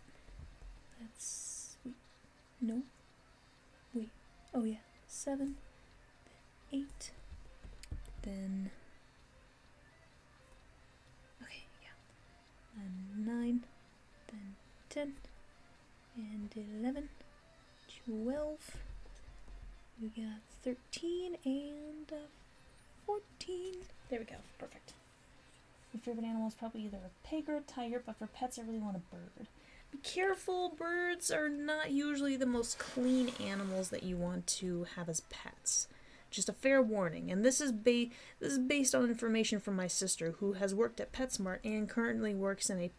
That's, wait, no, wait, oh yeah, 7, then 8, then, okay, yeah, and 9, then 10, and 11, 12, we got 13, and 14. There we go, perfect. Your favorite animal is probably either a pig or a tiger, but for pets I really want a bird. Be careful, birds are not usually the most clean animals that you want to have as pets. Just a fair warning, and this is based on information from my sister, who has worked at PetSmart and currently works in a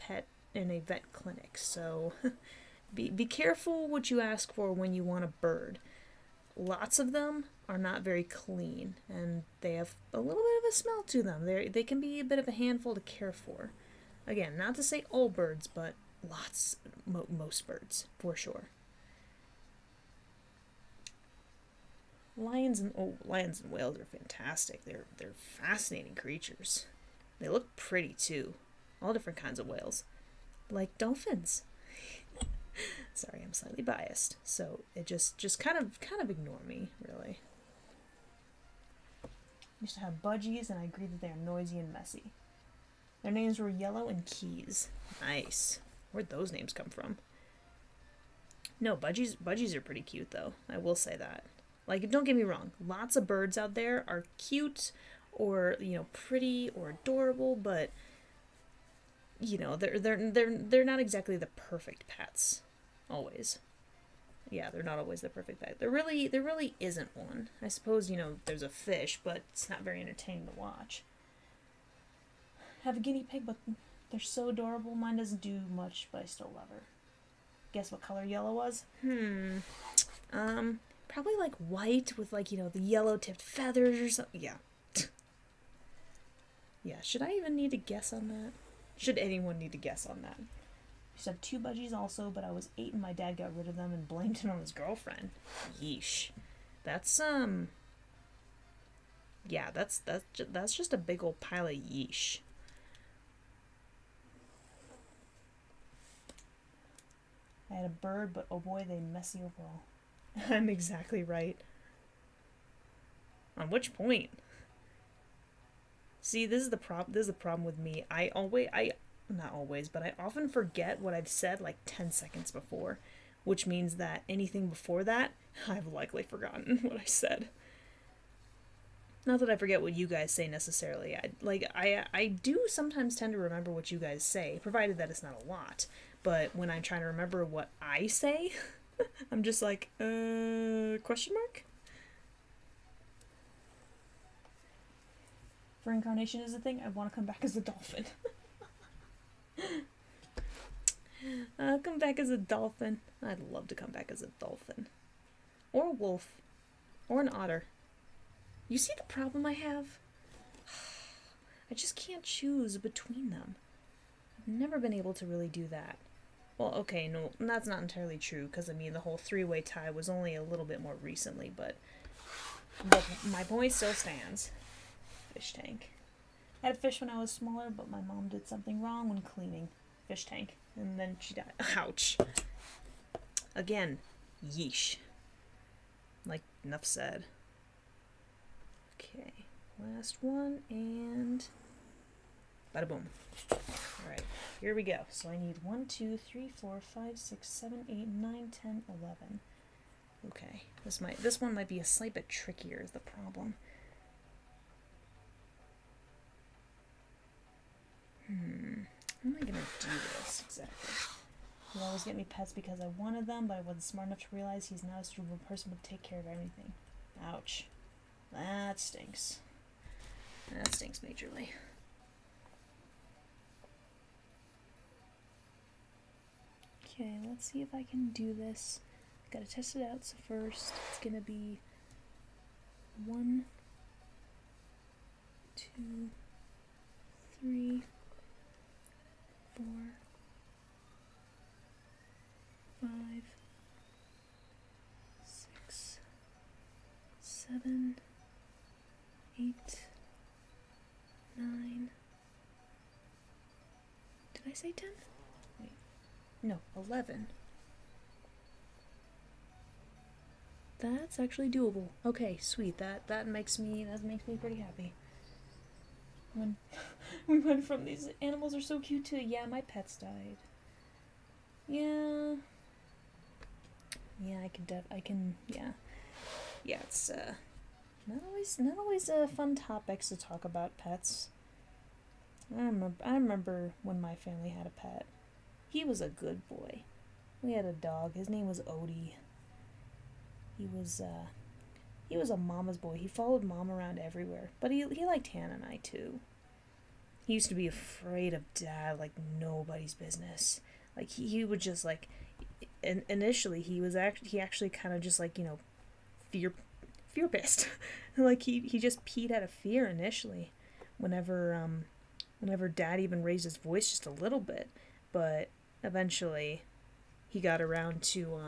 vet clinic. So be careful what you ask for when you want a bird. Lots of them are not very clean, and they have a little bit of a smell to them. They can be a bit of a handful to care for. Again, not to say all birds, but most birds, for sure. Lions and whales are fantastic. They're fascinating creatures. They look pretty too. All different kinds of whales, like dolphins. Sorry, I'm slightly biased, so it just kind of ignore me, really. Used to have budgies, and I agree that they are noisy and messy. Their names were Yellow and Keys. Nice. Where'd those names come from? No, budgies are pretty cute, though. I will say that. Like, don't get me wrong. Lots of birds out there are cute, or pretty or adorable, but they're not exactly the perfect pets. Always. Yeah, they're not always the perfect pet. There really isn't one. I suppose, there's a fish, but it's not very entertaining to watch. Have a guinea pig, but They're so adorable. Mine doesn't do much, but I still love her. Guess what color yellow was? Probably like white with like, the yellow tipped feathers or something. Yeah. Yeah, should I even need to guess on that? Should anyone need to guess on that? Used to have 2 budgies also, but I was 8 and my dad got rid of them and blamed it on his girlfriend. Yeesh. That's, yeah, that's just a big old pile of yeesh. I had a bird, but oh boy, they messy overall. I'm exactly right. On which point? See, this is the problem with me. Not always, but I often forget what I've said like 10 seconds before, which means that anything before that, I've likely forgotten what I said. Not that I forget what you guys say necessarily. I do sometimes tend to remember what you guys say, provided that it's not a lot. But when I'm trying to remember what I say, I'm just like, question mark? For incarnation is a thing, I want to come back as a dolphin. Come back as a dolphin. I'd love to come back as a dolphin. Or a wolf. Or an otter. You see the problem I have? I just can't choose between them. I've never been able to really do that. Well, okay, no, that's not entirely true, because, I mean, the whole 3-way tie was only a little bit more recently, but my point still stands. Fish tank. I had a fish when I was smaller, but my mom did something wrong when cleaning fish tank, and then she died. Ouch. Again, yeesh. Like, enough said. Okay, last one, and bada boom. Alright, here we go. So I need 1, 2, 3, 4, 5, 6, 7, 8, 9, 10, 11. Okay, this one might be a slight bit trickier is the problem. How am I gonna do this exactly? He always get me pets because I wanted them, but I wasn't smart enough to realize he's not a suitable person to take care of everything. Ouch. That stinks. That stinks majorly. Okay, let's see if I can do this. Gotta test it out, so first it's gonna be 1, 2, 3, 4, 5, 6, 7, 8, 9. Did I say 10? Wait. No, 11. That's actually doable. Okay, sweet. That makes me pretty happy. When we went from these animals are so cute to yeah, my pets died. Yeah. Yeah, yeah, it's not always fun topics to talk about pets. I remember when my family had a pet. He was a good boy. We had a dog. His name was Odie. He was a mama's boy. He followed mom around everywhere. But he liked Hannah and I too. He used to be afraid of dad like nobody's business. Like he would just like initially he actually kind of just like, fear pissed. Like he just peed out of fear initially whenever dad even raised his voice just a little bit, but eventually he got around to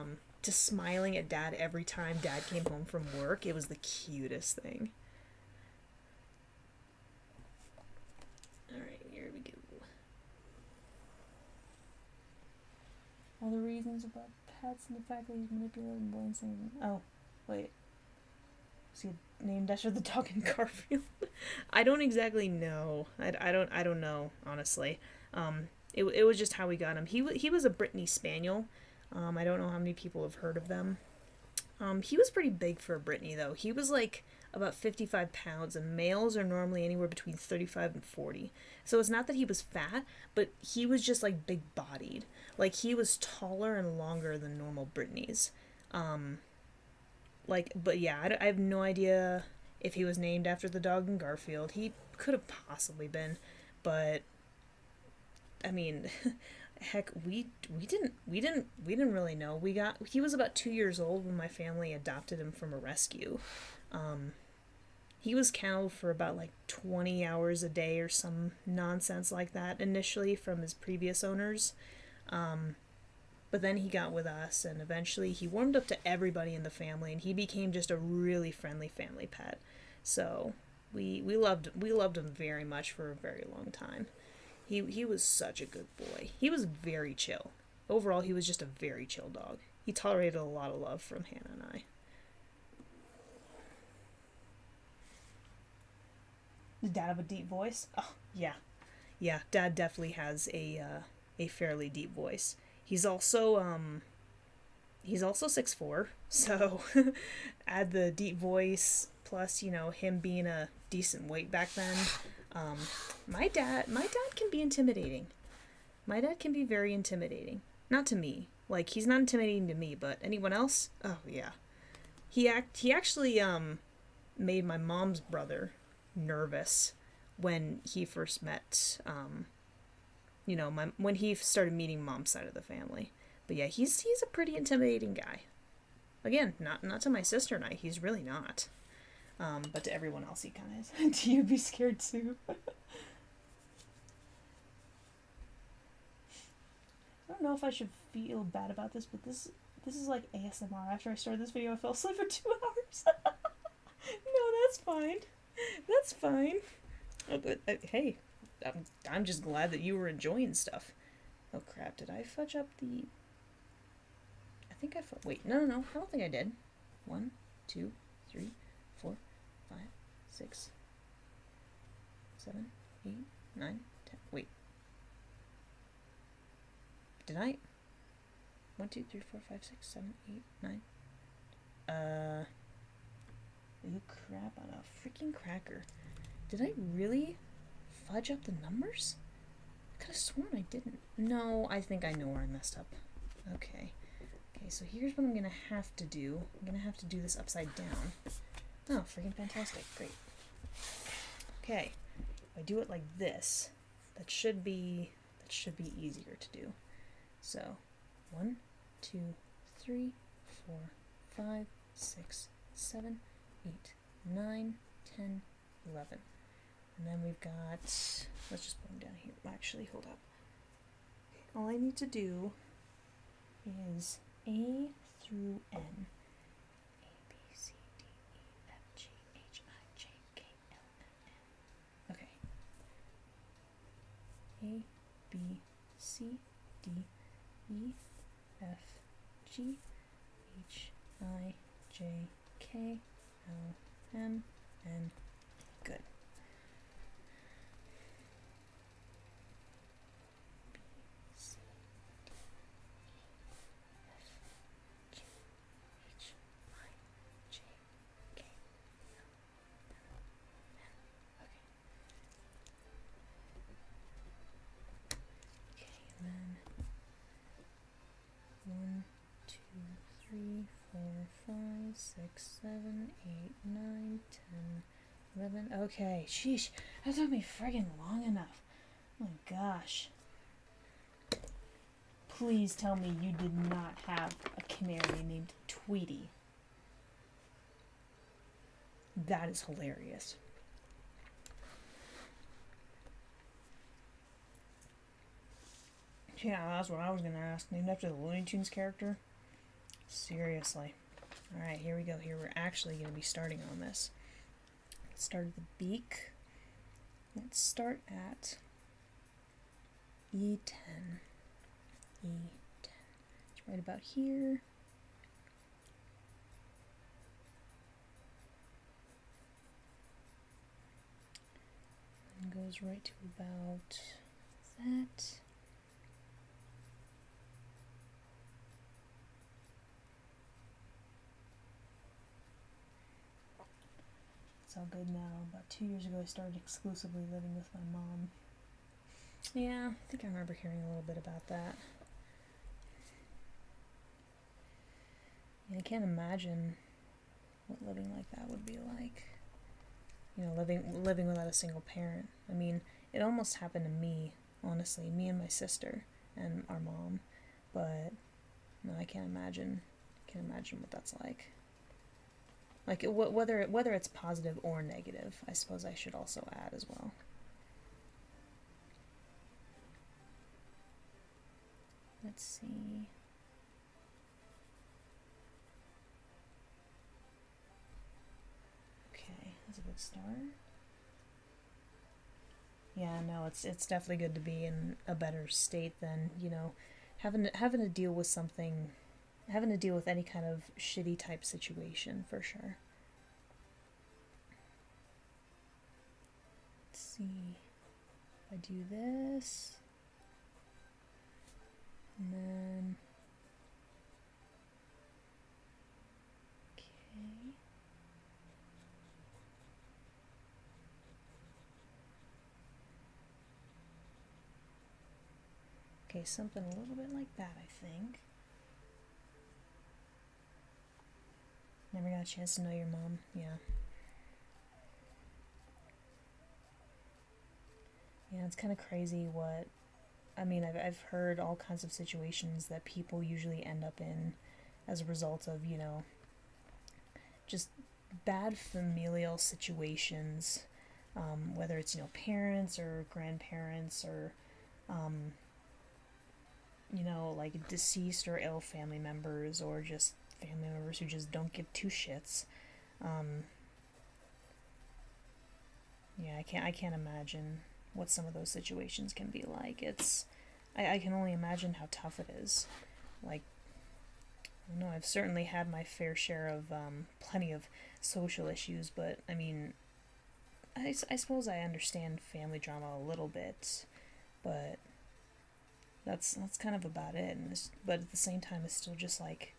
smiling at dad every time dad came home from work. It was the cutest thing. Alright, here we go. All the reasons about pets and the fact that he's manipulated and blames things. Oh, wait. Was he named after the dog in Garfield? I don't exactly know. I don't know, honestly. It was just how we got him. He was a Brittany Spaniel. I don't know how many people have heard of them. He was pretty big for a Brittany, though. He was like about 55 pounds, and males are normally anywhere between 35 and 40. So it's not that he was fat, but he was just like big bodied. Like he was taller and longer than normal Brittany's. But yeah, I have no idea if he was named after the dog in Garfield. He could have possibly been, but I mean, heck, we didn't really know. He was about 2 years old when my family adopted him from a rescue. Um, he was kennelled for about like 20 hours a day or some nonsense like that initially from his previous owners. Um, but then he got with us, and eventually he warmed up to everybody in the family, and he became just a really friendly family pet. So we loved him very much for a very long time. He was such a good boy. He was very chill. Overall, he was just a very chill dog. He tolerated a lot of love from Hannah and I. Does Dad have a deep voice? Oh yeah, yeah. Dad definitely has a fairly deep voice. He's also he's also 6'4", so add the deep voice plus him being a decent weight back then. Um, my dad can be intimidating. My dad can be very intimidating. Not to me. Like he's not intimidating to me, but anyone else? Oh yeah. He actually made my mom's brother nervous when he first met when he started meeting mom's side of the family. But yeah, he's a pretty intimidating guy. Again, not to my sister and I. He's really not. But to everyone else, he kind of is. Do you be scared too? I don't know if I should feel bad about this, but this is like ASMR. After I started this video, I fell asleep for 2 hours. No, that's fine. That's fine. Oh, but hey, I'm just glad that you were enjoying stuff. Oh crap! Did I fudge up the? I think I wait. No. I don't think I did. 1, 2, 3, 4, 5, 6, 7, 8, 9, 10. Wait. Did I? 1, 2, 3, 4, 5, 6, 7, 8, 9. You crap on a freaking cracker. Did I really fudge up the numbers? I could have sworn I didn't. No, I think I know where I messed up. Okay. Okay, so here's what I'm gonna have to do. I'm gonna have to do this upside down. Oh, freaking fantastic. Great. Okay. If I do it like this, that should be easier to do. So 1, 2, 3, 4, 5, 6, 7, 8, 9, 10, 11. And then we've got, let's just put them down here. Actually, hold up. Okay, all I need to do is A through N. A, B, C, D, E, F, G, H, I, J, K, L, M, N. Okay. A, B, C, D, E, F, G, H, I, J, K, L, M, N. Good. Three, 4, 5, 6, 7, 8, 9, 10, 11. Okay, sheesh. That took me friggin' long enough. Oh my gosh. Please tell me you did not have a canary named Tweety. That is hilarious. Yeah, that's what I was gonna ask. Named after the Looney Tunes character? Seriously. Alright, here we go. Here we're actually going to be starting on this. Let's start at the beak. Let's start at E10. E10. It's right about here. And goes right to about that. It's all good now. About 2 years ago, I started exclusively living with my mom. Yeah, I think I remember hearing a little bit about that. Yeah, I can't imagine what living like that would be like. You know, living without a single parent. I mean, it almost happened to me honestly, me and my sister and our mom. But no, I can't imagine. Can't imagine what that's like. Like whether it's positive or negative, I suppose I should also add as well. Let's see. Okay, that's a good start. Yeah, no, it's definitely good to be in a better state than, having to deal with something, having to deal with any kind of shitty type situation for sure. Let's see. If I do this, and then okay. Okay, something a little bit like that, I think. Never got a chance to know your mom. Yeah. Yeah, it's kind of crazy what. I mean, I've heard all kinds of situations that people usually end up in as a result of, just bad familial situations, whether it's, parents or grandparents or, um, like deceased or ill family members or just family members who just don't give two shits. Um, yeah, I can't imagine what some of those situations can be like. I can only imagine how tough it is. Like, I don't know, I've certainly had my fair share of plenty of social issues, but I mean, I suppose I understand family drama a little bit, but that's kind of about it. But at the same time, it's still just like,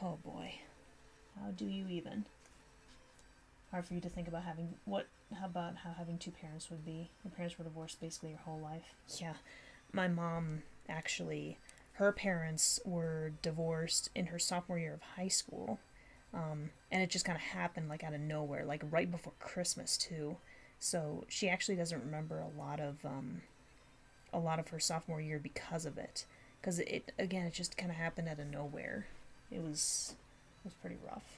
oh boy, how do you even? Hard for you to think about having what? How about how having two parents would be? Your parents were divorced basically your whole life. Yeah, my mom actually, her parents were divorced in her sophomore year of high school, and it just kind of happened like out of nowhere, like right before Christmas too. So she actually doesn't remember a lot of her sophomore year because of it. Because it again, it just kind of happened out of nowhere. It was pretty rough.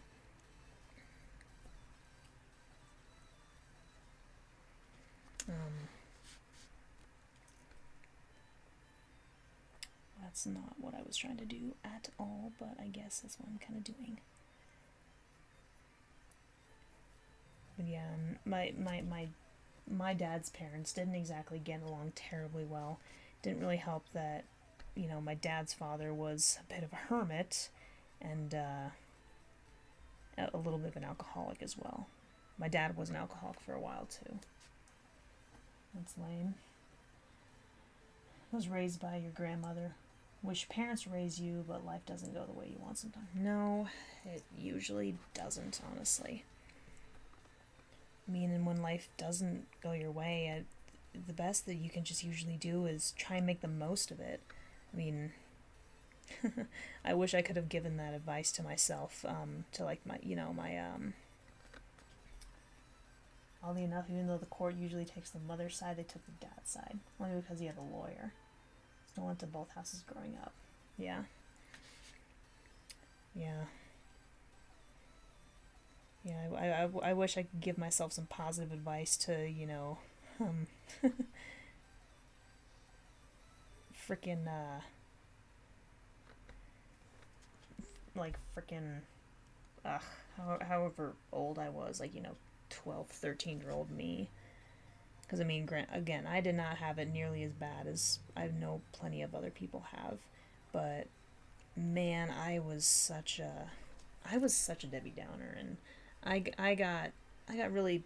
Um, that's not what I was trying to do at all, but I guess that's what I'm kind of doing. But yeah, my dad's parents didn't exactly get along terribly well. Didn't really help that, my dad's father was a bit of a hermit and a little bit of an alcoholic as well. My dad was an alcoholic for a while too. That's lame. I was raised by your grandmother. Wish parents raise you, but life doesn't go the way you want sometimes. No, it usually doesn't, honestly. I mean, and when life doesn't go your way, the best that you can just usually do is try and make the most of it. I mean, I wish I could have given that advice to myself, to like my. Oddly enough, even though the court usually takes the mother's side, they took the dad's side. Only because he had a lawyer. So I went to both houses growing up. Yeah. Yeah. Yeah, I wish I could give myself some positive advice to, um, freaking, like, freaking, ugh, however old I was, like, 12, 13-year-old me. Because, I mean, again, I did not have it nearly as bad as I know plenty of other people have. But, man, I was such a Debbie Downer, and I got really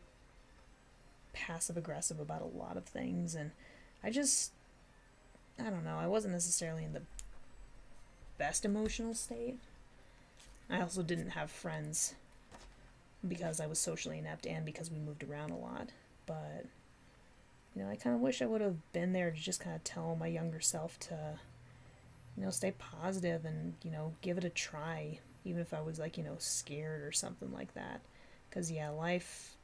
passive aggressive about a lot of things, and I just, I don't know, I wasn't necessarily in the best emotional state. I also didn't have friends because I was socially inept and because we moved around a lot. But, I kind of wish I would have been there to just kind of tell my younger self to, stay positive and, give it a try, even if I was like, scared or something like that. Because, yeah, life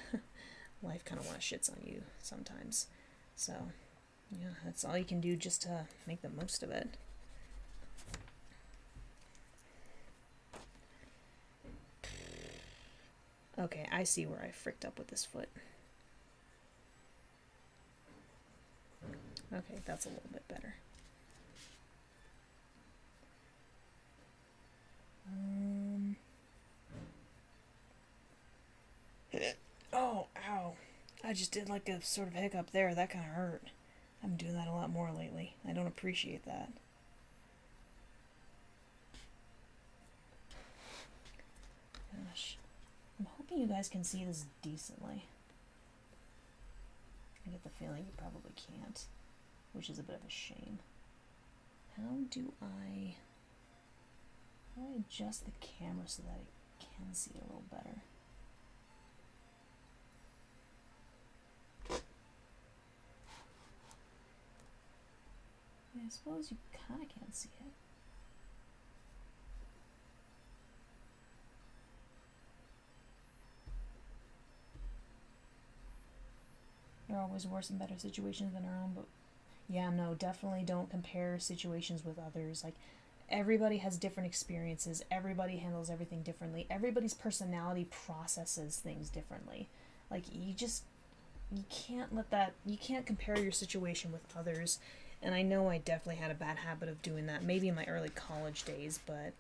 kind of want to shits on you sometimes. So, Yeah, that's all you can do just to make the most of it. Okay, I see where I fricked up with this foot. Okay, that's a little bit better. Oh, ow. I just did like a sort of hiccup there. That kind of hurt. I'm doing that a lot more lately. I don't appreciate that. Gosh. I'm hoping you guys can see this decently. I get the feeling you probably can't, which is a bit of a shame. How do I adjust the camera so that I can see it a little better? I suppose you kind of can't see it. There are always worse and better situations than our own, but yeah, no, definitely don't compare situations with others. Like, everybody has different experiences, everybody handles everything differently, everybody's personality processes things differently. Like, you can't compare your situation with others. And I know I definitely had a bad habit of doing that, maybe in my early college days, but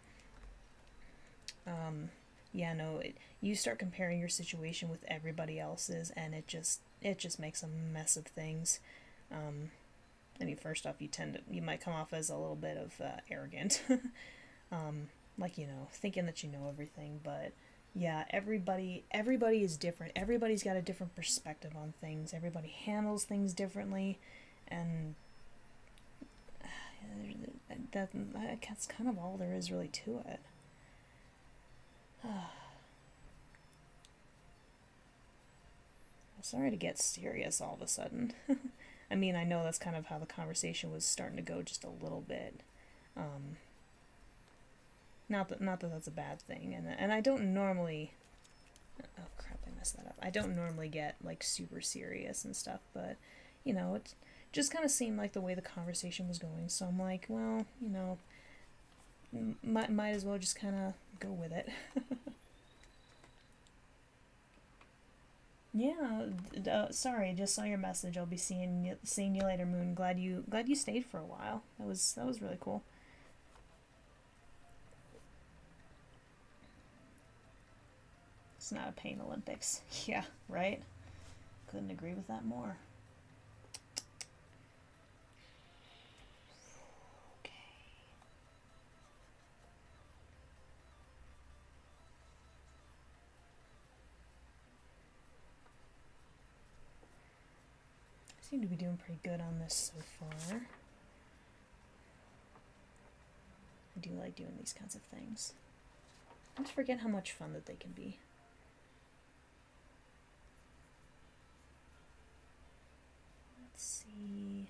yeah, no, you start comparing your situation with everybody else's, and it just makes a mess of things. I mean, first off, you might come off as a little bit of arrogant, like, thinking that you know everything. But yeah, everybody is different. Everybody's got a different perspective on things. Everybody handles things differently, and that's kind of all there is really to it. Sorry to get serious all of a sudden. I mean, I know that's kind of how the conversation was starting to go, just a little bit. Not that that's a bad thing, and I don't normally. Oh crap! I messed that up. I don't normally get like super serious and stuff, but it just kind of seemed like the way the conversation was going. So I'm like, well, might as well just kind of go with it. Yeah, sorry, I just saw your message. I'll be seeing you later, Moon. Glad you stayed for a while. That was really cool. It's not a pain Olympics. Yeah, right? Couldn't agree with that more. Okay. I seem to be doing pretty good on this so far. I do like doing these kinds of things. I just forget how much fun that they can be. Let's see.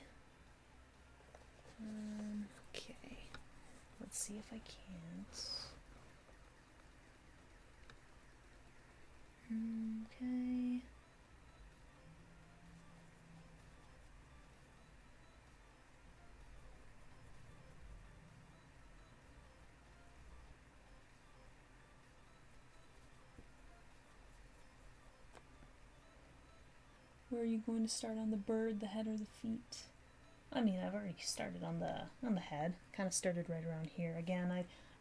Okay. Let's see if I can't. Okay. Where are you going to start, on the bird, the head, or the feet? I mean, I've already started on the head. Kind of started right around here. Again,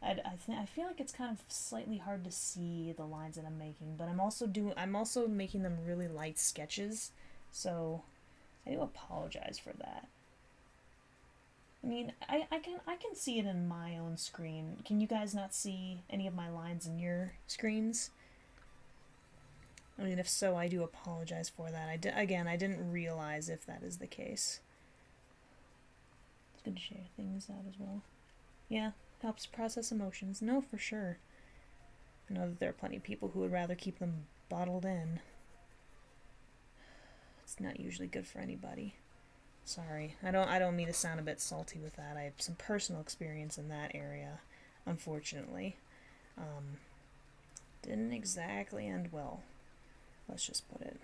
I feel like it's kind of slightly hard to see the lines that I'm making, but I'm also making them really light sketches, so I do apologize for that. I mean, I can see it in my own screen. Can you guys not see any of my lines in your screens? I mean, if so, I do apologize for that. I didn't realize if that is the case. It's good to share things out as well. Yeah, helps process emotions. No, for sure. I know that there are plenty of people who would rather keep them bottled in. It's not usually good for anybody. Sorry, I don't mean to sound a bit salty with that. I have some personal experience in that area, unfortunately. Didn't exactly end well. Let's just put it.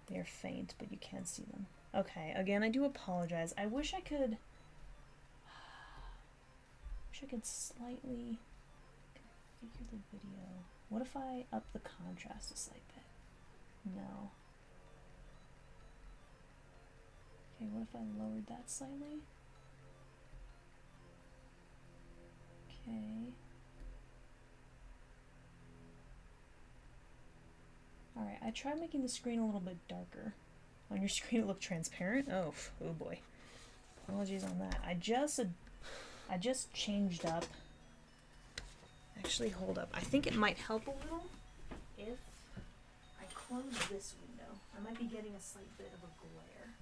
They're faint, but you can see them. Okay, again, I do apologize. I wish I could slightly configure the video. What if I up the contrast a slight bit? No. Okay, what if I lowered that slightly? Okay. Alright, I tried making the screen a little bit darker. On your screen it looked transparent? Oh boy. Apologies on that. I just changed up. Actually, hold up. I think it might help a little if I close this window. I might be getting a slight bit of a glare.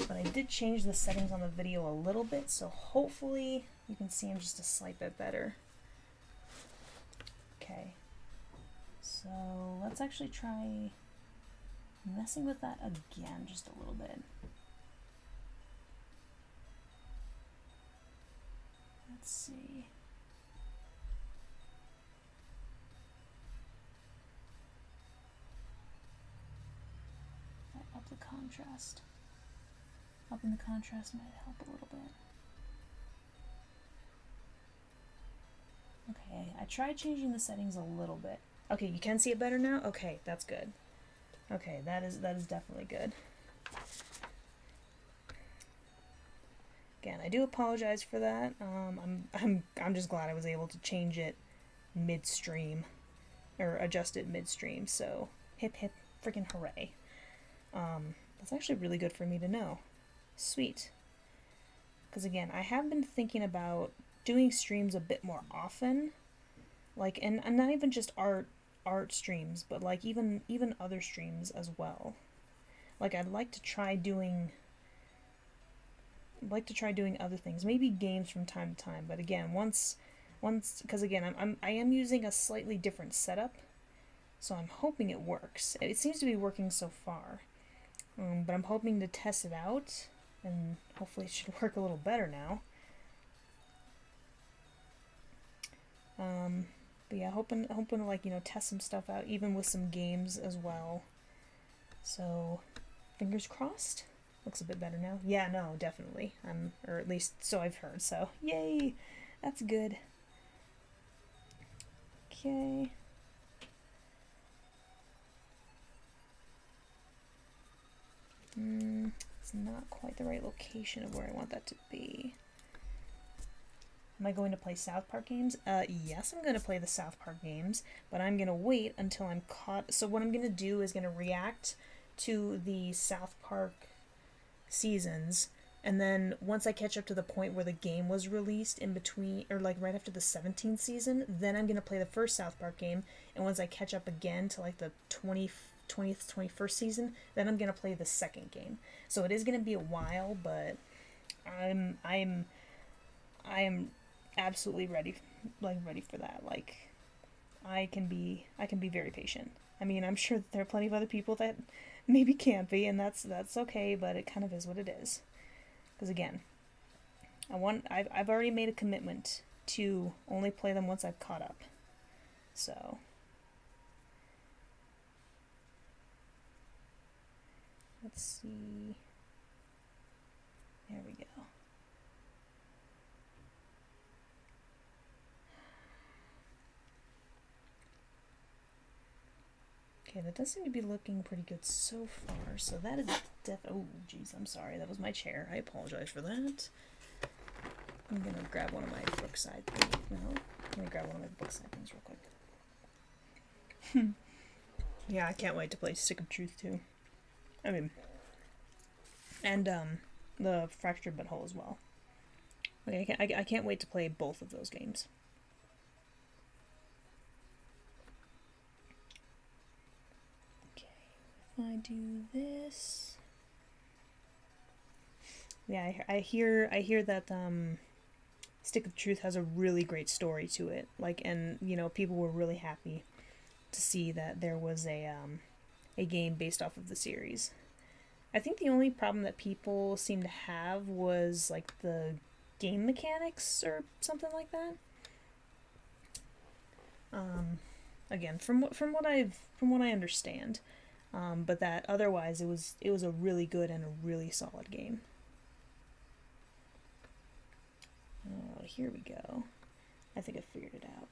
But I did change the settings on the video a little bit, so hopefully you can see them just a slight bit better. Okay. So let's actually try messing with that again just a little bit. Let's see. If I up the contrast. Upping the contrast might help a little bit. Okay, I tried changing the settings a little bit. Okay, you can see it better now? Okay, that's good. Okay, that is definitely good. Again, I do apologize for that. I'm just glad I was able to change it midstream, or adjust it midstream. So hip hip freaking hooray! That's actually really good for me to know. Sweet. Because again, I have been thinking about doing streams a bit more often, like, and not even just art streams, but like even other streams as well. Like I'd like to try doing other things, maybe games from time to time. But again, once because again, I am using a slightly different setup, so I'm hoping it works. It seems to be working so far, but I'm hoping to test it out, and hopefully it should work a little better now. But yeah, hoping to, like, you know, test some stuff out, even with some games as well. So fingers crossed. Looks a bit better now. Yeah, no, definitely. Or at least so I've heard. So yay, that's good. Okay. It's not quite the right location of where I want that to be. Am I going to play South Park games? Yes, I'm going to play the South Park games, but I'm going to wait until I'm caught. So what I'm going to do is going to react to the South Park seasons, and then once I catch up to the point where the game was released in between, or like right after the 17th season, then I'm going to play the first South Park game, and once I catch up again to like the 20th, 21st season, then I'm going to play the second game. So it is going to be a while, but I am absolutely ready for that. Like, I can be very patient. I mean, I'm sure that there are plenty of other people that maybe can't be, and that's okay, but it kind of is what it is. Because again, I've already made a commitment to only play them once I've caught up. So let's see. There we go. Okay, that does seem to be looking pretty good so far. So that is oh, jeez, I'm sorry. That was my chair. I apologize for that. I'm gonna grab one of my Brookside things. No, I'm gonna grab one of my Brookside things real quick. Yeah, I can't wait to play Stick of Truth too. I mean, and the Fractured Butthole as well. Like, I can't wait to play both of those games. I do this. Yeah, I hear that Stick of Truth has a really great story to it. Like, and you know, people were really happy to see that there was a game based off of the series. I think the only problem that people seem to have was like the game mechanics or something like that. Again, from what I understand. But that otherwise it was a really good and a really solid game. Oh, here we go. I think I figured it out.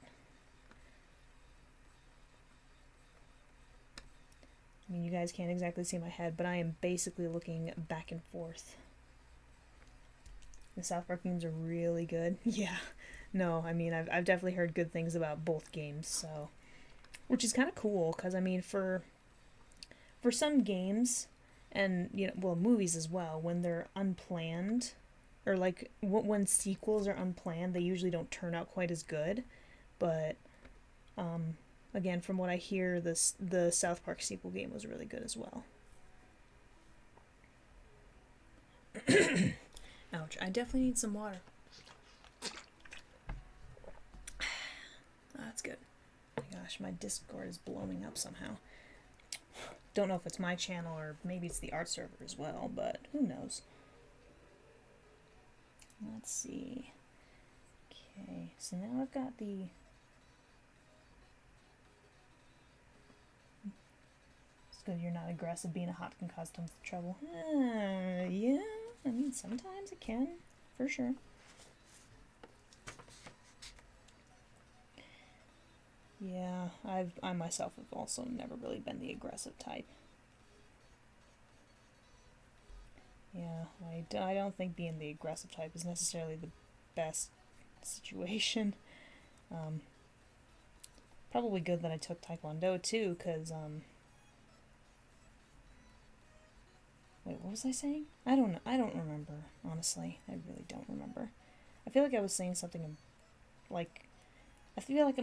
I mean, you guys can't exactly see my head, but I am basically looking back and forth. The South Park games are really good. Yeah. No, I mean, I've definitely heard good things about both games, so... Which is kind of cool, because, I mean, for some games, and, you know, well, movies as well, when they're unplanned, or, like, when sequels are unplanned, they usually don't turn out quite as good, but, again, from what I hear, the South Park sequel game was really good as well. Ouch, I definitely need some water. That's good. Oh my gosh, my Discord is blowing up somehow. Don't know if it's my channel or maybe it's the art server as well, but who knows. Let's see. Okay, so now I've got the... It's good you're not aggressive. Being a hot can cause tons of trouble. Yeah, I mean, sometimes it can, for sure. Yeah, I myself have also never really been the aggressive type. Yeah, I don't think being the aggressive type is necessarily the best situation. Probably good that I took Taekwondo too, because, wait, what was I saying? I don't know. I don't remember, honestly. I really don't remember. I feel like I was saying something like... I feel like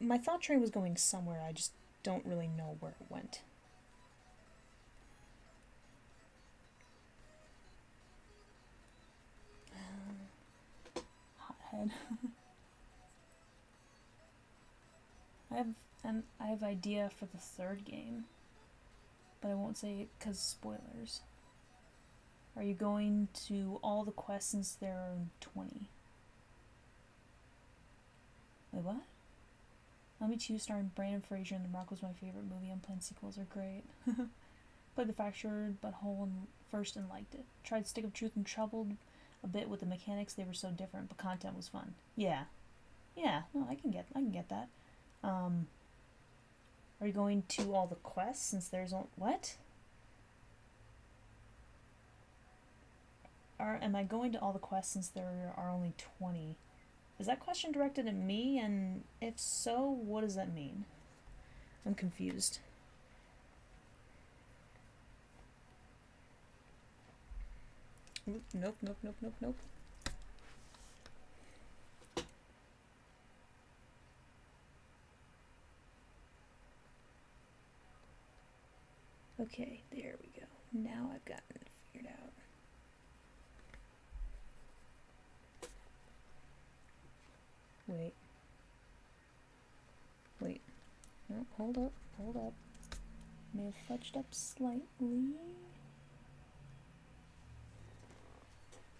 my thought train was going somewhere. I just don't really know where it went. Hothead. I have idea for the third game, but I won't say it because spoilers. Are you going to all the quests since there are 20? Wait, what? Let Me Choose, starring Brandon Fraser and The Rock, was my favorite movie. Unplanned sequels are great. Played The Fractured But Whole first and liked it. Tried Stick of Truth and troubled a bit with the mechanics. They were so different, but content was fun. Yeah. Yeah, no, I can get that. Are you going to all the quests since there's only... What? Am I going to all the quests since there are only 20? Is that question directed at me? And if so, what does that mean? I'm confused. Nope. Okay, there we go. Now I've gotten it figured out. Wait. No, hold up. May have fudged up slightly.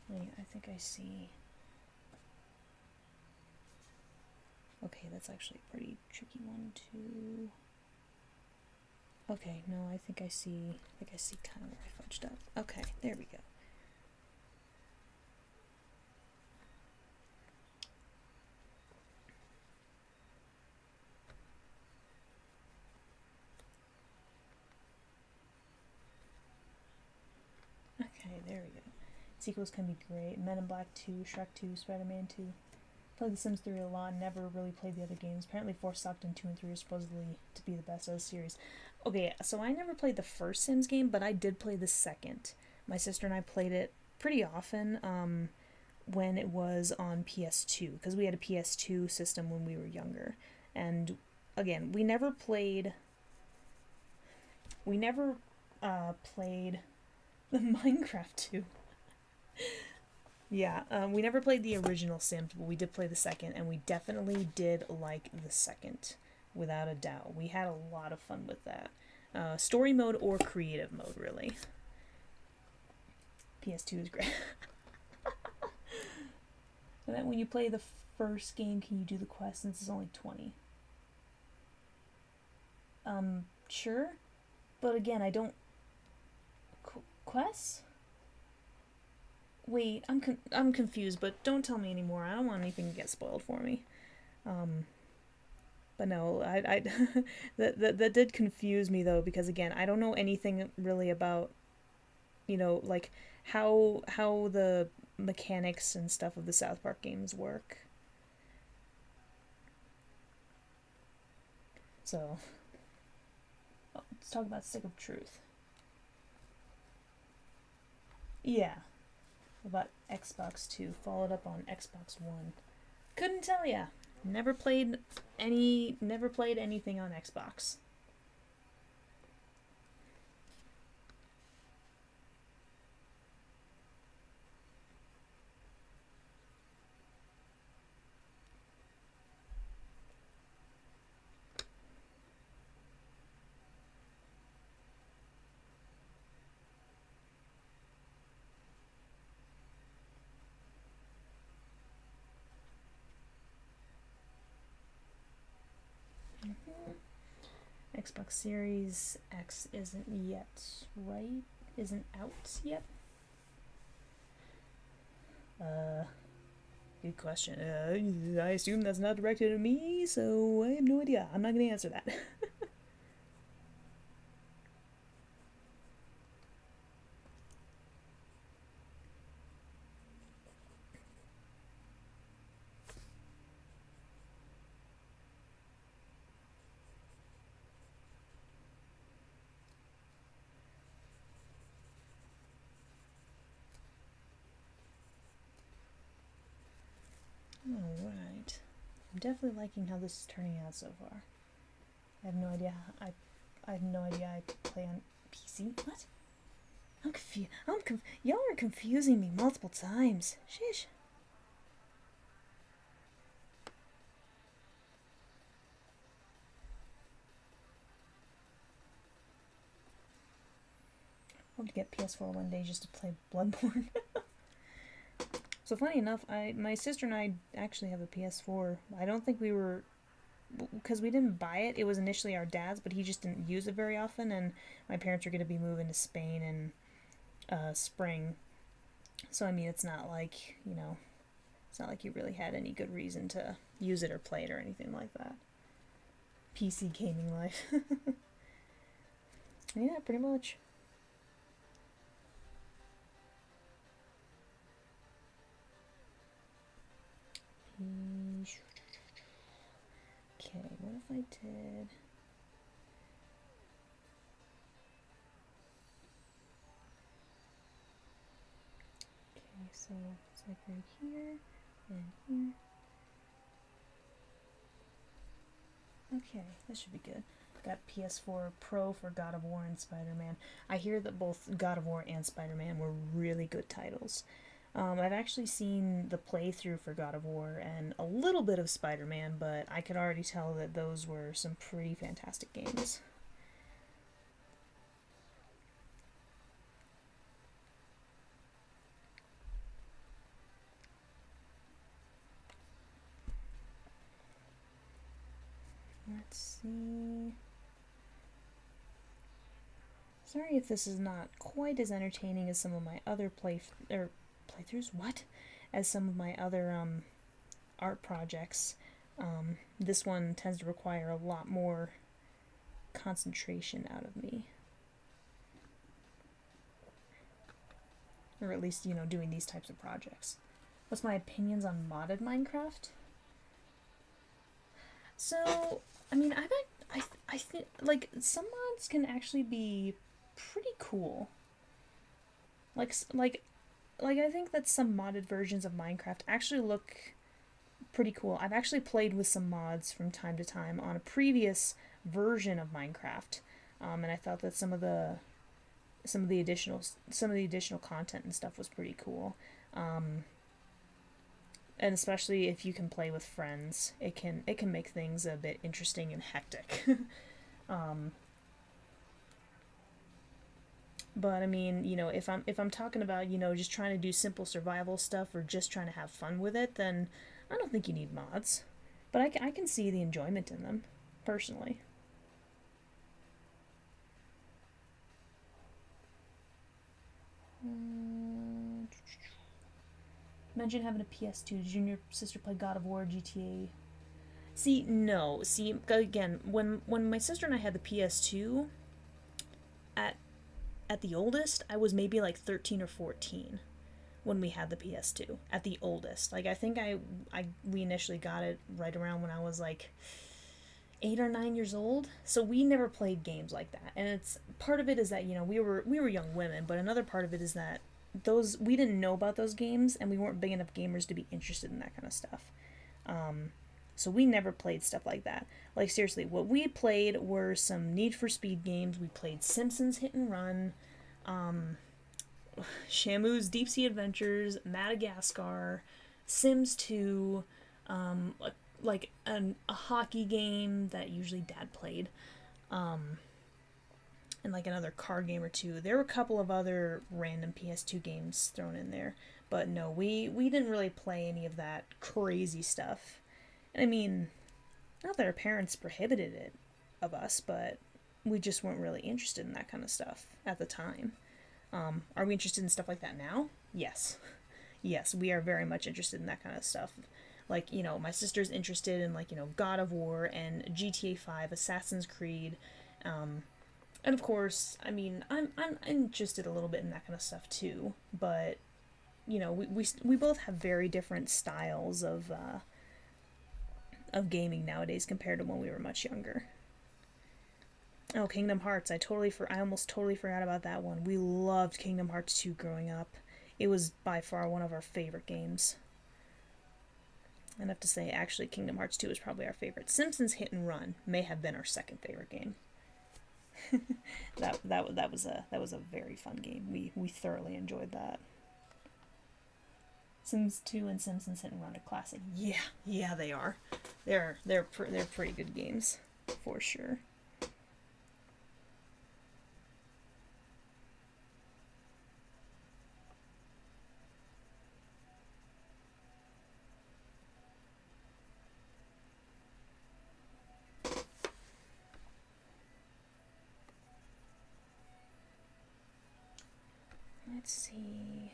Wait, I think I see. Okay, that's actually a pretty tricky one too. Okay, no, I think I see kind of where I fudged up. Okay, there we go. Okay, there we go. Sequels can be great. Men in Black 2, Shrek 2, Spider-Man 2. Played The Sims 3 a lot, never really played the other games. Apparently Force Stockton 2 and 3 are supposedly to be the best of the series. Okay, so I never played the first Sims game, but I did play the second. My sister and I played it pretty often when it was on PS2, because we had a PS2 system when we were younger. And again, we never played the Minecraft 2. Yeah, we never played the original Sims, but we did play the second, and we definitely did like the second, without a doubt. We had a lot of fun with that. Story mode or creative mode, really. PS2 is great. And then when you play the first game, can you do the quest since it's only 20? Sure, but again, I don't. Quests? Wait, I'm confused, but don't tell me anymore. I don't want anything to get spoiled for me. Um, but no, I that did confuse me though, because again, I don't know anything really about, like how the mechanics and stuff of the South Park games work. So, let's talk about Stick of Truth. Yeah, about Xbox 2, followed up on Xbox One. Couldn't tell ya. Never played anything on Xbox. Xbox Series X isn't yet, right? Isn't out yet? Good question. I assume that's not directed at me, so I have no idea. I'm not going to answer that. Alright. I'm definitely liking how this is turning out so far. I have no idea. I have no idea I play on PC. What? I'm confused. Y'all are confusing me multiple times. Shish. I hope to get PS4 one day just to play Bloodborne. So funny enough, my sister and I actually have a PS4. I don't think we were, because we didn't buy it. It was initially our dad's, but he just didn't use it very often. And my parents are going to be moving to Spain in spring, so I mean, it's not like it's not like you really had any good reason to use it or play it or anything like that. PC gaming life. Yeah, pretty much. Okay, what if I did... Okay, so it's like right here and here. Okay, this should be good. Got PS4 Pro for God of War and Spider-Man. I hear that both God of War and Spider-Man were really good titles. I've actually seen the playthrough for God of War and a little bit of Spider-Man, but I could already tell that those were some pretty fantastic games. Let's see. Sorry if this is not quite as entertaining as some of my other playthroughs. What? As some of my other art projects. This one tends to require a lot more concentration out of me. Or at least, doing these types of projects. What's my opinions on modded Minecraft? So, I mean, I think, like, some mods can actually be pretty cool. Like, I think that some modded versions of Minecraft actually look pretty cool. I've actually played with some mods from time to time on a previous version of Minecraft, and I thought that some of the additional content and stuff was pretty cool. And especially if you can play with friends, it can make things a bit interesting and hectic. um, but I mean, if I'm talking about just trying to do simple survival stuff or just trying to have fun with it, then I don't think you need mods. But I can see the enjoyment in them, personally. Mention having a PS2. Did you and your sister play God of War, GTA? See, no. See, again, when my sister and I had the PS2, at at the oldest, I was maybe like 13 or 14 when we had the PS2. At the oldest. Like, I think we initially got it right around when I was like 8 or 9 years old. So we never played games like that. And it's part of it is that, we were young women, but another part of it is that we didn't know about those games, and we weren't big enough gamers to be interested in that kind of stuff. So we never played stuff like that. Like, seriously, what we played were some Need for Speed games. We played Simpsons Hit and Run, Shamu's Deep Sea Adventures, Madagascar, Sims 2, like a hockey game that usually Dad played, and like another card game or two. There were a couple of other random PS2 games thrown in there, but no, we didn't really play any of that crazy stuff. And I mean, not that our parents prohibited it of us, but we just weren't really interested in that kind of stuff at the time. Are we interested in stuff like that now? Yes. Yes, we are very much interested in that kind of stuff. Like, my sister's interested in, like, God of War and GTA 5, Assassin's Creed, and of course, I mean, I'm interested a little bit in that kind of stuff too, but, we both have very different styles of gaming nowadays compared to when we were much younger. Oh, Kingdom Hearts. I almost totally forgot about that one. We loved Kingdom Hearts 2 growing up. It was by far one of our favorite games. I'd have to say, actually, Kingdom Hearts 2 is probably our favorite. Simpsons Hit and Run may have been our second favorite game. that was a very fun game. We thoroughly enjoyed that. Sims 2 and Simpsons Hit and Run are classic. Yeah, they are. They're pretty good games, for sure. Let's see.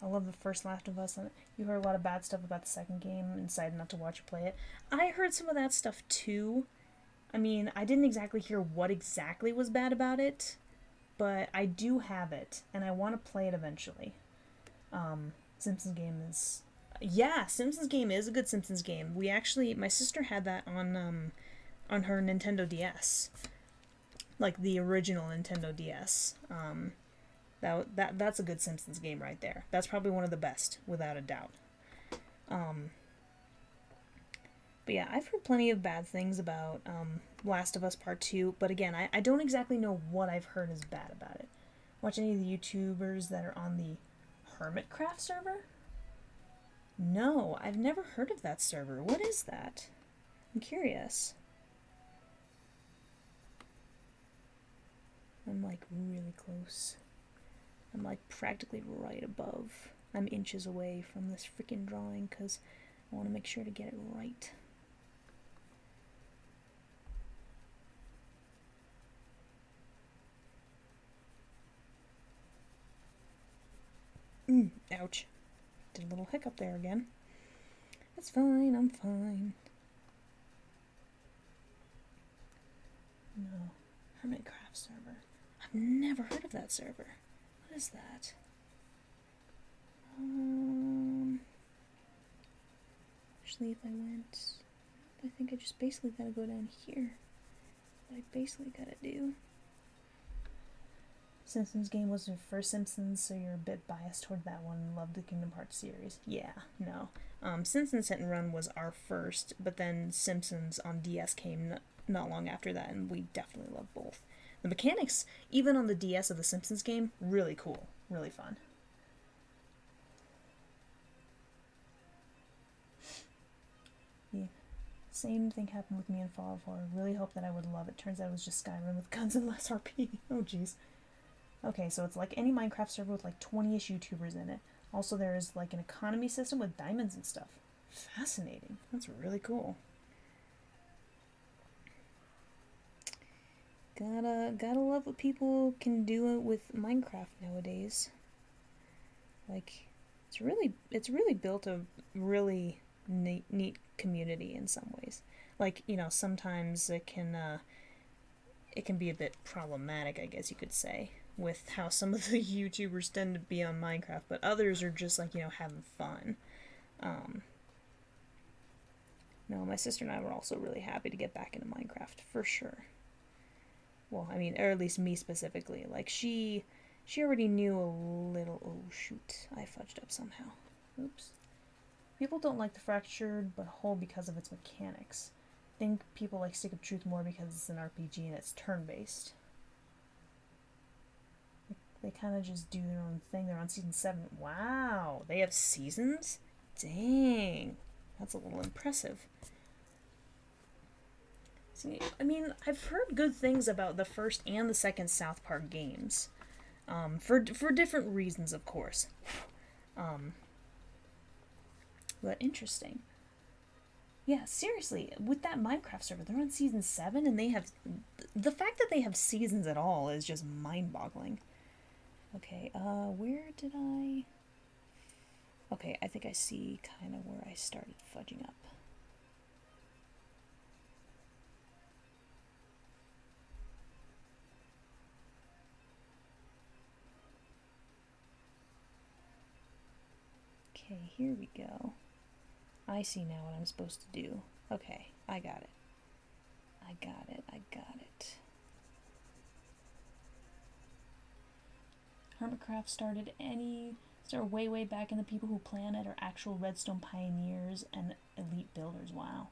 I love the first Last of Us. You heard a lot of bad stuff about the second game and decided not to watch or play it. I heard some of that stuff too. I mean, I didn't exactly hear what exactly was bad about it, but I do have it, and I want to play it eventually. Simpsons game is... Yeah, Simpsons game is a good Simpsons game. My sister had that on her Nintendo DS. Like, the original Nintendo DS. That's a good Simpsons game right there. That's probably one of the best, without a doubt. But yeah, I've heard plenty of bad things about Last of Us Part 2, but again, I don't exactly know what I've heard is bad about it. Watch any of the YouTubers that are on the Hermitcraft server? No, I've never heard of that server. What is that? I'm curious. I'm like really close. I'm like practically right above. I'm inches away from this freaking drawing because I want to make sure to get it right. Ouch. Did a little hiccup there again. That's fine, I'm fine. No. Hermitcraft server. I've never heard of that server. What is that? Actually, if I went... I think I just basically gotta go down here. What I basically gotta do. Simpsons game was your first Simpsons, so you're a bit biased toward that one and loved the Kingdom Hearts series. Yeah, no. Simpsons Hit and Run was our first, but then Simpsons on DS came not long after that, and we definitely loved both. The mechanics, even on the DS of the Simpsons game, really cool. Really fun. Yeah. Same thing happened with me in Fallout 4. Really hoped that I would love it. Turns out it was just Skyrim with guns and less RP. Oh, jeez. Okay, so it's like any Minecraft server with like 20-ish YouTubers in it. Also, there's like an economy system with diamonds and stuff. Fascinating. That's really cool. Gotta love what people can do with Minecraft nowadays. Like, it's really built a really neat community in some ways. Like, you know, sometimes it can be a bit problematic, I guess you could say, with how some of the YouTubers tend to be on Minecraft, but others are just like, you know, having fun. No, my sister and I were also really happy to get back into Minecraft, for sure. Well, I mean, or at least me specifically. Like, she already knew a little... Oh, shoot. I fudged up somehow. Oops. People don't like the fractured but whole because of its mechanics. I think people like Stick of Truth more because it's an RPG and it's turn-based. They kind of just do their own thing. They're on season 7. Wow, they have seasons? Dang. That's a little impressive. See, I mean, I've heard good things about the first and the second South Park games. For different reasons, of course. But interesting. Yeah, seriously, with that Minecraft server, they're on season 7 and they have... The fact that they have seasons at all is just mind-boggling. Okay, where did I... Okay, I think I see kind of where I started fudging up. Okay, here we go. I see now what I'm supposed to do. Okay, I got it. I got it. Hermitcraft started way back in. The people who plan it are actual Redstone pioneers and elite builders. Wow.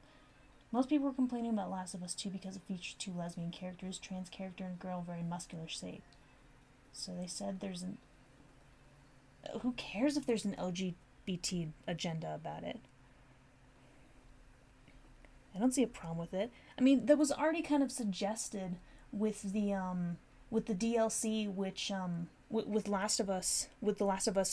Most people were complaining about Last of Us 2 because it featured 2 lesbian characters, trans character and girl, very muscular shape. So they said there's an... Who cares if there's an LGBT agenda about it? I don't see a problem with it. I mean, that was already kind of suggested with the DLC, which with the Last of Us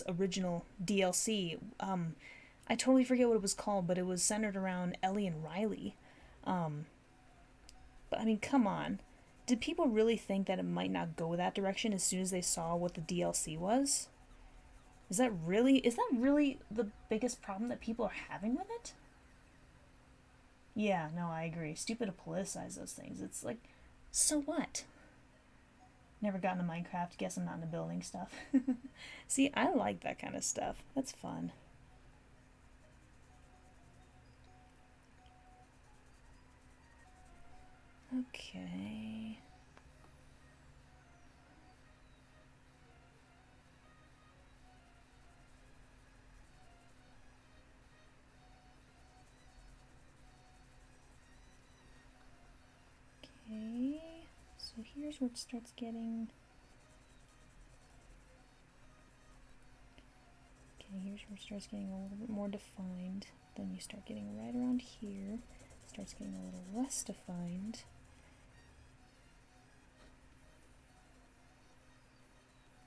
original DLC. I totally forget what it was called, but it was centered around Ellie and Riley. But I mean, come on. Did people really think that it might not go that direction as soon as they saw what the DLC was? Is that really the biggest problem that people are having with it? Yeah, no, I agree. Stupid to politicize those things. It's like, so what? Never gotten to Minecraft. Guess I'm not into building stuff. See, I like that kind of stuff. That's fun. Okay. Okay, so here's where it starts getting... Okay, here's where it starts getting a little bit more defined. Then you start getting right around here. It starts getting a little less defined.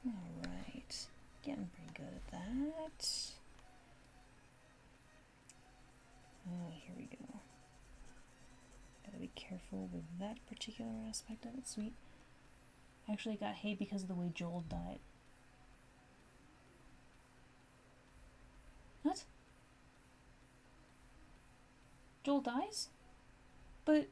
Alright, getting pretty good at that. Oh, here we go. Gotta be careful with that particular aspect of it. Sweet. Actually, got hate because of the way Joel died. What? Joel dies? But...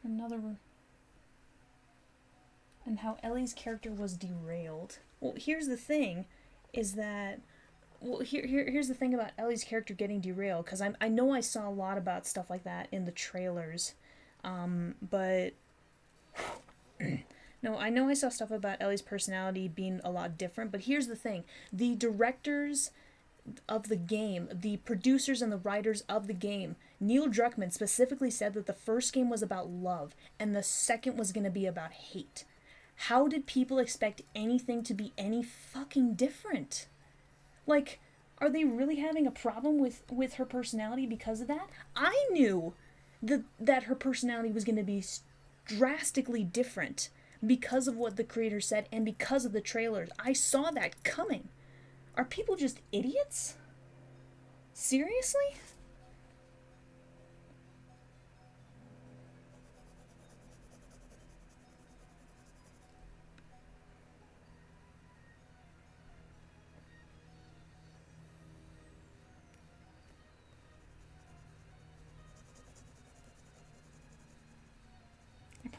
Another... And how Ellie's character was derailed. Well, here's the thing, is that... Well, here's the thing about Ellie's character getting derailed, because I know I saw a lot about stuff like that in the trailers, but... No, I know I saw stuff about Ellie's personality being a lot different, but here's the thing. The directors of the game, the producers and the writers of the game, Neil Druckmann specifically said that the first game was about love, and the second was going to be about hate. How did people expect anything to be any fucking different? Like, are they really having a problem with her personality because of that? I knew that her personality was going to be drastically different because of what the creator said and because of the trailers. I saw that coming. Are people just idiots? Seriously?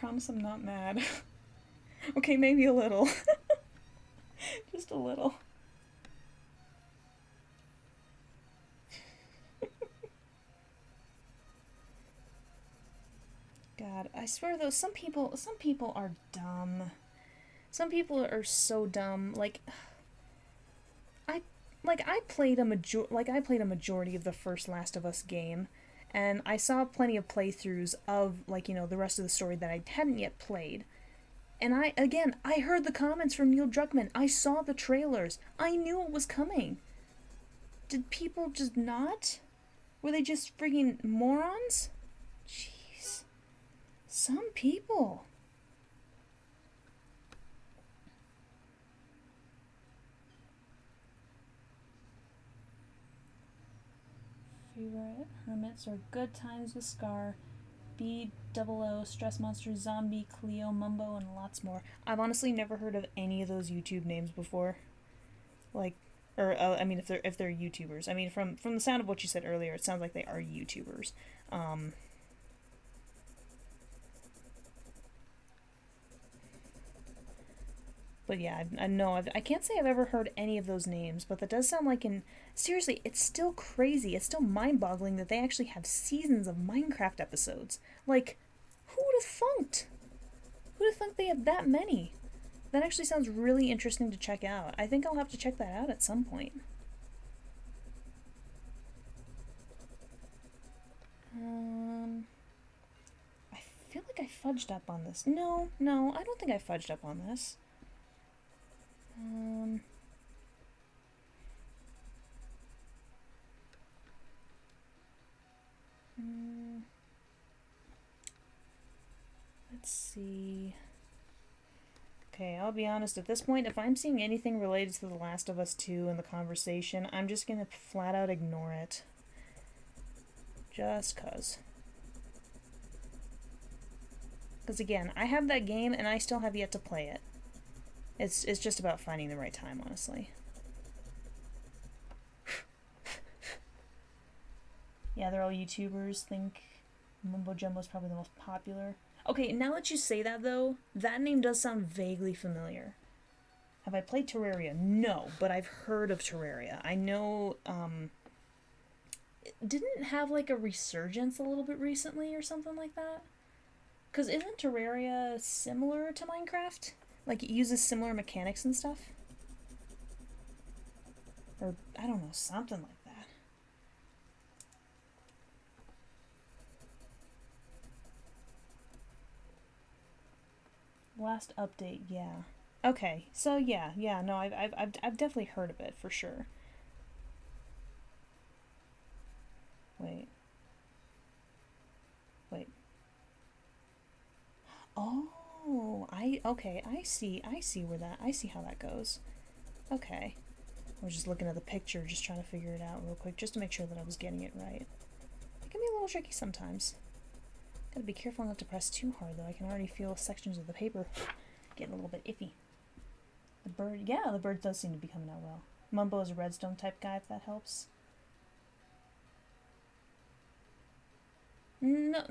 promise I'm not mad. Okay, maybe a little. Just a little. God, I swear though, some people are dumb. Some people are so dumb. I I played I played a majority of the first Last of Us game, and I saw plenty of playthroughs of the rest of the story that I hadn't yet played. And I heard the comments from Neil Druckmann. I saw the trailers. I knew it was coming. Did people just not? Were they just frigging morons? Jeez. Some people. Favorite hermits are Good Times with Scar, B00, Stress Monster, Zombie, Cleo, Mumbo, and lots more. I've honestly never heard of any of those YouTube names before. I mean, if they're YouTubers. I mean, from the sound of what you said earlier, it sounds like they are YouTubers. But yeah, I can't say I've ever heard any of those names, but that does sound like seriously, it's still crazy. It's still mind-boggling that they actually have seasons of Minecraft episodes. Like, who would have thunked? Who would have thunk they have that many? That actually sounds really interesting to check out. I think I'll have to check that out at some point. I feel like I fudged up on this. No, I don't think I fudged up on this. Let's see. Okay, I'll be honest, at this point, if I'm seeing anything related to The Last of Us 2 in the conversation, I'm just gonna flat out ignore it. Just cause. Because again, I have that game and I still have yet to play it. It's just about finding the right time, honestly. Yeah, they're all YouTubers. Think Mumbo Jumbo's probably the most popular. Okay, now that you say that, though, that name does sound vaguely familiar. Have I played Terraria? No, but I've heard of Terraria. I know, didn't it have, like, a resurgence a little bit recently or something like that? Because isn't Terraria similar to Minecraft? Like, it uses similar mechanics and stuff? Or, I don't know, something like that. Last update, yeah. Okay, so yeah, no, I've definitely heard of it, for sure. Wait. Oh, okay, I see how that goes. Okay. I was just looking at the picture, just trying to figure it out real quick, just to make sure that I was getting it right. It can be a little tricky sometimes. Gotta be careful not to press too hard, though. I can already feel sections of the paper getting a little bit iffy. The bird does seem to be coming out well. Mumbo is a redstone type guy, if that helps. No,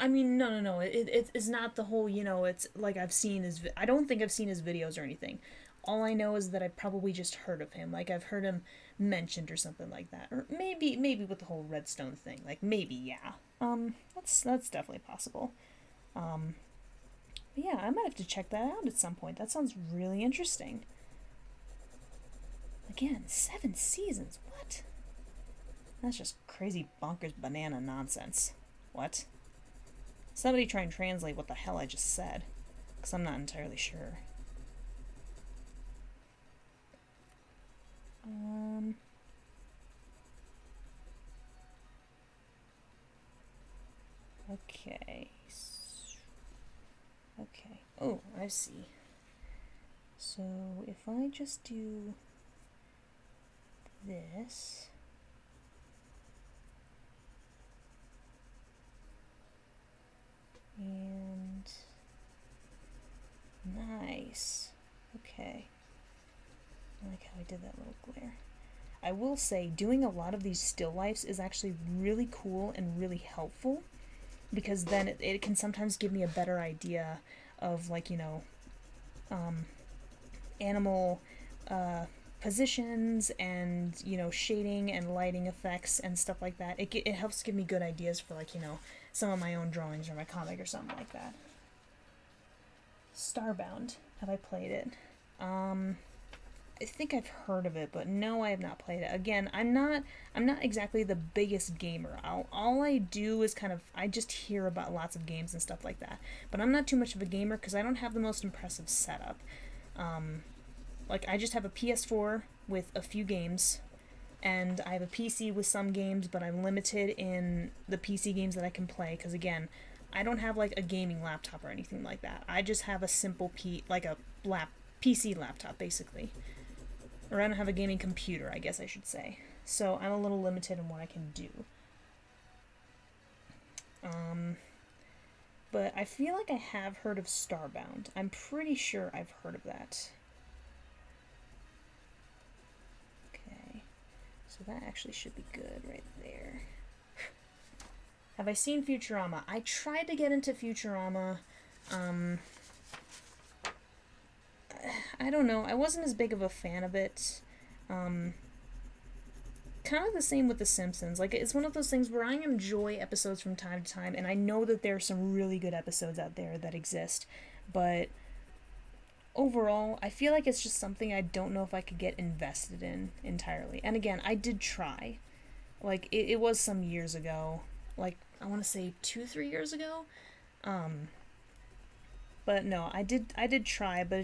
I mean, no. It's not the whole, it's like I've seen I don't think I've seen his videos or anything. All I know is that I probably just heard of him. Like, I've heard him mentioned or something like that. Or maybe with the whole redstone thing. Like, maybe, yeah. That's definitely possible. But yeah, I might have to check that out at some point. That sounds really interesting. Again, 7 seasons. What? That's just crazy bonkers banana nonsense. What? Somebody try and translate what the hell I just said, because I'm not entirely sure. Okay. Okay. Oh, I see. So if I just do this. And nice. Okay. I like how I did that little glare. I will say, doing a lot of these still lifes is actually really cool and really helpful. because then it can sometimes give me a better idea of, like, animal positions and, shading and lighting effects and stuff like that. It helps give me good ideas for, like, some of my own drawings or my comic or something like that. Starbound. Have I played it? I think I've heard of it, but no, I have not played it. Again, I'm not exactly the biggest gamer. All I do is I just hear about lots of games and stuff like that. But I'm not too much of a gamer because I don't have the most impressive setup. Like, I just have a PS4 with a few games, and I have a PC with some games, but I'm limited in the PC games that I can play because, again, I don't have, like, a gaming laptop or anything like that. I just have a simple PC laptop, basically. Or I don't have a gaming computer, I guess I should say. So I'm a little limited in what I can do. But I feel like I have heard of Starbound. I'm pretty sure I've heard of that. Okay. So that actually should be good right there. Have I seen Futurama? I tried to get into Futurama. I don't know. I wasn't as big of a fan of it. Kind of the same with The Simpsons. Like, it's one of those things where I enjoy episodes from time to time, and I know that there are some really good episodes out there that exist, but overall, I feel like it's just something I don't know if I could get invested in entirely. And again, I did try. Like, it was some years ago. Like, I want to say 2-3 years ago. But no, I did try, but I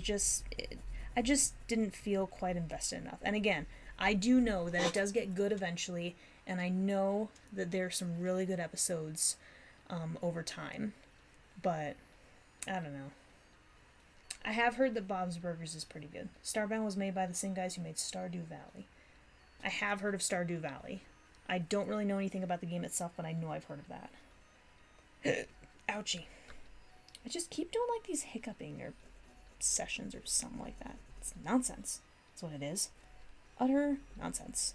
just didn't feel quite invested enough. And again, I do know that it does get good eventually, and I know that there's some really good episodes over time. But I don't know. I have heard that Bob's Burgers is pretty good. Starbound was made by the same guys who made Stardew Valley. I have heard of Stardew Valley. I don't really know anything about the game itself, but I know I've heard of that. Ouchie. I just keep doing, like, these hiccuping or sessions or something like that. It's nonsense. That's what it is. Utter nonsense.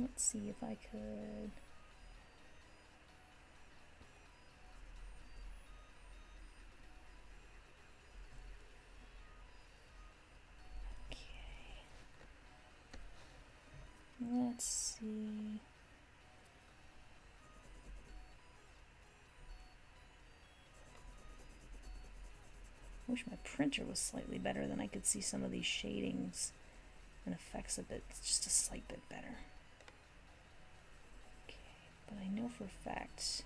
Let's see if I could... Let's see. I wish my printer was slightly better, then I could see some of these shadings and effects a bit, just a slight bit better. Okay, but I know for a fact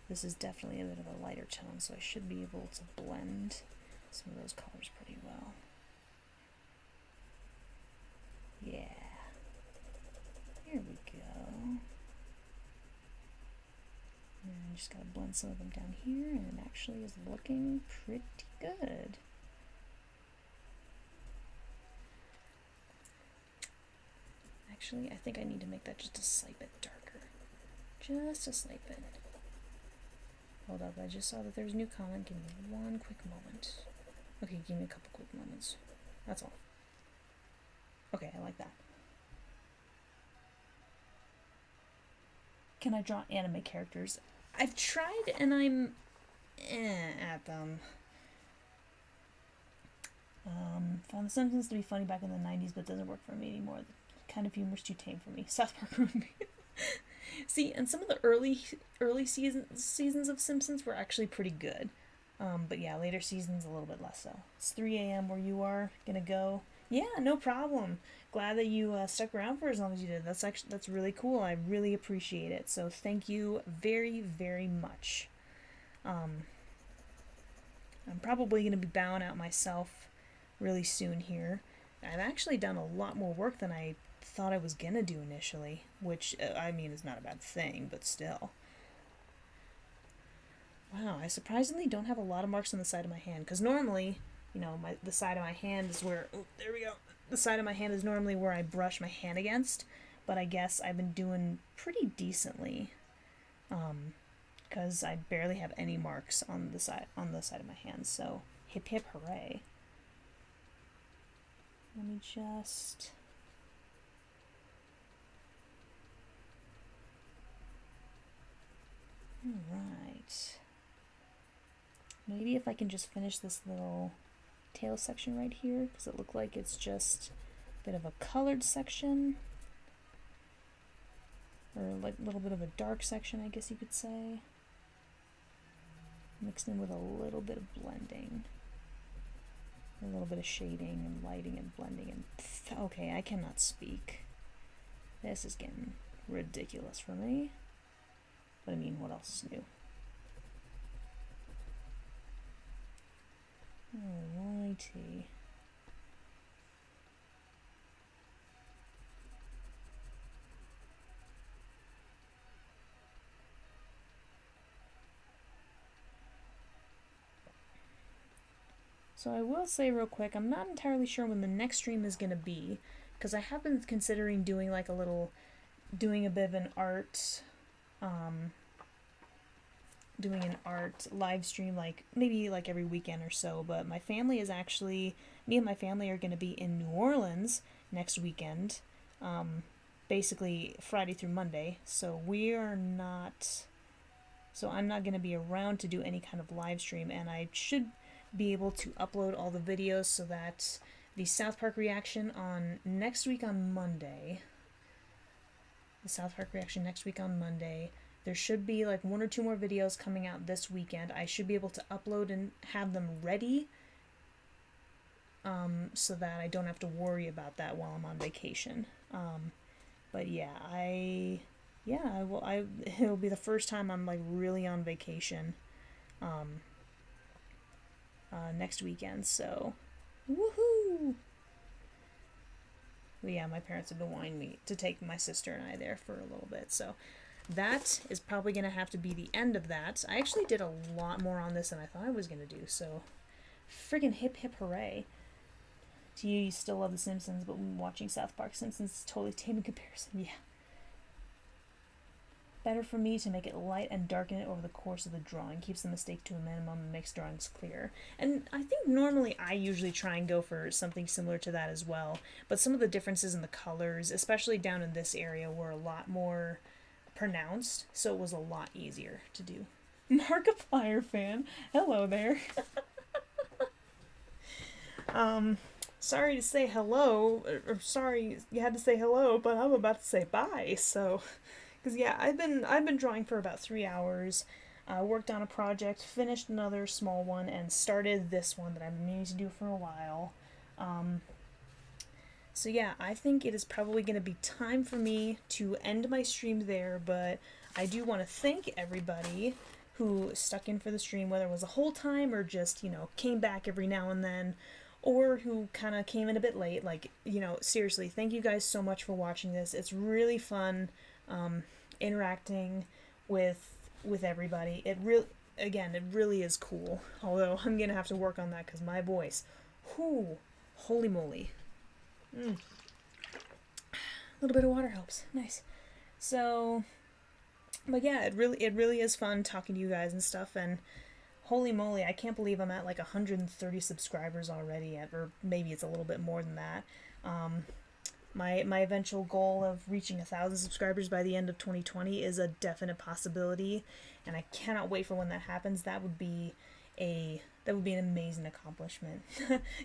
this is definitely a bit of a lighter tone, so I should be able to blend some of those colors pretty well. Yeah. Here we go. And I just gotta blend some of them down here, and it actually is looking pretty good. Actually, I think I need to make that just a slight bit darker. Just a slight bit. Hold up, I just saw that there's a new comment. Give me one quick moment. Okay, give me a couple quick moments. That's all. Okay, I like that. Can I draw anime characters? I've tried, and I'm at them. Found The Simpsons to be funny back in the 90s, but doesn't work for me anymore. The kind of humor's too tame for me. South Park ruined me. See, and some of the early seasons of Simpsons were actually pretty good. But yeah, later seasons a little bit less so. It's 3 a.m. where you are gonna go. Yeah, no problem. Glad that you stuck around for as long as you did. That's really cool. I really appreciate it. So thank you very, very much. I'm probably going to be bowing out myself really soon here. I've actually done a lot more work than I thought I was going to do initially, which, I mean, is not a bad thing, but still. Wow, I surprisingly don't have a lot of marks on the side of my hand, because normally, the side of my hand is where... Oh, there we go. The side of my hand is normally where I brush my hand against, but I guess I've been doing pretty decently, because I barely have any marks on the side of my hand. So hip hip hooray! Let me just... Alright. Maybe if I can just finish this little tail section right here, because it looked like it's just a bit of a colored section. Or like a little bit of a dark section, I guess you could say. Mixed in with a little bit of blending. A little bit of shading and lighting and blending and... Okay, I cannot speak. This is getting ridiculous for me. But I mean, what else is new? Alrighty. So I will say real quick, I'm not entirely sure when the next stream is going to be, because I have been considering doing like a little, doing a bit of an art, doing an art live stream, like maybe like every weekend or so, but my family is actually, me and my family are going to be in New Orleans next weekend, basically Friday through Monday, so we are not, so I'm not going to be around to do any kind of live stream, and I should be able to upload all the videos so that the South Park reaction on next week on Monday, there should be like 1 or 2 more videos coming out this weekend. I should be able to upload and have them ready, so that I don't have to worry about that while I'm on vacation. But yeah, it'll be the first time I'm like really on vacation, next weekend, so woohoo! But yeah, my parents have been wanting me to take my sister and I there for a little bit, so that is probably going to have to be the end of that. I actually did a lot more on this than I thought I was going to do, so friggin' hip hip hooray. Do you still love The Simpsons, but when watching South Park, Simpsons is totally tame in comparison? Yeah. Better for me to make it light and darken it over the course of the drawing. Keeps the mistake to a minimum and makes drawings clear. And I think normally I usually try and go for something similar to that as well. But some of the differences in the colors, especially down in this area, were a lot more pronounced. So it was a lot easier to do. Markiplier fan. Hello there. Sorry to say hello. Or sorry you had to say hello, but I'm about to say bye, so... Because yeah, I've been drawing for about 3 hours, worked on a project, finished another small one, and started this one that I've been meaning to do for a while. So yeah, I think it is probably going to be time for me to end my stream there, but I do want to thank everybody who stuck in for the stream, whether it was the whole time or just, came back every now and then, or who kind of came in a bit late. Like, seriously, thank you guys so much for watching this. It's really fun. Interacting with everybody. It really is cool. Although I'm gonna have to work on that because my voice, whoo, holy moly. A little bit of water helps. Nice. So, but yeah, it really is fun talking to you guys and stuff. And holy moly, I can't believe I'm at like 130 subscribers already, or maybe it's a little bit more than that. My eventual goal of reaching 1,000 subscribers by the end of 2020 is a definite possibility, and I cannot wait for when that happens. That would be an amazing accomplishment.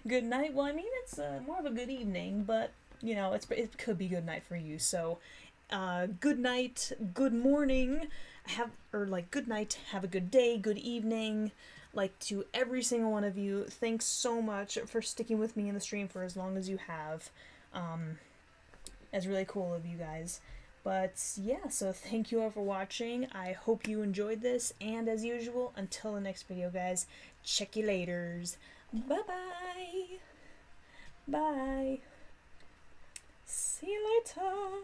Good night. Well, I mean, it's more of a good evening, but it could be good night for you. So, good night, good morning, good night, have a good day, good evening. Like, to every single one of you, thanks so much for sticking with me in the stream for as long as you have. It's really cool of you guys. But yeah, so thank you all for watching. I hope you enjoyed this, and as usual, until the next video, guys, check you laters. Bye-bye. Bye. See you later.